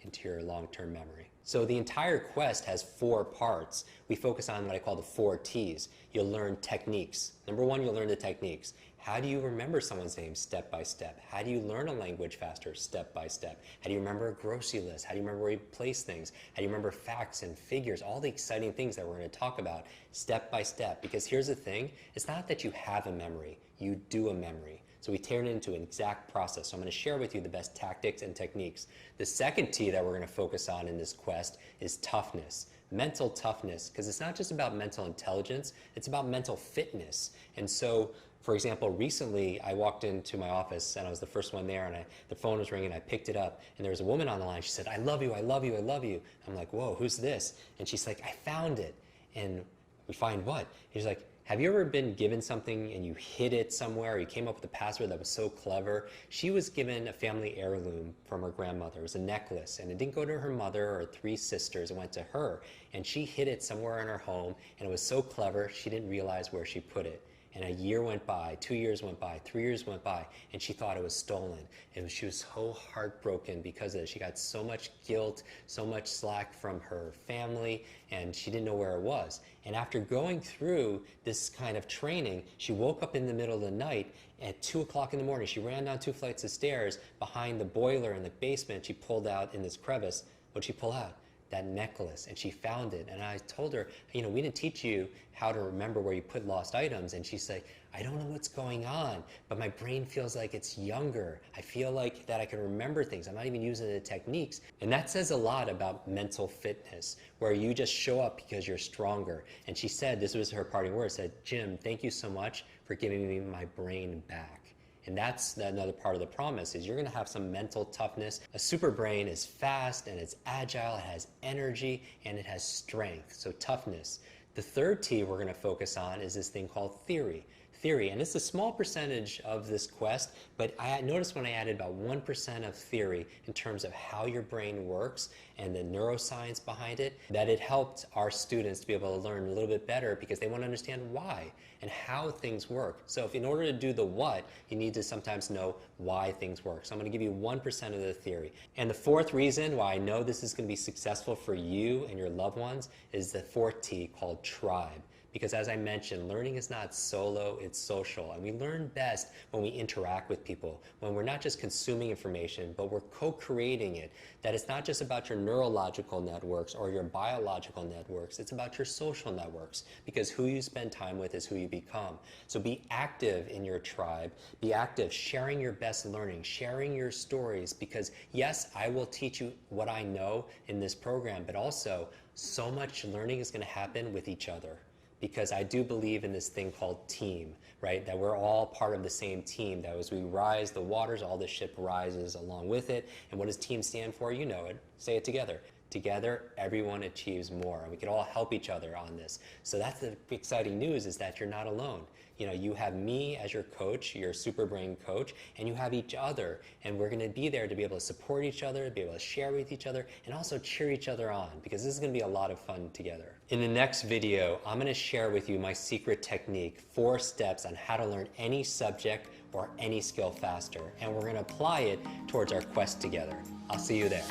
[SPEAKER 2] into your long-term memory. So the entire quest has 4 parts. We focus on what I call the 4 T's. You'll learn techniques. Number one, you'll learn the techniques. How do you remember someone's name step by step? How do you learn a language faster step by step? How do you remember a grocery list? How do you remember where you place things? How do you remember facts and figures? All the exciting things that we're going to talk about step by step. Because here's the thing, it's not that you have a memory, you do a memory. So we turn it into an exact process. So I'm going to share with you the best tactics and techniques. The second T that we're going to focus on in this quest is toughness. Mental toughness, because it's not just about mental intelligence, it's about mental fitness. And so, for example, recently I walked into my office and I was the first one there, and the phone was ringing, I picked it up, and there was a woman on the line. She said, "I love you, I love you, I love you." I'm like, "Whoa, who's this?" And she's like, "I found it." And we find what? And she's like, have you ever been given something and you hid it somewhere, or you came up with a password that was so clever? She was given a family heirloom from her grandmother. It was a necklace, and it didn't go to her mother or 3 sisters, it went to her. And she hid it somewhere in her home, and it was so clever, she didn't realize where she put it. And a year went by, 2 years went by, 3 years went by, and she thought it was stolen. And she was so heartbroken because of it. She got so much guilt, so much slack from her family, and she didn't know where it was. And after going through this kind of training, she woke up in the middle of the night at 2 o'clock in the morning. She ran down 2 flights of stairs behind the boiler in the basement. She pulled out in this crevice. What'd she pull out? That necklace, and she found it. And I told her, we didn't teach you how to remember where you put lost items. And she's like, I don't know what's going on, but my brain feels like it's younger. I feel like that I can remember things. I'm not even using the techniques. And that says a lot about mental fitness, where you just show up because you're stronger. And she said, this was her parting words, said, "Jim, thank you so much for giving me my brain back." And that's another part of the promise, is you're going to have some mental toughness. A super brain is fast and it's agile, it has energy, and it has strength, so toughness. The third T we're going to focus on is this thing called theory. And it's a small percentage of this quest, but I noticed when I added about 1% of theory in terms of how your brain works and the neuroscience behind it, that it helped our students to be able to learn a little bit better, because they want to understand why and how things work. So if in order to do the what, you need to sometimes know why things work. So I'm going to give you 1% of the theory. And the fourth reason why I know this is going to be successful for you and your loved ones is the fourth T, called tribe. Because as I mentioned, learning is not solo, it's social. And we learn best when we interact with people, when we're not just consuming information, but we're co-creating it. That it's not just about your neurological networks or your biological networks, it's about your social networks. Because who you spend time with is who you become. So be active in your tribe, be active, sharing your best learning, sharing your stories, because yes, I will teach you what I know in this program, but also so much learning is going to happen with each other. Because I do believe in this thing called team, right? That we're all part of the same team. That as we rise the waters, all the ship rises along with it. And what does team stand for? You know it. Say it together. Together, everyone achieves more, and we can all help each other on this. So that's the exciting news, is that you're not alone. You have me as your coach, your super brain coach, and you have each other, and we're going to be there to be able to support each other, be able to share with each other, and also cheer each other on, because this is going to be a lot of fun together. In the next video, I'm going to share with you my secret technique, 4 steps on how to learn any subject or any skill faster, and we're going to apply it towards our quest together. I'll see you there.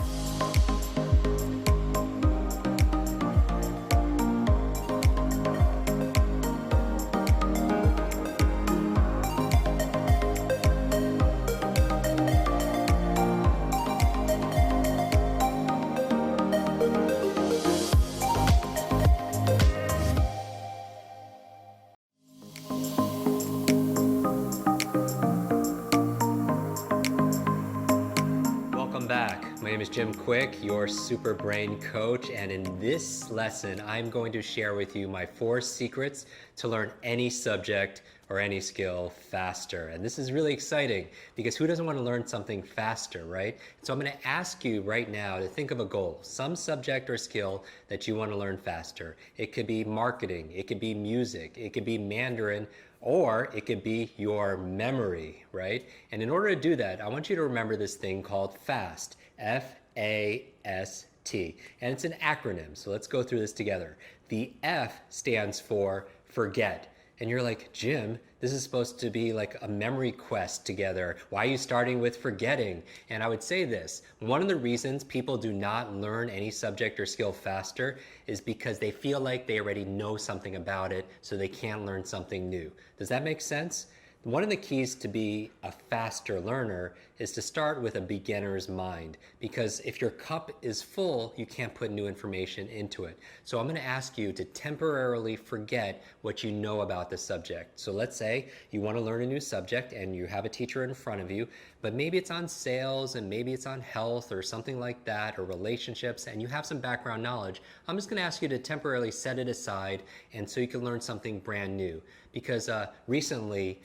[SPEAKER 2] My name is Jim Kwik, your Super Brain Coach, and in this lesson, I'm going to share with you my 4 secrets to learn any subject or any skill faster. And this is really exciting because who doesn't want to learn something faster, right? So I'm going to ask you right now to think of a goal, some subject or skill that you want to learn faster. It could be marketing, it could be music, it could be Mandarin, or it could be your memory, right? And in order to do that, I want you to remember this thing called FAST, F-A-S-T. And it's an acronym, so let's go through this together. The F stands for forget. And you're like, Jim, this is supposed to be like a memory quest together. Why are you starting with forgetting? And I would say this, one of the reasons people do not learn any subject or skill faster is because they feel like they already know something about it, so they can't learn something new. Does that make sense? One of the keys to be a faster learner is to start with a beginner's mind, because if your cup is full, you can't put new information into it. So I'm going to ask you to temporarily forget what you know about the subject. So let's say you want to learn a new subject and you have a teacher in front of you, but maybe it's on sales and maybe it's on health or something like that, or relationships, and you have some background knowledge. I'm just going to ask you to temporarily set it aside and so you can learn something brand new. Because recently,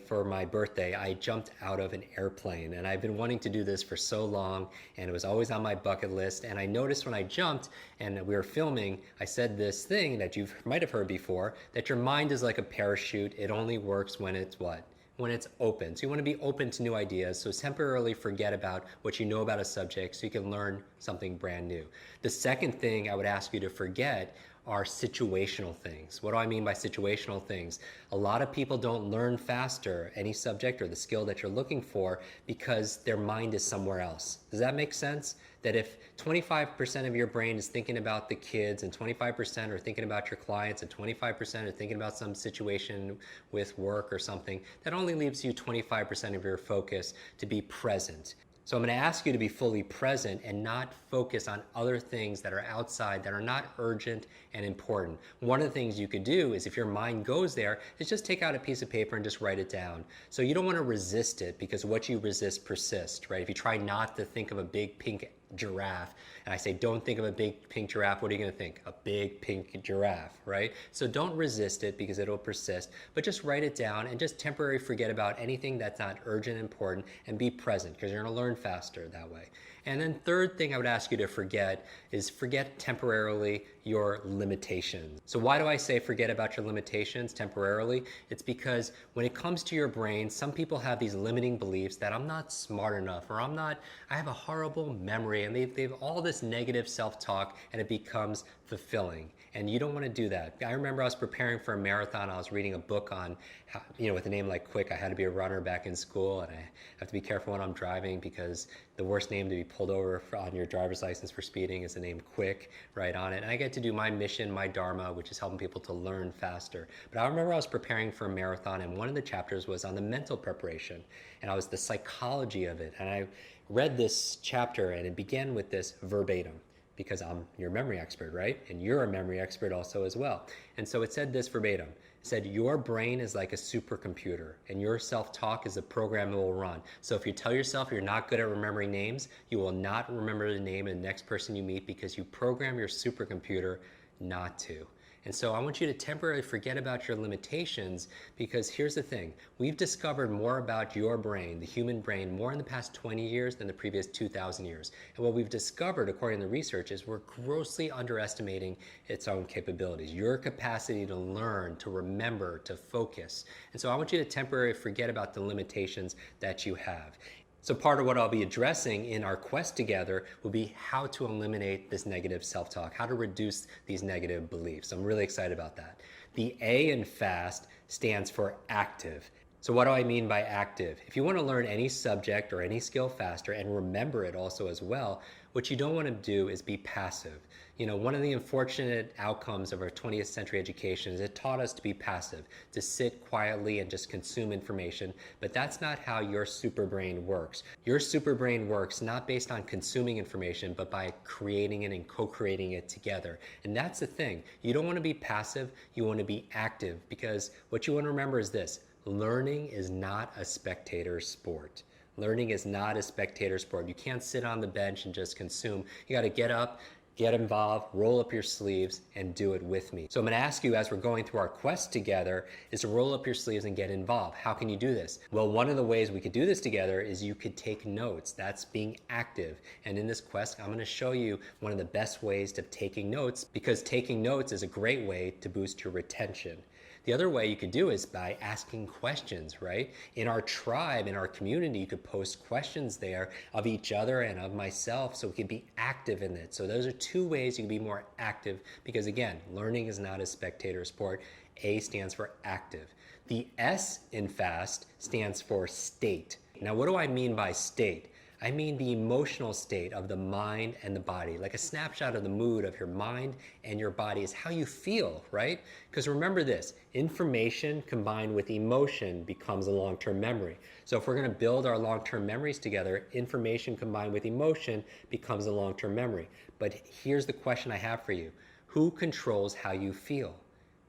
[SPEAKER 2] for my birthday, I jumped out of an airplane, and I've been wanting to do this for so long, and it was always on my bucket list. And I noticed when I jumped and we were filming, I said this thing that you might have heard before, that your mind is like a parachute. It only works when it's what? When it's open. So you want to be open to new ideas. So temporarily forget about what you know about a subject so you can learn something brand new. The second thing I would ask you to forget are situational things. What do I mean by situational things? A lot of people don't learn faster any subject or the skill that you're looking for because their mind is somewhere else. Does that make sense? That if 25% of your brain is thinking about the kids and 25% are thinking about your clients and 25% are thinking about some situation with work or something, that only leaves you 25% of your focus to be present. So I'm going to ask you to be fully present and not focus on other things that are outside, that are not urgent and important. One of the things you could do is, if your mind goes there, is just take out a piece of paper and just write it down. So you don't want to resist it, because what you resist persists, right? If you try not to think of a big pink giraffe, and I say don't think of a big pink giraffe, what are you going to think? A big pink giraffe, right? So don't resist it because it'll persist, but just write it down and just temporarily forget about anything that's not urgent and important, and be present, because you're going to learn faster that way. And then third thing I would ask you to forget is forget temporarily your limitations. So why do I say forget about your limitations temporarily? It's because when it comes to your brain, some people have these limiting beliefs that I'm not smart enough, or I have a horrible memory, and they've all this negative self-talk, and it becomes fulfilling. And you don't want to do that. I remember I was preparing for a marathon. I was reading a book on how, with a name like Kwik, I had to be a runner back in school, and I have to be careful when I'm driving, because the worst name to be pulled over on your driver's license for speeding is the name Kwik right on it. And I get to do my mission, my dharma, which is helping people to learn faster. But I remember I was preparing for a marathon, and one of the chapters was on the mental preparation, and I was the psychology of it. And I read this chapter, and it began with this verbatim, because I'm your memory expert, right? And you're a memory expert also as well. And so it said this verbatim. It said, your brain is like a supercomputer, and your self-talk is a program it will run. So if you tell yourself you're not good at remembering names, you will not remember the name of the next person you meet, because you program your supercomputer not to. And so I want you to temporarily forget about your limitations, because here's the thing. We've discovered more about your brain, the human brain, more in the past 20 years than the previous 2,000 years. And what we've discovered, according to research, is we're grossly underestimating its own capabilities, your capacity to learn, to remember, to focus. And so I want you to temporarily forget about the limitations that you have. So part of what I'll be addressing in our quest together will be how to eliminate this negative self-talk, how to reduce these negative beliefs. I'm really excited about that. The A in FAST stands for active. So what do I mean by active? If you want to learn any subject or any skill faster and remember it also as well, what you don't want to do is be passive. One of the unfortunate outcomes of our 20th century education is it taught us to be passive, to sit quietly and just consume information, but that's not how your super brain works. Your super brain works not based on consuming information, but by creating it and co-creating it together. And that's the thing. You don't want to be passive, you want to be active, because what you want to remember is this: learning is not a spectator sport. Learning is not a spectator sport. You can't sit on the bench and just consume. You got to get up, get involved, roll up your sleeves, and do it with me. So I'm gonna ask you, as we're going through our quest together, is to roll up your sleeves and get involved. How can you do this? Well, one of the ways we could do this together is you could take notes. That's being active. And in this quest, I'm gonna show you one of the best ways of taking notes, because taking notes is a great way to boost your retention. The other way you could do is by asking questions, right? In our tribe, in our community, you could post questions there of each other and of myself, so we could be active in it. So those are two ways you can be more active, because again, learning is not a spectator sport. A stands for active. The S in FAST stands for state. Now, what do I mean by state? I mean the emotional state of the mind and the body. Like a snapshot of the mood of your mind and your body is how you feel, right? Because remember this, information combined with emotion becomes a long-term memory. So if we're gonna build our long-term memories together, information combined with emotion becomes a long-term memory. But here's the question I have for you. Who controls how you feel?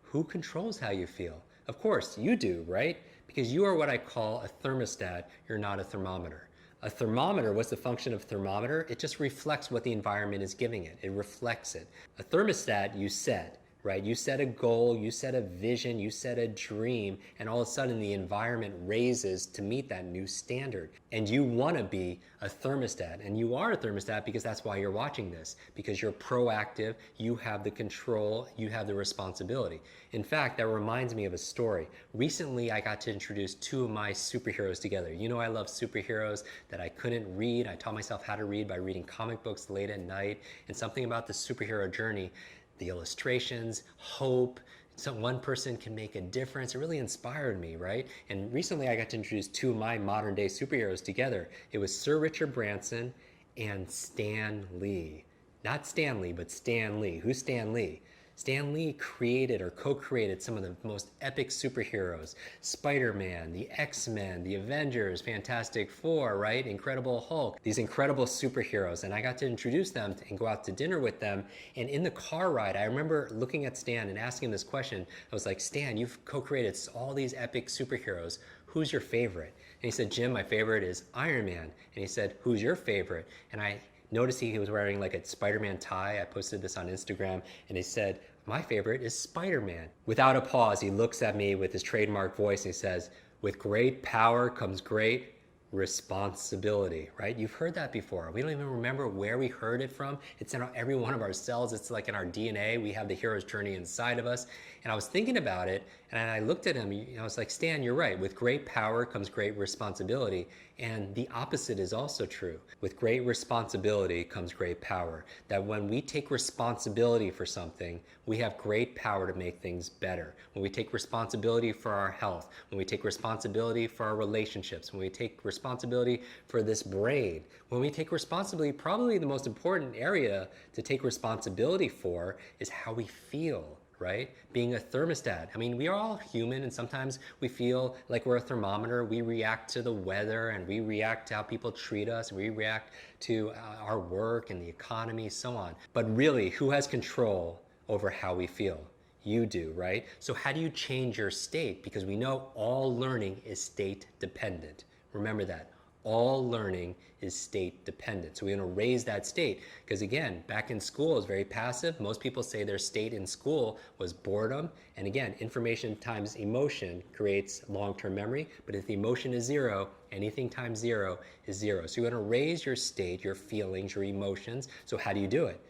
[SPEAKER 2] Who controls how you feel? Of course, you do, right? Because you are what I call a thermostat, you're not a thermometer. A thermometer, what's the function of a thermometer? It just reflects what the environment is giving it. It reflects it. A thermostat, you set, right? You set a goal, you set a vision, you set a dream, and all of a sudden the environment raises to meet that new standard. And you want to be a thermostat, and you are a thermostat because that's why you're watching this, because you're proactive, you have the control, you have the responsibility. In fact, that reminds me of a story. Recently, I got to introduce two of my superheroes together. You know I love superheroes that I couldn't read. I taught myself how to read by reading comic books late at night, and something about the superhero journey, the illustrations, hope, so one person can make a difference. It really inspired me, right? And recently I got to introduce two of my modern day superheroes together. It was Sir Richard Branson and Stan Lee. Not Stanley, but Stan Lee. Who's Stan Lee? Stan Lee created or co-created some of the most epic superheroes. Spider-Man, the X-Men, the Avengers, Fantastic Four, right? Incredible Hulk. These incredible superheroes. And I got to introduce them and go out to dinner with them. And in the car ride, I remember looking at Stan and asking him this question. I was like, Stan, you've co-created all these epic superheroes. Who's your favorite? And he said, Jim, my favorite is Iron Man. And he said, who's your favorite? And I noticed he was wearing like a Spider-Man tie. I posted this on Instagram, and he said, my favorite is Spider-Man. Without a pause, he looks at me with his trademark voice and he says, with great power comes great responsibility, right? You've heard that before. We don't even remember where we heard it from. It's in every one of our cells. It's like in our DNA. We have the hero's journey inside of us. And I was thinking about it, and I looked at him, I was like, Stan, you're right. With great power comes great responsibility. And the opposite is also true. With great responsibility comes great power. That when we take responsibility for something, we have great power to make things better. When we take responsibility for our health, when we take responsibility for our relationships, when we take responsibility for this brain, when we take responsibility, probably the most important area to take responsibility for is how we feel, right? Being a thermostat. I mean, we are all human, and sometimes we feel like we're a thermometer. We react to the weather, and we react to how people treat us. We react to our work and the economy, so on. But really, who has control over how we feel? You do, right? So how do you change your state? Because we know all learning is state dependent. Remember that. All learning is state dependent. So we're going to raise that state, because again, back in school is very passive. Most people say their state in school was boredom. And again, information times emotion creates long-term memory. But if the emotion is zero, anything times zero is zero. So you're going to raise your state, your feelings, your emotions. So how do you do it?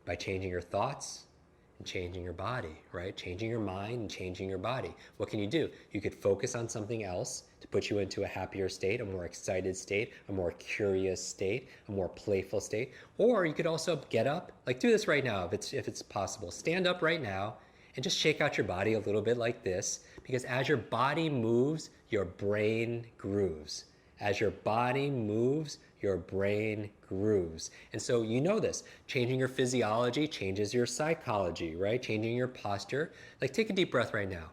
[SPEAKER 2] By changing your thoughts and changing your body, right? Changing your mind and changing your body. What can you do? You could focus on something else to put you into a happier state, a more excited state, a more curious state, a more playful state. Or you could also get up, like do this right now if it's possible. Stand up right now and just shake out your body a little bit like this, because as your body moves, your brain grooves. As your body moves, your brain grooves. And so you know this. Changing your physiology changes your psychology, right? Changing your posture. Like take a deep breath right now.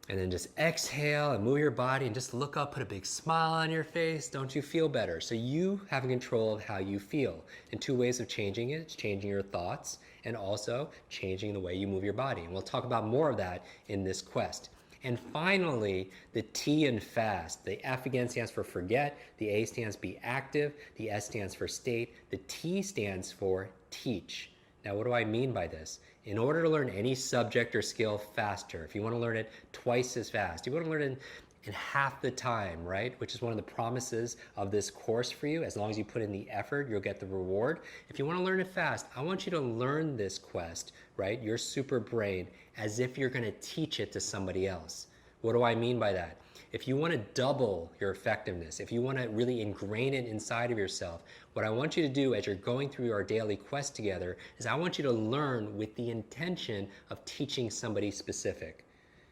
[SPEAKER 2] And then just exhale and move your body and just look up, put a big smile on your face. Don't you feel better? So you have control of how you feel. And two ways of changing it, it's changing your thoughts and also changing the way you move your body. And we'll talk about more of that in this quest. And finally, the T in fast. The F again stands for forget, the A stands be active, the S stands for state, the T stands for teach. Now, what do I mean by this? In order to learn any subject or skill faster, if you want to learn it twice as fast, you want to learn it in half the time, right? Which is one of the promises of this course for you. As long as you put in the effort, you'll get the reward. If you want to learn it fast, I want you to learn this quest, right? Your super brain, as if you're going to teach it to somebody else. What do I mean by that? If you want to double your effectiveness, if you want to really ingrain it inside of yourself, what I want you to do as you're going through our daily quest together is I want you to learn with the intention of teaching somebody specific.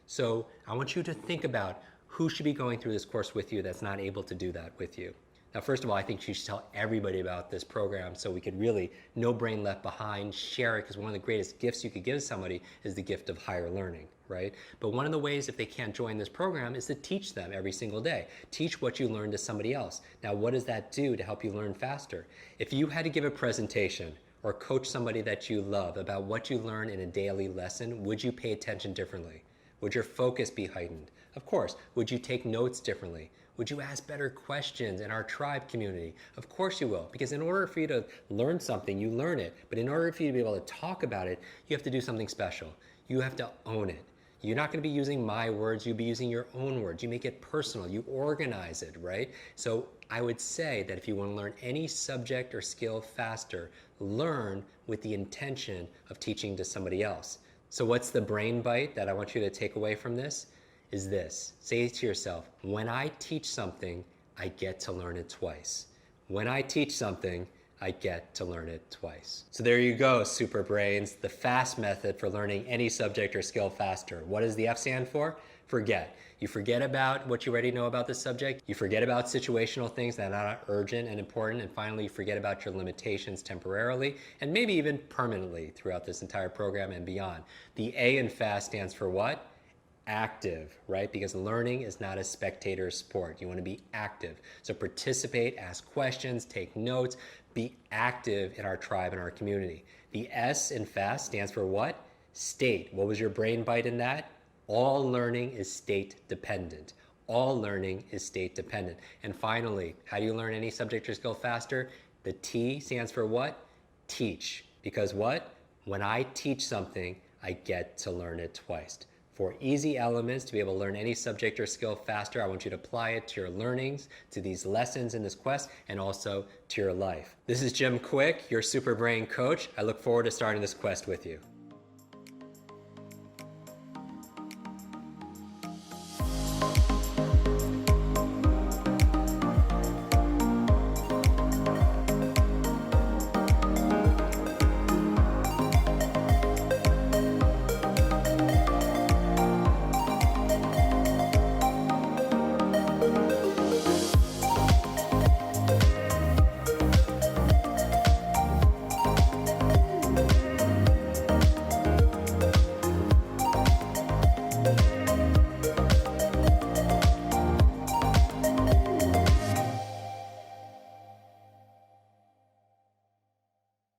[SPEAKER 2] So I want you to think about who should be going through this course with you that's not able to do that with you. Now, first of all, I think you should tell everybody about this program so we could really, no brain left behind, share it, because one of the greatest gifts you could give somebody is the gift of higher learning, right? But one of the ways if they can't join this program is to teach them every single day. Teach what you learn to somebody else. Now, what does that do to help you learn faster? If you had to give a presentation or coach somebody that you love about what you learn in a daily lesson, would you pay attention differently? Would your focus be heightened? Of course. Would you take notes differently? Would you ask better questions in our tribe community? Of course you will, because in order for you to learn something, you learn it. But in order for you to be able to talk about it, you have to do something special. You have to own it. You're not going to be using my words, you'll be using your own words. You make it personal, you organize it, right? So I would say that if you want to learn any subject or skill faster, learn with the intention of teaching to somebody else. So what's the brain bite that I want you to take away from this? Is this. Say to yourself, when I teach something, I get to learn it twice. When I teach something, I get to learn it twice. So there you go, super brains, the FAST method for learning any subject or skill faster. What does the F stand for? Forget. You forget about what you already know about the subject. You forget about situational things that are not urgent and important. And finally, you forget about your limitations temporarily and maybe even permanently throughout this entire program and beyond. The A in FAST stands for what? Active, right? Because learning is not a spectator sport. You want to be active. So participate, ask questions, take notes, be active in our tribe and our community. The S in FAST stands for what? State. What was your brain bite in that? All learning is state dependent. All learning is state dependent. And finally, how do you learn any subject or skill faster? The T stands for what? Teach. Because what? When I teach something, I get to learn it twice. For easy elements to be able to learn any subject or skill faster, I want you to apply it to your learnings, to these lessons in this quest, and also to your life. This is Jim Kwik, your Super Brain Coach. I look forward to starting this quest with you.